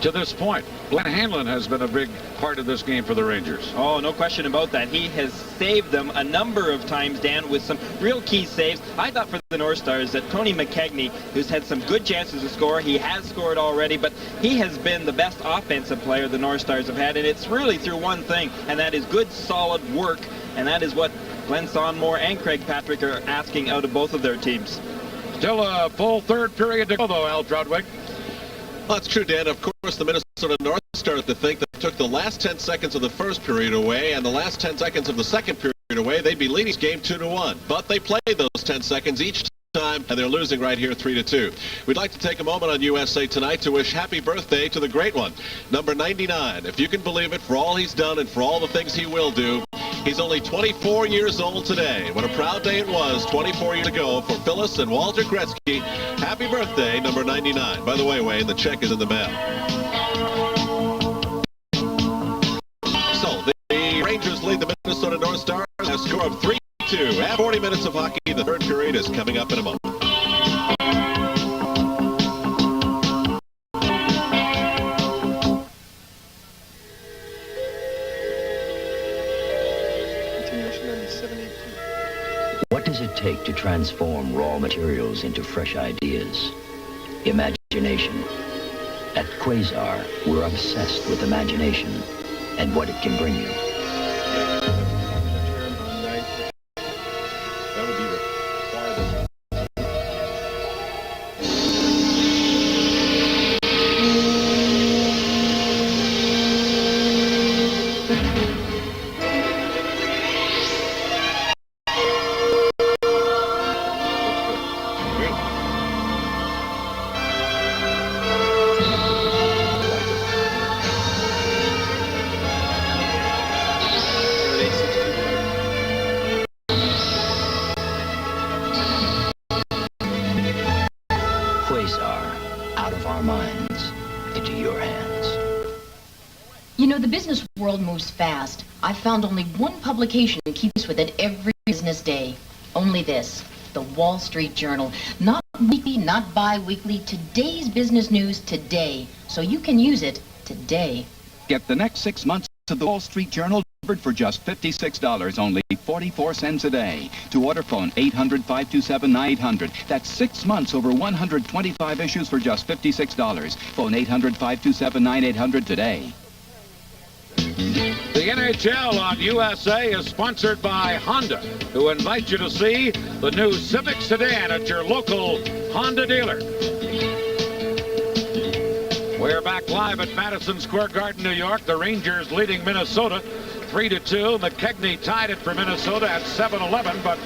to this point. Glenn Hanlon has been a big part of this game for the Rangers. Oh, no question about that. He has saved them a number of times, Dan, with some real key saves. I thought for the North Stars that Tony McKegney, who's had some good chances to score, he has scored already, but he has been the best offensive player the North Stars have had, and it's really through one thing, and that is good, solid work, and that is what Glenn Sonmore and Craig Patrick are asking out of both of their teams. Still a full third period to go, though, Al Trudwick. Well, that's true, Dan. Of course, the Minnesota North started to think that took the last 10 seconds of the first period away and the last 10 seconds of the second period away, they'd be leading this game 2-1. But they played those 10 seconds each time, and they're losing right here 3-2. We'd like to take a moment on USA Tonight to wish happy birthday to the great one, number 99. If you can believe it, for all he's done and for all the things he will do, he's only 24 years old today. What a proud day it was 24 years ago for Phyllis and Walter Gretzky. Happy birthday, number 99. By the way, Wayne, the check is in the mail. So, the Rangers lead the Minnesota North Stars a score of 3-2. At 40 minutes of hockey, the third period is coming up in a moment. What does it take to transform raw materials into fresh ideas? Imagination. At Quasar, we're obsessed with imagination and what it can bring you. The business world moves fast. I've found only one publication that keeps with it every business day. Only this, the Wall Street Journal. Not weekly, not bi-weekly, today's business news today. So you can use it today. Get the next 6 months of the Wall Street Journal delivered for just $56, only 44 cents a day. To order, phone 800-527-9800. That's 6 months over 125 issues for just $56. Phone 800-527-9800 today. The NHL on USA is sponsored by Honda, who invites you to see the new Civic sedan at your local Honda dealer. We're back live at Madison Square Garden, New York. The Rangers leading Minnesota 3-2. McKegney tied it for Minnesota at 7-11, but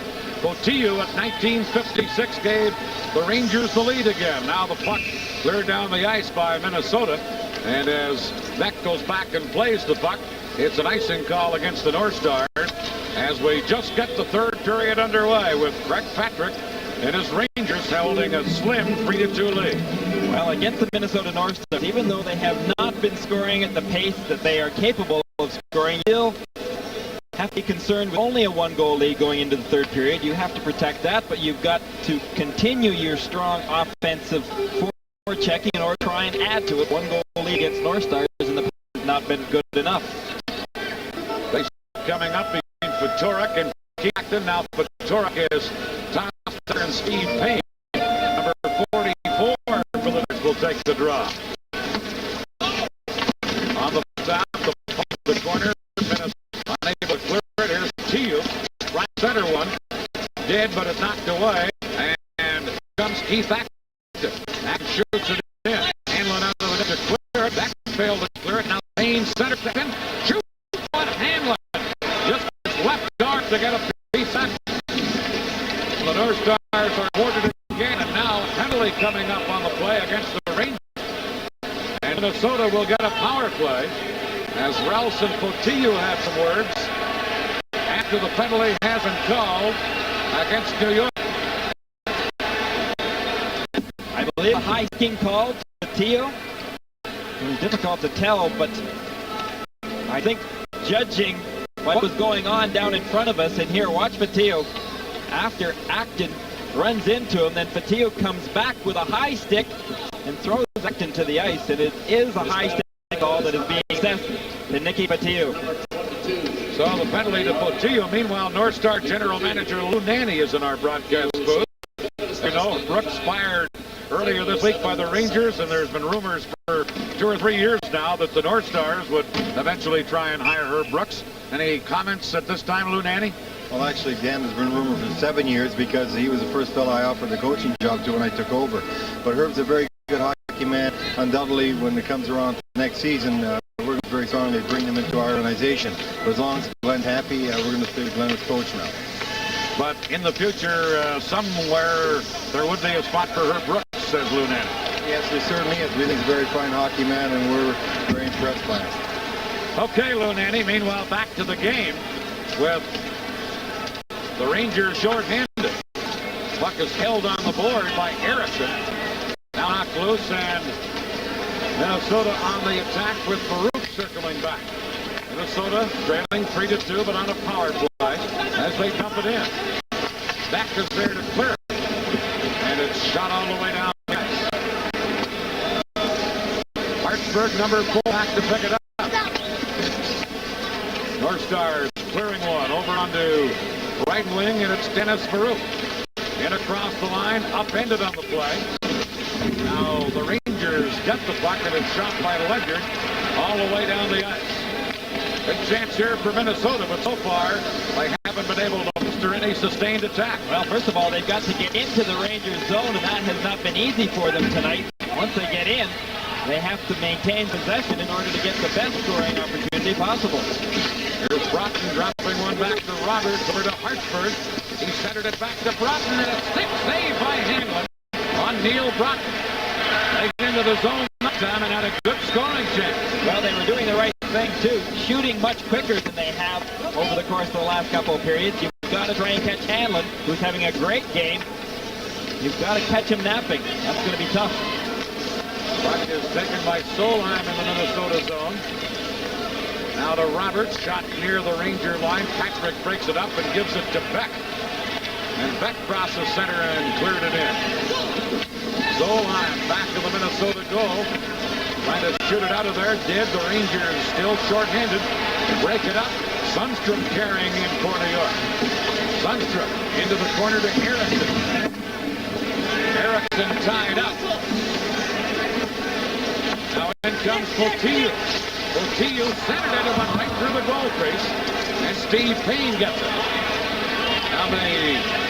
Fotiu at 1956 gave the Rangers the lead again. Now the puck cleared down the ice by Minnesota, and as Beck goes back and plays the puck, it's an icing call against the North Stars as we just get the third period underway with Craig Patrick and his Rangers holding a slim 3-2 lead. Well, against the Minnesota North Stars, even though they have not been scoring at the pace that they are capable of scoring, you have to be concerned with only a one-goal lead going into the third period. You have to protect that, but you've got to continue your strong offensive forechecking in order to try and add to it. One-goal lead against North Stars in the past has not been good enough. Coming up between Fedoruk and Keaton. Now Fedoruk is Tom Tucker and Steve Payne. Number 44 for the Knicks will take the draw. On the stop, the corner, Minnesota unable to clear it. Here's Fotiu. Right center one. Did, but it knocked away. And comes Keith Acton. Acton shoots it in. Hanlon out of the net to clear it. That failed to clear it. Now Payne center second. Shoot on Hanlon. Just left guard to get a piece out. The North Stars are boarded again, and now penalty coming up on the play against the Rangers. Minnesota will get a power play as Ralston Fotiu had some words after the penalty hasn't called against New York. I believe a high king called to Fotiu. It was difficult to tell, but I think judging what was going on down in front of us, and here, watch Fotiu. After Acton runs into him, then Fotiu comes back with a high stick and throws Acton to the ice, and it is a high stick call that is being assessed to Nicky Fotiu. So the penalty to Fotiu. Meanwhile, North Star General Manager Lou Nanne is in our broadcast booth. You know, Brooks fired earlier this week by the Rangers, and there's been rumors for 2 or 3 years now that the North Stars would eventually try and hire Herb Brooks. Any comments at this time, Lou Nanne? Well, actually, Dan, has been rumored for 7 years because he was the first fellow I offered the coaching job to when I took over. But Herb's a very good hockey man. Undoubtedly, when it comes around next season, we're going to very strongly bring him into our organization. But as long as Glenn's happy, we're going to stay with Glenn as coach now. But in the future, somewhere, there would be a spot for Herb Brooks, says Lou Nanne. Yes, there certainly is. We think he's a very fine hockey man, and we're very impressed by him. Okay, Lou Nanne. Meanwhile, back to the game with the Rangers short-handed. Puck is held on the board by Erickson. Now knocked loose, and Minnesota on the attack with Baruch circling back. Minnesota trailing 3-2, but on a power play as they dump it in. Beck is there to clear it, and it's shot all the way down the ice. Hartsburg, number 4, back to pick it up. North Stars clearing one over onto right wing, and it's Dennis Baruch. In across the line, upended on the play. Now the Rangers get the puck, and it's shot by Ledyard all the way down the ice. Big chance here for Minnesota, but so far they haven't been able to muster any sustained attack. Well, first of all, they've got to get into the Rangers zone, and that has not been easy for them tonight. Once they get in, they have to maintain possession in order to get the best scoring opportunity possible. Here's Broughton dropping one back to Roberts over to Hartsburg. He centered it back to Broughton, and a stick save by Hanlon on Neil Broughton. They get into the zone that time and had a good scoring chance. Well, they were doing the right thing, too. Shooting much quicker than they have over the course of the last couple of periods. You've got to try and catch Hanlon, who's having a great game. You've got to catch him napping. That's going to be tough. Puck is taken by Solheim in the Minnesota zone. Now to Roberts, shot near the Ranger line. Patrick breaks it up and gives it to Beck. And Beck crosses center and cleared it in. Solheim back to the Minnesota goal. Trying to shoot it out of there. Did. The Rangers still shorthanded. Break it up. Sundstrom carrying in for New York. Sundstrom into the corner to Erickson. Erickson tied up. Now in comes Fotiu. Fotiu centered it and went right through the goal crease. And Steve Payne gets it. Now the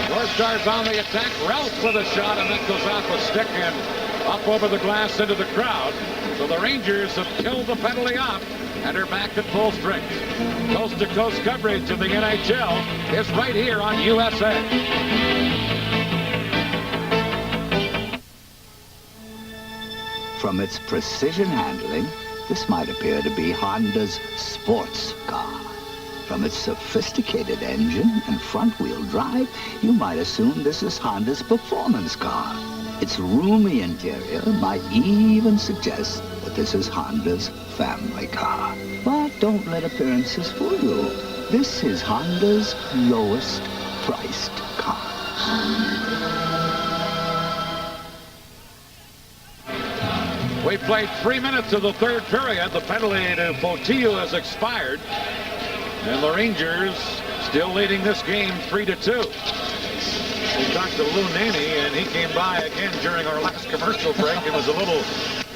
North Stars on the attack. Ralph with a shot, and that goes off a stick and up over the glass into the crowd. So the Rangers have killed the penalty off and are back at full strength. Coast-to-coast coverage of the NHL is right here on USA. From its precision handling, this might appear to be Honda's sports car. From its sophisticated engine and front-wheel drive, you might assume this is Honda's performance car. Its roomy interior might even suggest that this is Honda's family car. But don't let appearances fool you. This is Honda's lowest priced car. We played 3 minutes of the third period. The penalty to Fotiu has expired. And the Rangers still leading this game 3-2. We talked to Lou Nanne, and he came by again during our last commercial break and was a little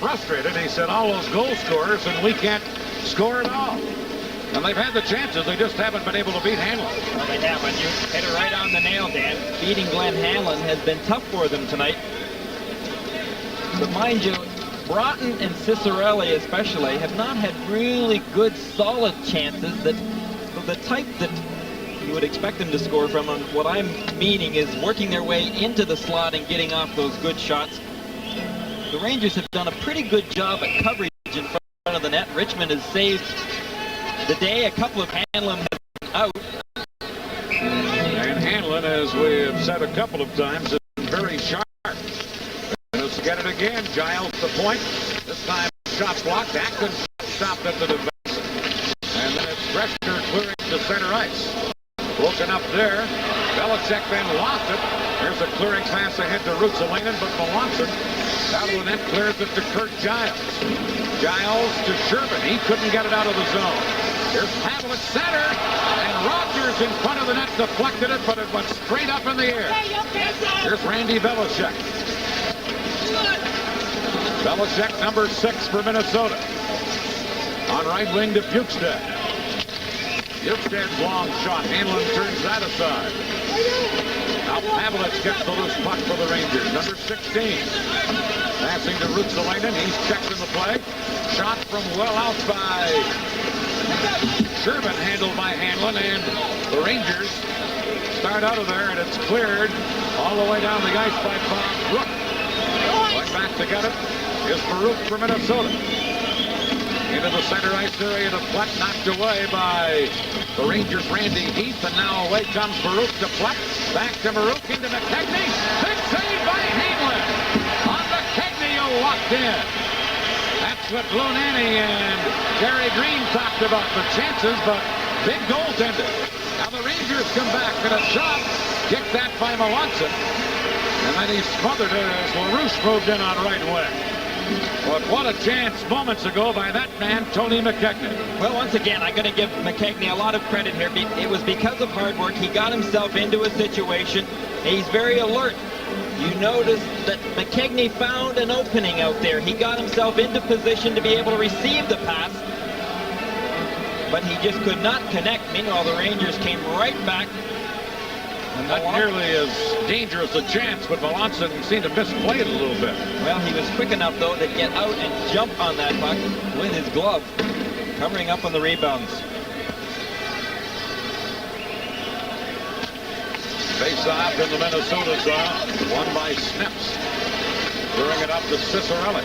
frustrated. He said, all those goal scorers, and we can't score at all. And they've had the chances. They just haven't been able to beat Hanlon. Well, they haven't. You hit it right on the nail, Dan. Beating Glenn Hanlon has been tough for them tonight. But mind you, Broughton and Cicerelli especially have not had really good, solid chances that of the type that you would expect them to score from. And what I'm meaning is working their way into the slot and getting off those good shots. the Rangers have done a pretty good job at coverage in front of the net. Richmond has saved the day. A couple of Hanlon has been out. And Hanlon, as we have said a couple of times, is very sharp. And let's get it again. Giles the point. This time shot blocked. Atkins stopped at the defense. And then it's Greshner clearing to center ice. Broken up there. Belichick then lost it. There's a clearing pass ahead to Ruotsalainen, but Melanson out of the net clears it to Kurt Giles. Giles to Sherman. He couldn't get it out of the zone. Here's Pavel at center, and Rogers in front of the net deflected it, but it went straight up in the air. Here's Randy Belichick. Belichick, number 6 for Minnesota. On right wing to Bjugstad. Bjugstad's long shot. Hanlon turns that aside. Now Pavelec gets the loose puck for the Rangers. Number 16. Passing to Ruotsalainen. He's checked in the play. Shot from well out by Sherman, handled by Hanlon, and the Rangers start out of there, and it's cleared all the way down the ice by Bob Rook. Going back to get it is Baruch for Minnesota. Into the center ice area, the puck knocked away by the Rangers' Randy Heath, and now away comes Baruch to Fleck. Back to Baruch into McKechnie. Big save by Hanlon. On McKechnie, who walked in. That's what Blue Nanny and Gary Green talked about, the chances, but big goaltender. Now the Rangers come back and a shot. Kicked that by Melanson. And then he smothered it as LaRouche moved in on right wing. But what a chance moments ago by that man, Tony McKechnie. Well, once again, I'm going to give McKechnie a lot of credit here. It was because of hard work. He got himself into a situation. He's very alert. You notice that McKechnie found an opening out there. He got himself into position to be able to receive the pass, but he just could not connect. Meanwhile, the Rangers came right back. Not nearly as dangerous a chance, but Melanson seemed to misplay it a little bit. Well, he was quick enough, though, to get out and jump on that puck with his glove, covering up on the rebounds. Face-off in the Minnesota zone, won by Snips. Throwing it up to Cicerelli.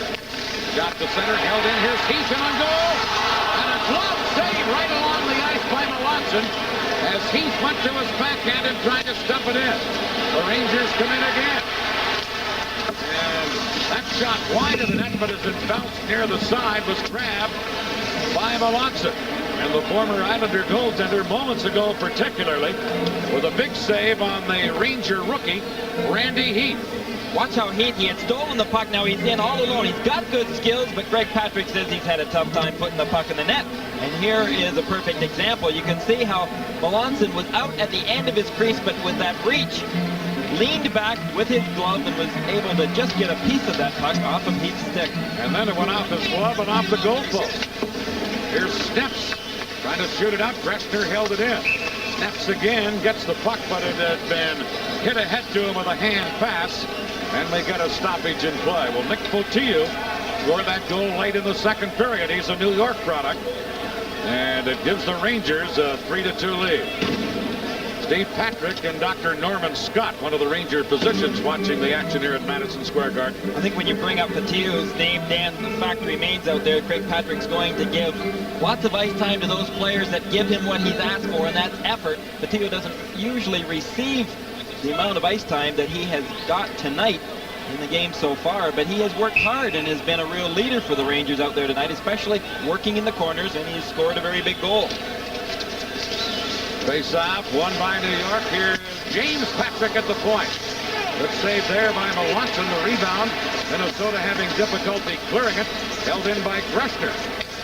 Got to center, held in. Here's Heath on goal. And a glove save right along the ice by Melanson as Heath went to his backhand and tried to stuff it in. The Rangers come in again. And that shot wide of the net, but as it bounced near the side, was grabbed by Melanson. And the former Islander goaltender moments ago particularly with a big save on the Ranger rookie, Randy Heath. Watch how Heath, he had stolen the puck, now he's in all alone. He's got good skills, but Greg Patrick says he's had a tough time putting the puck in the net. And here is a perfect example. You can see how Melanson was out at the end of his crease, but with that reach, leaned back with his glove and was able to just get a piece of that puck off of Heath's stick. And then it went off his glove and off the goalpost. Here's Snips trying to shoot it up. Greshner held it in. Snips again gets the puck, but it had been hit ahead to him with a hand pass. And they get a stoppage in play. Well, Nick Fotiu scored that goal late in the second period. He's a New York product. And it gives the Rangers a 3-2 lead. Steve Patrick and Dr. Norman Scott, one of the Ranger physicians, watching the action here at Madison Square Garden. I think when you bring up Fotiu's name, Dan, the fact remains out there, Craig Patrick's going to give lots of ice time to those players that give him what he's asked for, and that's effort. Fotiu doesn't usually receive the amount of ice time that he has got tonight in the game so far, but he has worked hard and has been a real leader for the Rangers out there tonight, especially working in the corners, and he's scored a very big goal. Face-off, won by New York. Here's James Patrick at the point. Good save there by Melanson, the rebound. Minnesota having difficulty clearing it. Held in by Greshner.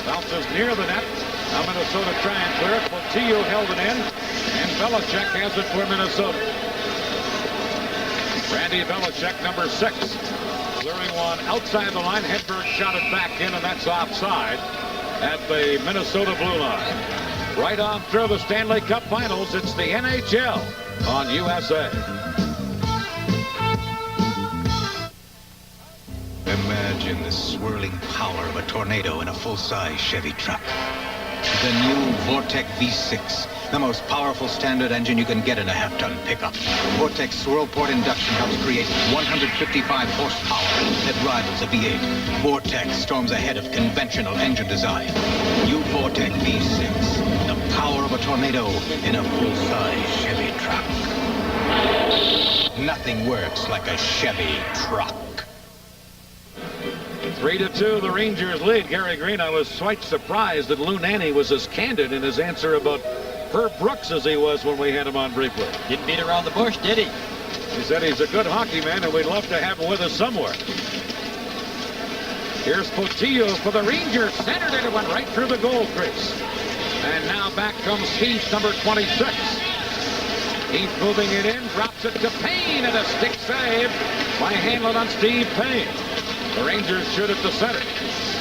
Bounces near the net. Now Minnesota try and clear it. Fotiu held it in, and Belichick has it for Minnesota. Randy Belichick, number 6. Clearing one outside the line. Hedberg shot it back in, and that's offside at the Minnesota blue line. Right on through the Stanley Cup Finals, it's the NHL on USA. Imagine the swirling power of a tornado in a full-size Chevy truck. The new Vortec V6. The most powerful standard engine you can get in a half-ton pickup. Vortec swirl-port induction helps create 155 horsepower that rivals a V8. Vortec storms ahead of conventional engine design. New Vortec V6. The power of a tornado in a full-size Chevy truck. Nothing works like a Chevy truck. 3-2, the Rangers lead. Gary Green, I was quite surprised that Lou Nanne was as candid in his answer about Herb Brooks as he was when we had him on briefly. Didn't beat around the bush, did he? He said he's a good hockey man and we'd love to have him with us somewhere. Here's Potillo for the Rangers. Centered it and went right through the goal crease. And now back comes Heath, number 26. Heath moving it in, drops it to Payne, and a stick save by Hanlon on Steve Payne. The Rangers shoot at the center.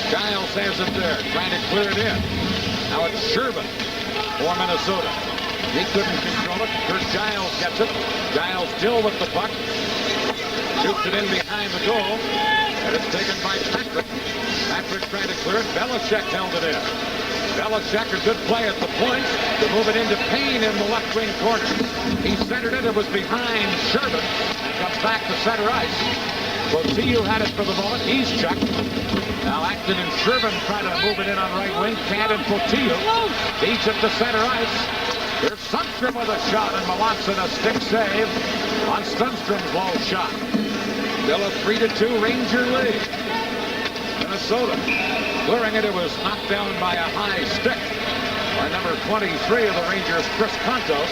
Giles has it there, trying to clear it in. Now it's Shervin for Minnesota. He couldn't control it. Kurt Giles gets it. Giles still with the puck. Shoots it in behind the goal. And it's taken by Patrick. Patrick trying to clear it. Belichick held it in. Belichick, a good play at the point to move it into Payne in the left wing corner. He centered it. It was behind Shervin. And comes back to center ice. Potillo had it for the moment. He's checked. Now Acton and Shervin try to move it in on right wing. Can't, and Potillo beats it to center ice. Here's Sundstrom with a shot, and Melanson a stick save on Sundstrom's low shot. Still a 3-2 Ranger lead. Minnesota clearing it. It was knocked down by a high stick by number 23 of the Rangers, Chris Contos.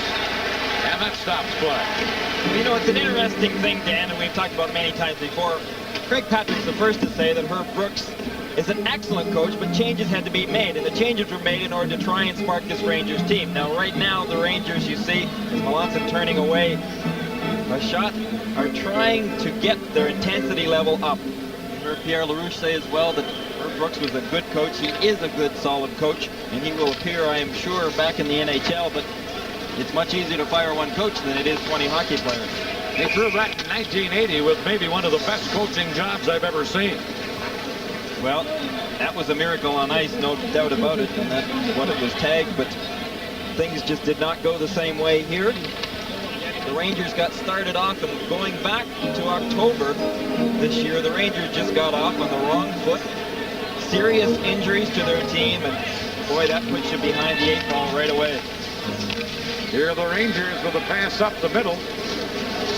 And that stops play. You know, it's an interesting thing, Dan, and we've talked about it many times before. Craig Patrick's the first to say that Herb Brooks is an excellent coach, but changes had to be made, and the changes were made in order to try and spark this Rangers team. Now, right now, the Rangers, you see, as Melanson turning away a shot, are trying to get their intensity level up. You heard Pierre LaRouche say as well that Herb Brooks was a good coach. He is a good, solid coach, and he will appear, I am sure, back in the NHL, but it's much easier to fire one coach than it is 20 hockey players. He threw that in 1980 with maybe one of the best coaching jobs I've ever seen. Well, that was a miracle on ice, no doubt about it, and that's what it was tagged, but things just did not go the same way here. The Rangers got started off, and going back to October this year, the Rangers just got off on the wrong foot. Serious injuries to their team, and boy, that puts you behind the 8 ball right away. Here are the Rangers with a pass up the middle.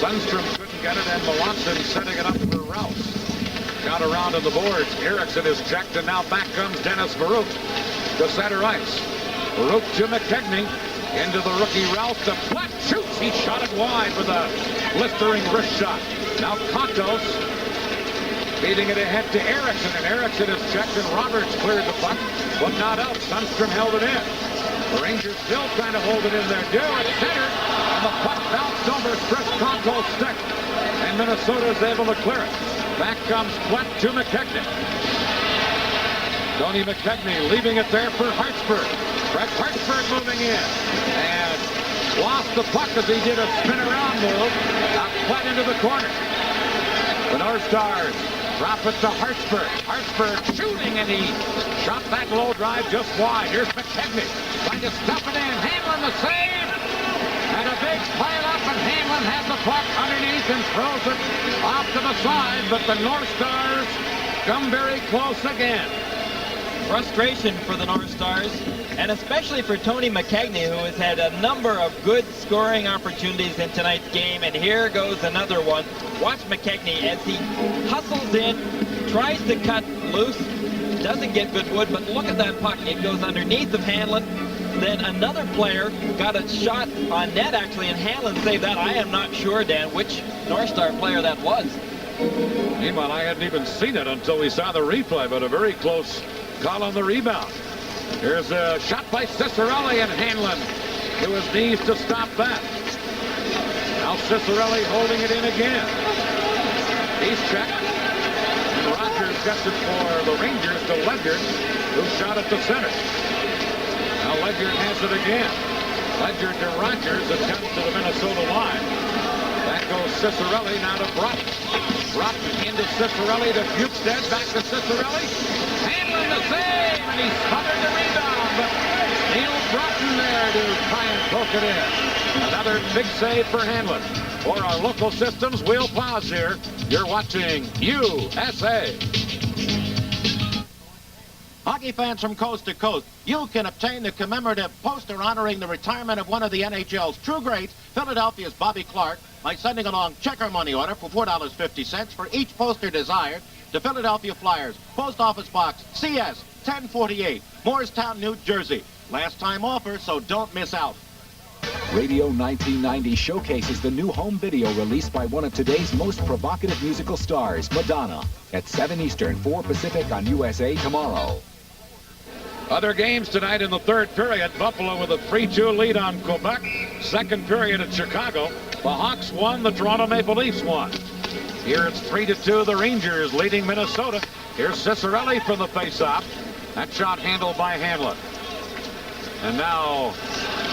Sundstrom couldn't get it, and Melanson setting it up for Rouse. Got around on the boards. Erickson is checked, and now back comes Dennis Baruch to center ice. Baruch to McKegney. Into the rookie Rouse. The flat shoots. He shot it wide with a blistering wrist shot. Now Contos feeding it ahead to Erickson, and Erickson is checked, and Roberts cleared the puck, but not out. Sundstrom held it in. The Rangers still trying to hold it in there. Dew at center, and the puck bounced over Chris Contos' stick, and Minnesota is able to clear it. Back comes Platt to McKegney. Tony McKegney leaving it there for Hartsburg. Brett Hartsburg moving in, and lost the puck as he did a spin-around move. Out Platt into the corner. The North Stars drop it to Hartsburg. Hartsburg shooting, and he shot that low drive just wide. Here's McKegney trying to stuff it in. Hanlon the save. And a big pile up, and Hanlon has the puck underneath and throws it off to the side. But the North Stars come very close again. Frustration for the North Stars, and especially for Tony McKegney, who has had a number of good scoring opportunities in tonight's game, and here goes another one. Watch McKegney as he hustles in, tries to cut loose, doesn't get good wood, but look at that puck. It goes underneath of Hanlon. Then another player got a shot on net, actually, and Hanlon saved that. I am not sure, Dan, which North Star player that was. Meanwhile, I hadn't even seen it until we saw the replay, but a very close call on the rebound. Here's a shot by Ciccarelli, and Hanlon to his knees to stop that. Now Ciccarelli holding it in again. He's checked. And Rogers gets it for the Rangers to Ledyard, who shot at the center. Now Ledyard has it again. Ledyard to Rogers. It comes to the Minnesota line. Back goes Ciccarelli, now to Broughton. Broughton into Ciccarelli to Bukestad, back to Ciccarelli. Hanlon the save, and he smothered the rebound, but Neil Broughton there to try and poke it in. Another big save for Hanlon. For our local systems, we'll pause here. You're watching USA. Hockey fans from coast to coast, you can obtain the commemorative poster honoring the retirement of one of the NHL's true greats, Philadelphia's Bobby Clarke, by sending along checker money order for $4.50 for each poster desired to Philadelphia Flyers, Post Office Box CS 1048, Moorestown, New Jersey. Last time offer, so don't miss out. Radio 1990 showcases the new home video released by one of today's most provocative musical stars, Madonna, at 7 Eastern, 4 Pacific on USA tomorrow. Other games tonight in the third period. Buffalo with a 3-2 lead on Quebec. Second period at Chicago. The Hawks won, the Toronto Maple Leafs won. Here it's 3-2, the Rangers leading Minnesota. Here's Cicerelli from the face-off. That shot handled by Hanlon. And now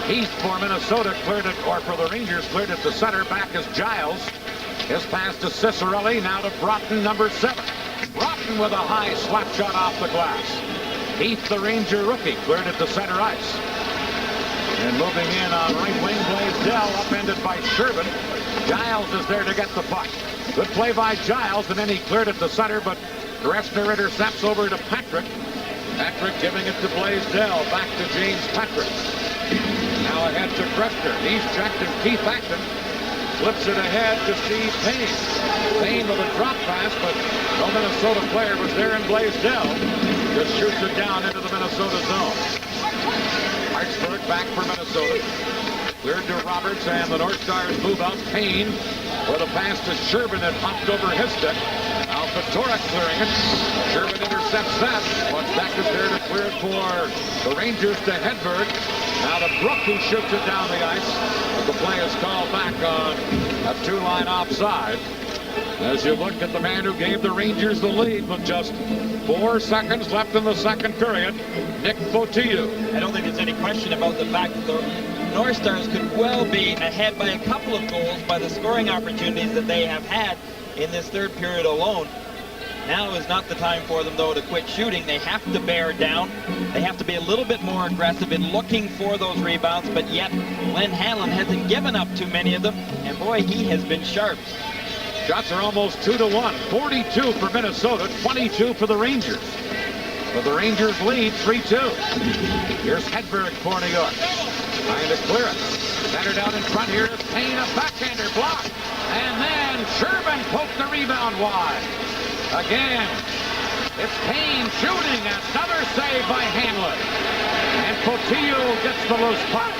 Heath for Minnesota cleared it, or for the Rangers, cleared it to center. Back is Giles. His pass to Cicerelli, now to Broughton, number 7. Broughton with a high slap shot off the glass. Heath, the Ranger rookie, cleared it to center ice. And moving in on right wing, Blaisdell, upended by Sherbin. Giles is there to get the puck. Good play by Giles, and then he cleared it to center, but Gressner intercepts over to Patrick. Patrick giving it to Blaisdell, back to James Patrick. Now ahead to Gressner. He's checked, and Keith Acton flips it ahead to Steve Payne. Payne with a drop pass, but no Minnesota player was there in Blaisdell. Just shoots it down into the Minnesota zone. Hartsburg back for Minnesota. Cleared to Roberts, and the North Stars move out. Payne with a pass to Sherbin that hopped over his stick. Now Fedoruk clearing it. Sherbin intercepts that. Beck is there to clear it for the Rangers to Hedberg. Now to Brook, who shoots it down the ice. But the play is called back on a 2-line offside. As you look at the man who gave the Rangers the lead with just 4 seconds left in the second period, Nick Fotiu. I don't think there's any question about the fact that the North Stars could well be ahead by a couple of goals by the scoring opportunities that they have had in this third period alone. Now is not the time for them, though, to quit shooting. They have to bear down. They have to be a little bit more aggressive in looking for those rebounds, but yet Glenn Hanlon hasn't given up too many of them, and boy, he has been sharp. Shots are almost 2-1. 42 for Minnesota, 22 for the Rangers. But the Rangers lead 3-2. Here's Hedberg for New York. Trying to clear it. Centered out in front here is Payne, a backhander block. And then Sherbin poked the rebound wide. Again, it's Payne shooting. Another save by Hanlon. And Fotiu gets the loose puck.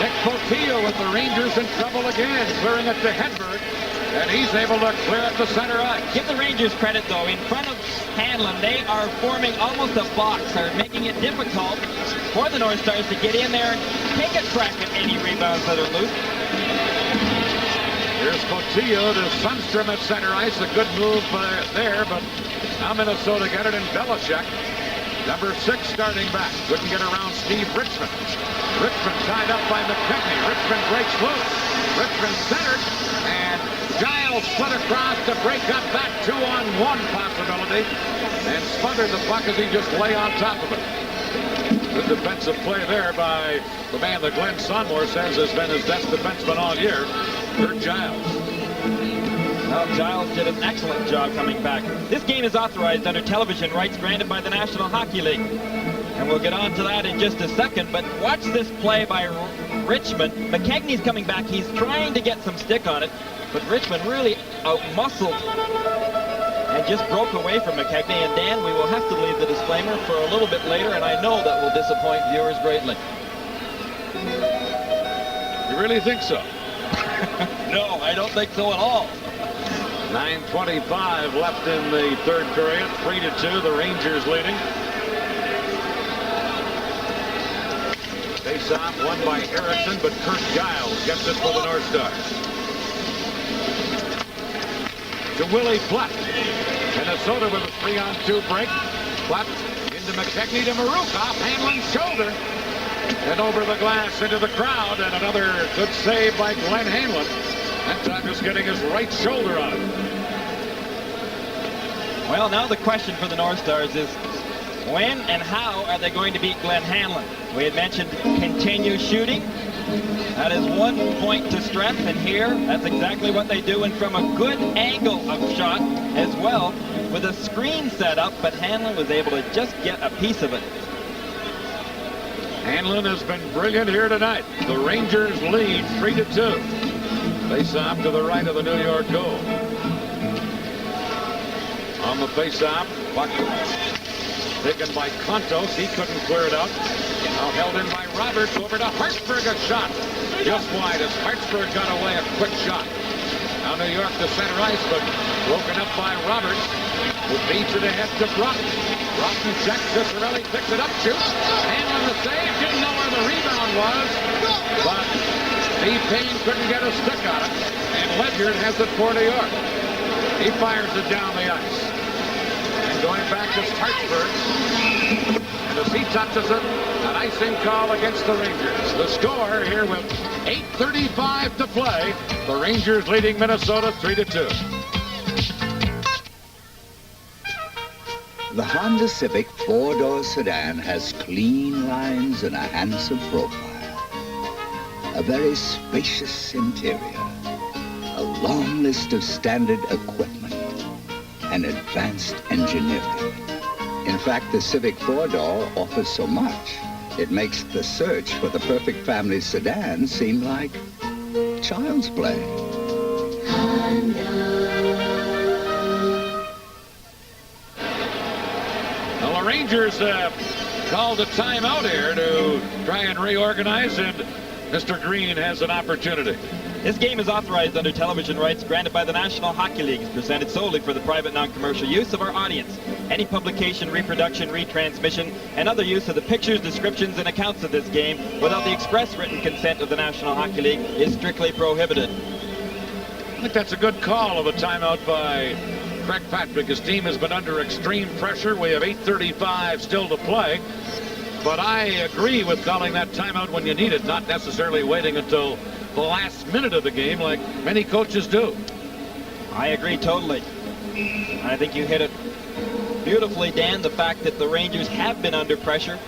Nick Fotiu with the Rangers in trouble again, clearing it to Hedberg. And he's able to clear it to center ice. Give the Rangers credit, though. In front of Hanlon, they are forming almost a box. They're making it difficult for the North Stars to get in there and take a crack at any rebounds that are loose. Here's Fotiu to Sundstrom at center ice. A good move there, but now Minnesota get it in Belichick. Number 6 starting back. Couldn't get around Steve Richmond. Richmond tied up by McKechnie. Richmond breaks loose. Richmond centered, and Giles split across to break up that 2-on-1 possibility, and smothered the puck as he just lay on top of it. Good defensive play there by the man that Glenn Sonmore says has been his best defenseman all year, Kurt Giles. Well, Giles did an excellent job coming back. This game is authorized under television rights granted by the National Hockey League. And we'll get on to that in just a second, but watch this play by Richmond. McKechnie's coming back. He's trying to get some stick on it, but Richmond really out-muscled and just broke away from McKechnie. And Dan, we will have to leave the disclaimer for a little bit later, and I know that will disappoint viewers greatly. You really think so? No, I don't think so at all. 9:25 left in the third period. 3-2, the Rangers leading. Face-off won by Erickson, but Kurt Giles gets it for the North Stars. To Willie Platt. Minnesota with a 3-on-2 break. Platt into McKechnie to Marukov. Hanlon's shoulder. And over the glass into the crowd. And another good save by Glenn Hanlon. That time just getting his right shoulder on it. Well, now the question for the North Stars is, When and how are they going to beat Glenn Hanlon? We had mentioned continue shooting. That is one point to stress, and here, that's exactly what they do, and from a good angle of shot as well, with a screen set up, but Hanlon was able to just get a piece of it. Hanlon has been brilliant here tonight. The Rangers lead 3-2. Face-off to the right of the New York goal. On the face-off, puck taken by Contos. He couldn't clear it out. Now held in by Roberts. Over to Hartsburg. A shot just wide as Hartsburg got away a quick shot. Now New York to center ice, but broken up by Roberts, who feeds it ahead to Broughton. Broughton checks. Ciccarelli picks it up, shoots. Hanlon the save. Didn't know where the rebound was, but Steve Payne couldn't get a stick on it. And Ledyard has it for New York. He fires it down the ice. And going back to Hartsburg. And as he touches it, an icing call against the Rangers. The score here with 8:35 to play. The Rangers leading Minnesota 3-2. The Honda Civic four-door sedan has clean lines and a handsome profile. A very spacious interior. A long list of standard equipment and advanced engineering. In fact, the Civic four-door offers so much, it makes the search for the perfect family sedan seem like child's play. Well, the Rangers called a timeout here to try and reorganize, and Mr. Green has an opportunity. This game is authorized under television rights granted by the National Hockey League. It's presented solely for the private non-commercial use of our audience. Any publication, reproduction, retransmission, and other use of the pictures, descriptions, and accounts of this game without the express written consent of the National Hockey League is strictly prohibited. I think that's a good call of a timeout by Craig Patrick. His team has been under extreme pressure. We have 8:35 still to play. But I agree with calling that timeout when you need it, not necessarily waiting until the last minute of the game like many coaches do. I agree totally. I think you hit it beautifully, Dan, the fact that the Rangers have been under pressure.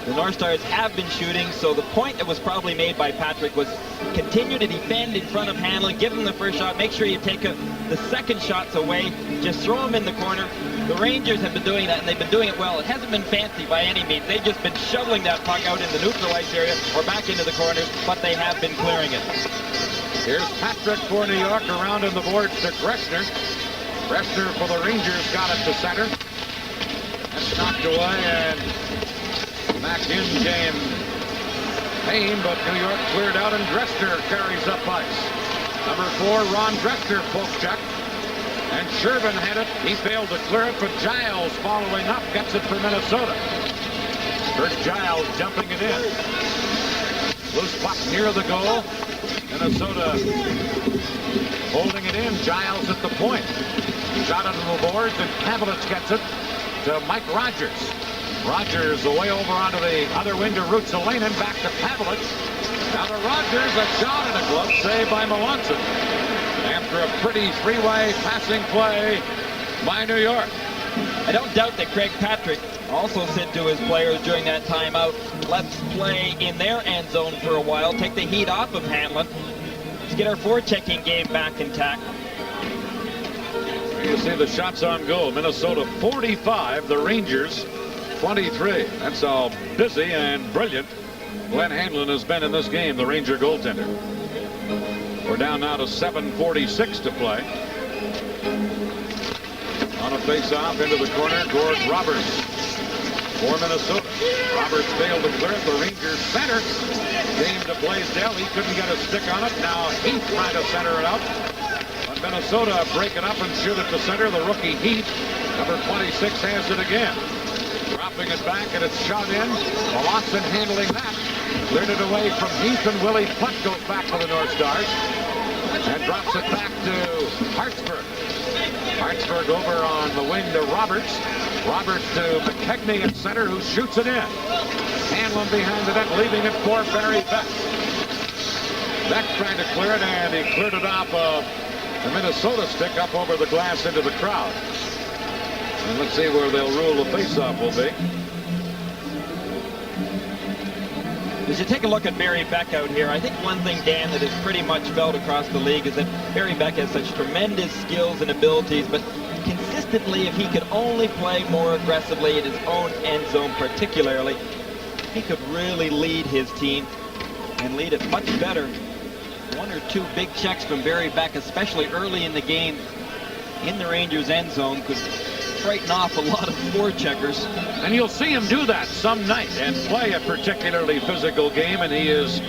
The North Stars have been shooting, so the point that was probably made by Patrick was continue to defend in front of Hanlon, give him the first shot, make sure you take the second shots away, just throw them in the corner. The Rangers have been doing that, and they've been doing it well. It hasn't been fancy by any means. They've just been shoveling that puck out in the neutral ice area or back into the corners, but they have been clearing it. Here's Patrick for New York, around in the boards to Gressner. Gressner for the Rangers got it to center. That's knocked away, and back in came Payne, but New York cleared out, and Gressner carries up ice. Number 4, Ron Gressner, poke check. And Shervin had it. He failed to clear it, but Giles following up gets it for Minnesota. First Giles jumping it in. Loose puck near the goal. Minnesota holding it in. Giles at the point. Shot it on the boards, and Pavlich gets it to Mike Rogers. Rogers away over onto the other wing to Ruotsalainen, back to Pavlich. Now to Rogers, a shot and a glove save by Melanson. After a pretty three-way passing play by New York. I don't doubt that Craig Patrick also said to his players during that timeout, let's play in their end zone for a while, take the heat off of Hanlon. Let's get our forechecking game back intact. You see the shots on goal. Minnesota 45, the Rangers 23. That's how busy and brilliant Glenn Hanlon has been in this game, the Ranger goaltender. We're down now to 7:46 to play. On a face-off into the corner, Gord Roberts for Minnesota. Roberts failed to clear it. The Rangers center came to Blaisdell. He couldn't get a stick on it. Now Heath trying to center it out. But Minnesota break it up and shoot it to center. The rookie Heath, number 26, has it again. Dropping it back, and it's shot in. Melanson handling that. Cleared it away from Heath, and Willie Putt goes back to the North Stars. And drops it back to Hartsburg. Hartsburg over on the wing to Roberts. Roberts to McKegney at center, who shoots it in. Hanlon behind the net, leaving it for Barry Beck. Beck trying to clear it, and he cleared it off of the Minnesota stick up over the glass into the crowd. And let's see where they'll rule the faceoff will be. As you take a look at Barry Beck out here, I think one thing, Dan, that is pretty much felt across the league is that Barry Beck has such tremendous skills and abilities, but consistently, if he could only play more aggressively in his own end zone particularly, he could really lead his team and lead it much better. One or two big checks from Barry Beck, especially early in the game in the Rangers end zone, could frighten off a lot of forecheckers. And you'll see him do that some night and play a particularly physical game, and he is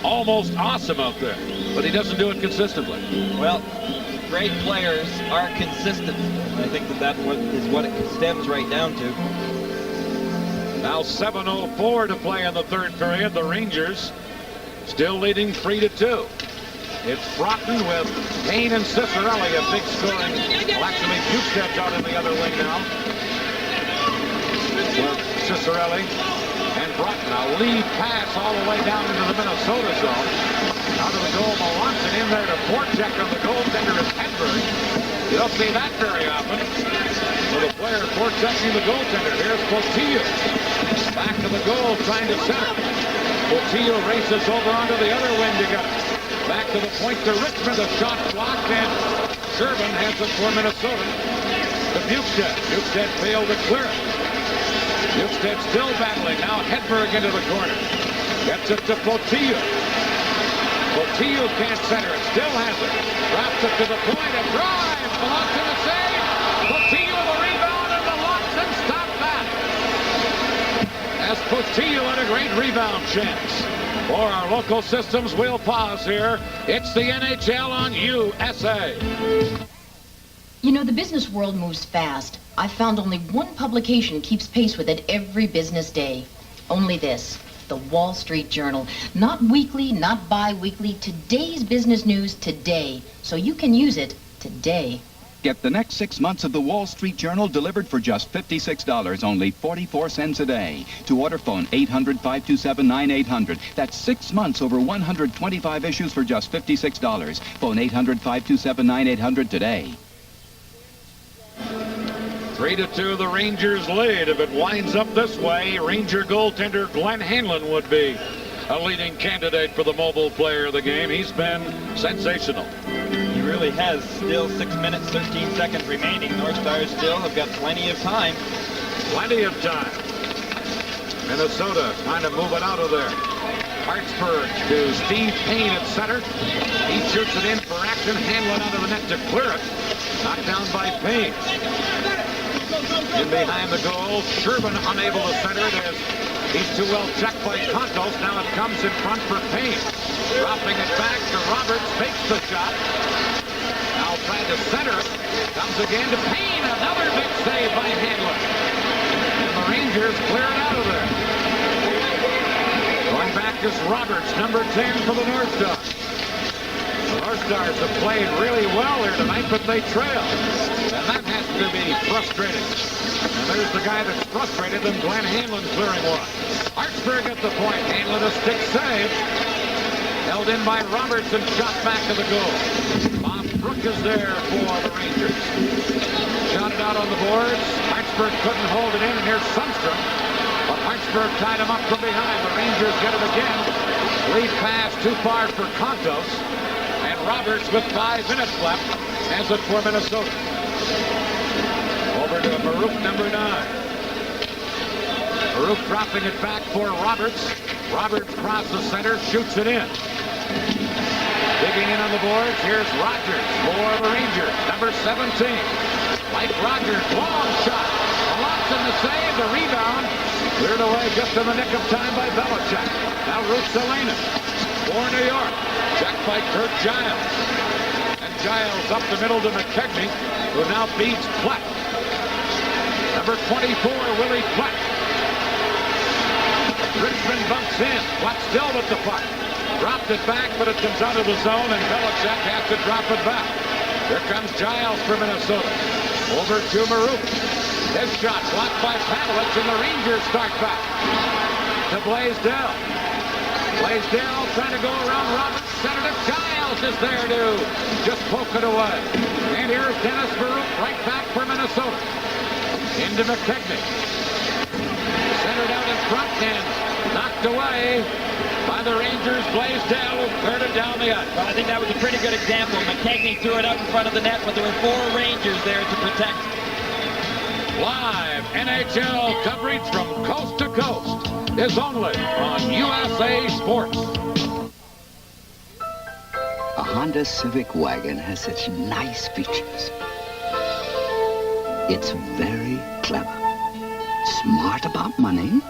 almost awesome out there. But he doesn't do it consistently. Well, great players are consistent. I think that is what it stems right down to. Now 7:04 to play in the third period. The Rangers still leading 3-2. It's Broughton with Payne and Cicerelli, a big scoring. Well, actually, Bukestad's out in the other wing now. With Cicerelli and Broughton. A lead pass all the way down into the Minnesota zone. Out of the goal, Melanson in there to forecheck on the goaltender is Hedberg. You don't see that very often. So the player forechecking the goaltender. Here's Portillo. Back to the goal, trying to center. Portillo races over onto the other wing to get it. Back to the point to Richmond. The shot blocked, and Sherman has it for Minnesota. To Bukestad. Bukestad failed to clear it. Bukestad still battling. Now Hedberg into the corner. Gets it to Portillo. Portillo can't center it. Still has it. Drops it to the point. A drive. Melanson a save. Portillo with a rebound, and Melanson stopped that. As Portillo had a great rebound chance. For our local systems, we'll pause here. It's the NHL on USA. You know, the business world moves fast. I found only one publication keeps pace with it every business day. Only this, the Wall Street Journal. Not weekly, not bi-weekly, today's business news today. So you can use it today. Get the next 6 months of the Wall Street Journal delivered for just $56, only 44 cents a day. To order, phone 800-527-9800. That's 6 months over 125 issues for just $56. Phone 800-527-9800 today. 3-2, the Rangers lead. If it winds up this way, Ranger goaltender Glenn Hanlon would be a leading candidate for the mobile player of the game. He's been sensational. He really has. Still 6 minutes, 13 seconds remaining. North Stars still have got plenty of time. Plenty of time. Minnesota trying to move it out of there. Hartsburg to Steve Payne at center. He shoots it in for action. Hanlon out of the net to clear it. Knocked down by Payne. In behind the goal, Sherman unable to center it as he's too well checked by Contos. Now it comes in front for Payne. Dropping it back to Roberts, fakes the shot. Now trying to center it. Comes again to Payne. Another big save by Hanlon. And the Rangers clear it out of there. Going back is Roberts, number 10 for the North Stars. The North Stars have played really well here tonight, but they trail. And that has to be frustrating. And there's the guy that's frustrated them, Glenn Hanlon clearing one. Hartsburg at the point. Hanlon a stick save. Held in by Roberts and shot back to the goal. Bob Brook is there for the Rangers. Shot it out on the boards. Hartsburg couldn't hold it in, and here's Sundstrom. But Hartsburg tied him up from behind. The Rangers get it again. Lead pass too far for Contos. And Roberts with 5 minutes left has it for Minnesota. Over to Maruk, number 9. Maruk dropping it back for Roberts. Roberts crosses center, shoots it in. Digging in on the boards, here's Rogers for the Rangers, number 17. Mike Rogers, long shot. Melanson the save, the rebound. Cleared away just in the nick of time by Belichick. Now Ruth Selena for New York. Checked by Kurt Giles. And Giles up the middle to McKegney, who now beats Platt. Number 24, Willie Platt. Richmond bumps in. Platt still with the puck. Dropped it back, but it comes out of the zone, and Belichick has to drop it back. Here comes Giles for Minnesota. Over to Maruk. His shot blocked by Pavelich, and the Rangers start back. To Blaisdell. Blaisdell trying to go around Roberts. Senator Giles is there to just poke it away. And here's Dennis Maruk right back for Minnesota. Into McKechnie. Centered out in front and knocked away by the Rangers. Blaisdell cleared it down the ice. Well, I think that was a pretty good example. McKechnie threw it out in front of the net, but there were 4 Rangers there to protect. Live NHL coverage from coast to coast is only on USA Sports. A Honda Civic wagon has such nice features. It's very clever. Smart about money.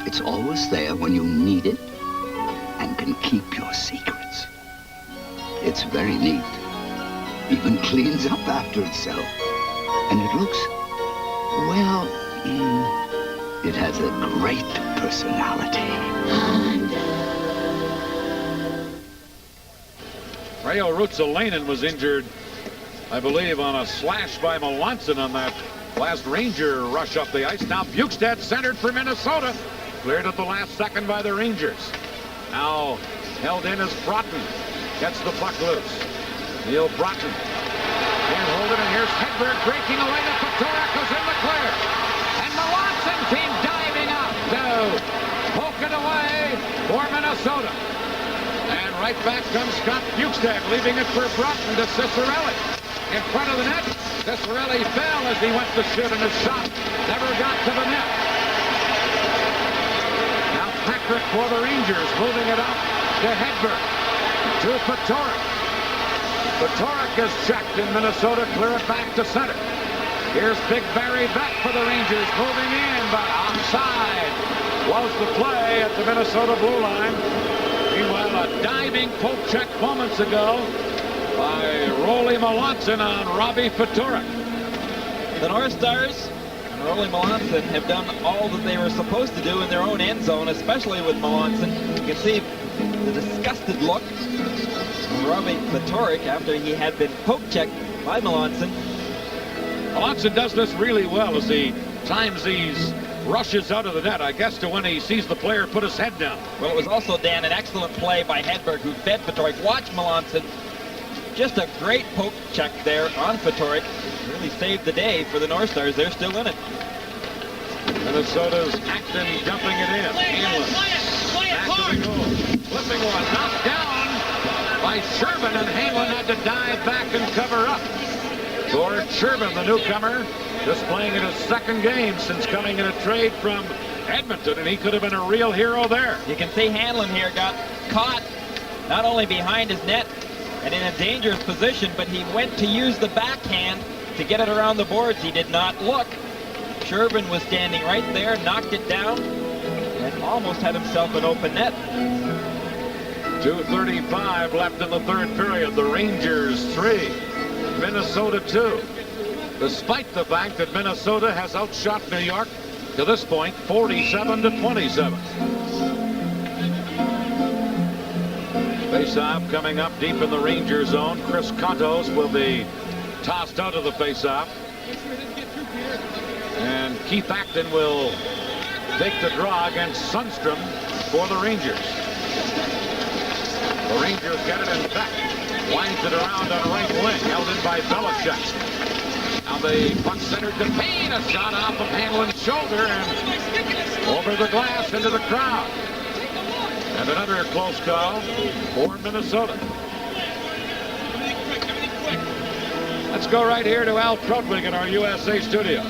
It's always there when you need it and can keep your secrets. It's very neat. Even cleans up after itself. And it looks, well, it has a great personality. Reijo Ruotsalainen was injured, I believe, on a slash by Melanson on that last Ranger rush up the ice. Now Bjugstad centered for Minnesota. Cleared at the last second by the Rangers. Now held in as Broughton gets the puck loose. Neil Broughton can't hold it, and here's Hedberg breaking away. The Fedoruk is in the clear. And Melanson came diving up to poke it away for Minnesota. And right back comes Scott Bjugstad, leaving it for Broughton to Ciccarelli. In front of the net, Ciccarelli fell as he went to shoot, and his shot never got to the net. Now Patrick for the Rangers, moving it up to Hedberg, to Fedoruk. Fedoruk is checked in Minnesota, clear it back to center. Here's Big Barry Beck for the Rangers, moving in, but offside was the play at the Minnesota blue line. Meanwhile, a diving poke check moments ago by Rolly Melanson on Robbie Fedoruk. The North Stars and Rolly Melanson have done all that they were supposed to do in their own end zone, especially with Melanson. You can see the disgusted look of Robbie Fedoruk after he had been poke checked by Melanson. Melanson does this really well as he times these rushes out of the net, I guess, to when he sees the player put his head down. Well, it was also, Dan, an excellent play by Hedberg, who fed Fedoruk. Watch Melanson. Just a great poke check there on Fedoruk. Really saved the day for the North Stars. They're still in it. Minnesota's Acton dumping it in. Hanlon back to the goal. Flipping one. Knocked down by Sherman, and Hanlon had to dive back and cover up. Gord Sherman, the newcomer, just playing in his second game since coming in a trade from Edmonton, and he could have been a real hero there. You can see Hanlon here got caught not only behind his net and in a dangerous position, but he went to use the backhand to get it around the boards. He did not look. Sherman was standing right there, knocked it down, and almost had himself an open net. 2:35 left in the third period. The Rangers 3, Minnesota 2. Despite the fact that Minnesota has outshot New York to this point 47-27. Faceoff coming up deep in the Ranger zone. Chris Kontos will be tossed out of the faceoff. And Keith Acton will take the draw against Sundstrom for the Rangers. The Rangers get it, and Beck winds it around on right wing, held in by Belichick. Now the puck centered to Payne, a shot off of Hanlon's shoulder and over the glass into the crowd. And another close call for Minnesota. Let's go right here to Al Trudwick in our USA studio.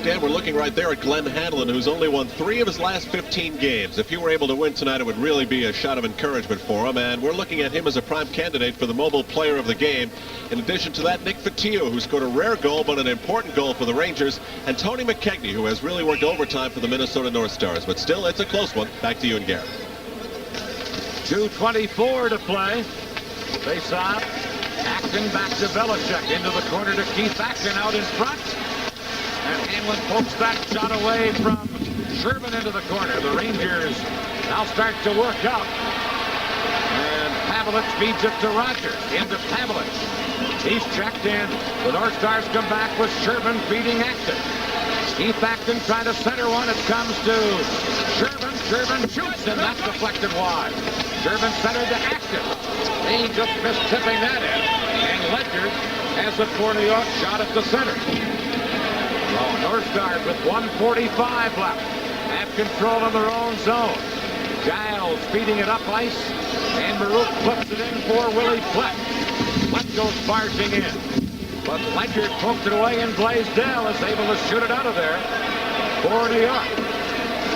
Dan, we're looking right there at Glenn Hanlon, who's only won 3 of his last 15 games. If he were able to win tonight, it would really be a shot of encouragement for him, and we're looking at him as a prime candidate for the mobile player of the game. In addition to that, Nick Fotiu, who scored a rare goal but an important goal for the Rangers, and Tony McKechnie, who has really worked overtime for the Minnesota North Stars. But still, it's a close one. Back to you and Garrett. 2:24 to play. Face off. Acton back to Belichick. Into the corner to Keith Acton out in front. And Hanlon pokes that shot away from Sherman into the corner. The Rangers now start to work out. And Pavelec feeds it to Rogers. Into Pavelec. He's checked in. The North Stars come back with Sherman feeding Acton. Keith Acton trying to center one. It comes to Sherman. Sherman shoots, and that's deflected wide. Sherman centered to Acton. He just missed tipping that in. And Ledger has it for New York. Shot at the center. Well, North Stars with 1:45 left. Have control of their own zone. Giles feeding it up ice. And Marouk flips it in for Willie Flett. Flett goes barging in. But Ledyard poked it away, and Blaisdell is able to shoot it out of there for New York.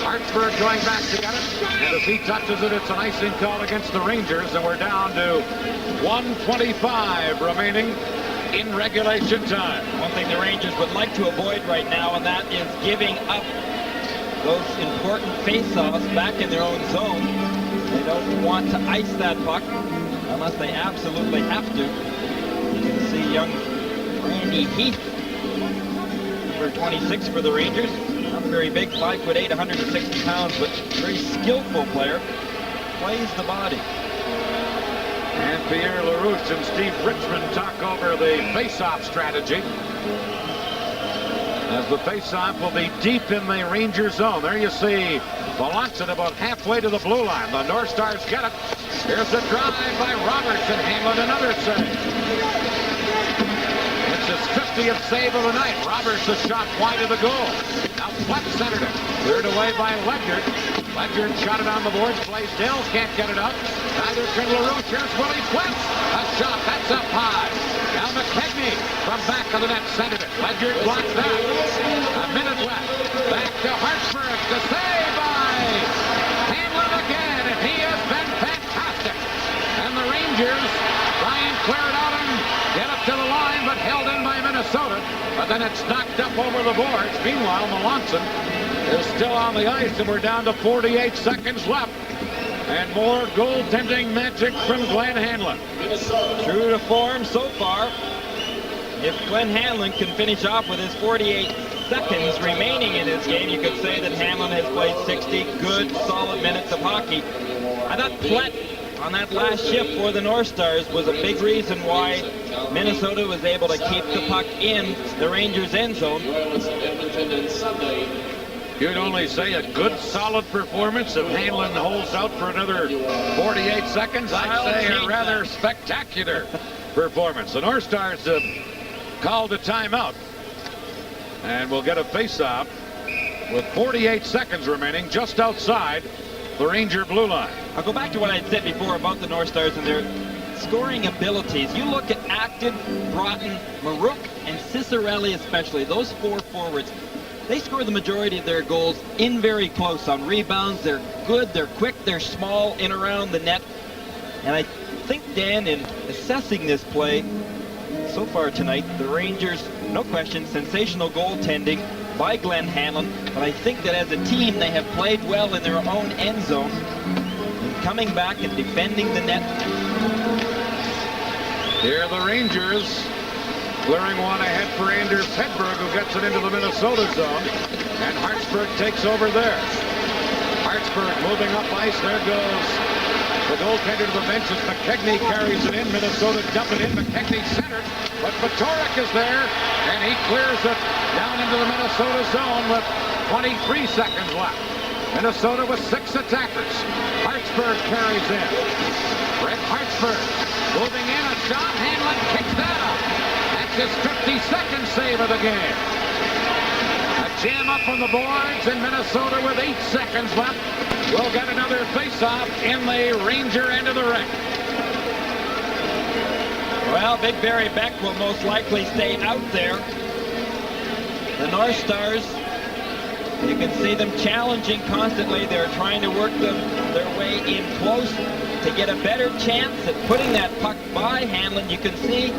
Hartsburg going back to get it. And as he touches it, it's an icing call against the Rangers. And we're down to 1:25 remaining in regulation time. One thing the Rangers would like to avoid right now, and that is giving up those important face-offs back in their own zone. They don't want to ice that puck unless they absolutely have to. You can see young Randy Heath, number 26 for the Rangers. Not very big, 5'8", 160 pounds, but very skillful player. Plays the body. And Pierre LaRouche and Steve Richmond talk over the face-off strategy. As the face-off will be deep in the Ranger zone. There you see Melanson about halfway to the blue line. The North Stars get it. Here's a drive by Roberts, and Hanlon another save. It's his 50th save of the night. Roberts a shot wide of the goal. Now Flett centered it. Cleared away by Ledyard. Ledyard shot it on the boards. Blaisdell can't get it up. Neither can LaRouche. Here's Willie Flett. A shot. That's up high. Now McKegney from back of the net centered it. Ledyard blocked that. A minute left. Back to Hartsburg. The save by Hanlon again. And he has been fantastic. And the Rangers try and clear it out and get up to the line, but held in by Minnesota. But then it's knocked up over the boards. Meanwhile, Melanson is still on the ice, and we're down to 48 seconds left. And more goaltending magic from Glenn Hanlon. True to form so far. If Glenn Hanlon can finish off with his 48 seconds remaining in his game, you could say that Hanlon has played 60 good, solid minutes of hockey. I thought Flett on that last shift for the North Stars was a big reason why Minnesota was able to keep the puck in the Rangers' end zone. You'd only say a good, solid performance if Hanlon holds out for another 48 seconds. I'd say a rather spectacular performance. The North Stars have called a timeout, and we'll get a face-off with 48 seconds remaining just outside the Ranger blue line. I'll go back to what I said before about the North Stars and their scoring abilities. You look at Acton, Broughton, Marouk, and Ciccarelli especially. Those four forwards, they score the majority of their goals in very close on rebounds. They're good, they're quick, they're small in around the net. And I think, Dan, in assessing this play so far tonight, the Rangers, no question, sensational goaltending by Glenn Hanlon. But I think that as a team, they have played well in their own end zone, and coming back and defending the net. Here are the Rangers. Clearing one ahead for Anders Hedberg, who gets it into the Minnesota zone. And Hartsburg takes over there. Hartsburg moving up ice. There goes the goaltender to the bench as McKegney carries it in. Minnesota dump it in. McKegney centered. But Patorek is there. And he clears it down into the Minnesota zone with 23 seconds left. Minnesota with 6 attackers. Hartsburg carries in. Brett Hartsburg moving in. A shot. Hanlon kicks that up. His 52nd save of the game. A jam up on the boards, and Minnesota with 8 seconds left will get another face-off in the Ranger end of the rink. Well, Big Barry Beck will most likely stay out there. The North Stars, you can see them challenging constantly. They're trying to work their way in close to get a better chance at putting that puck by Hanlon. You can see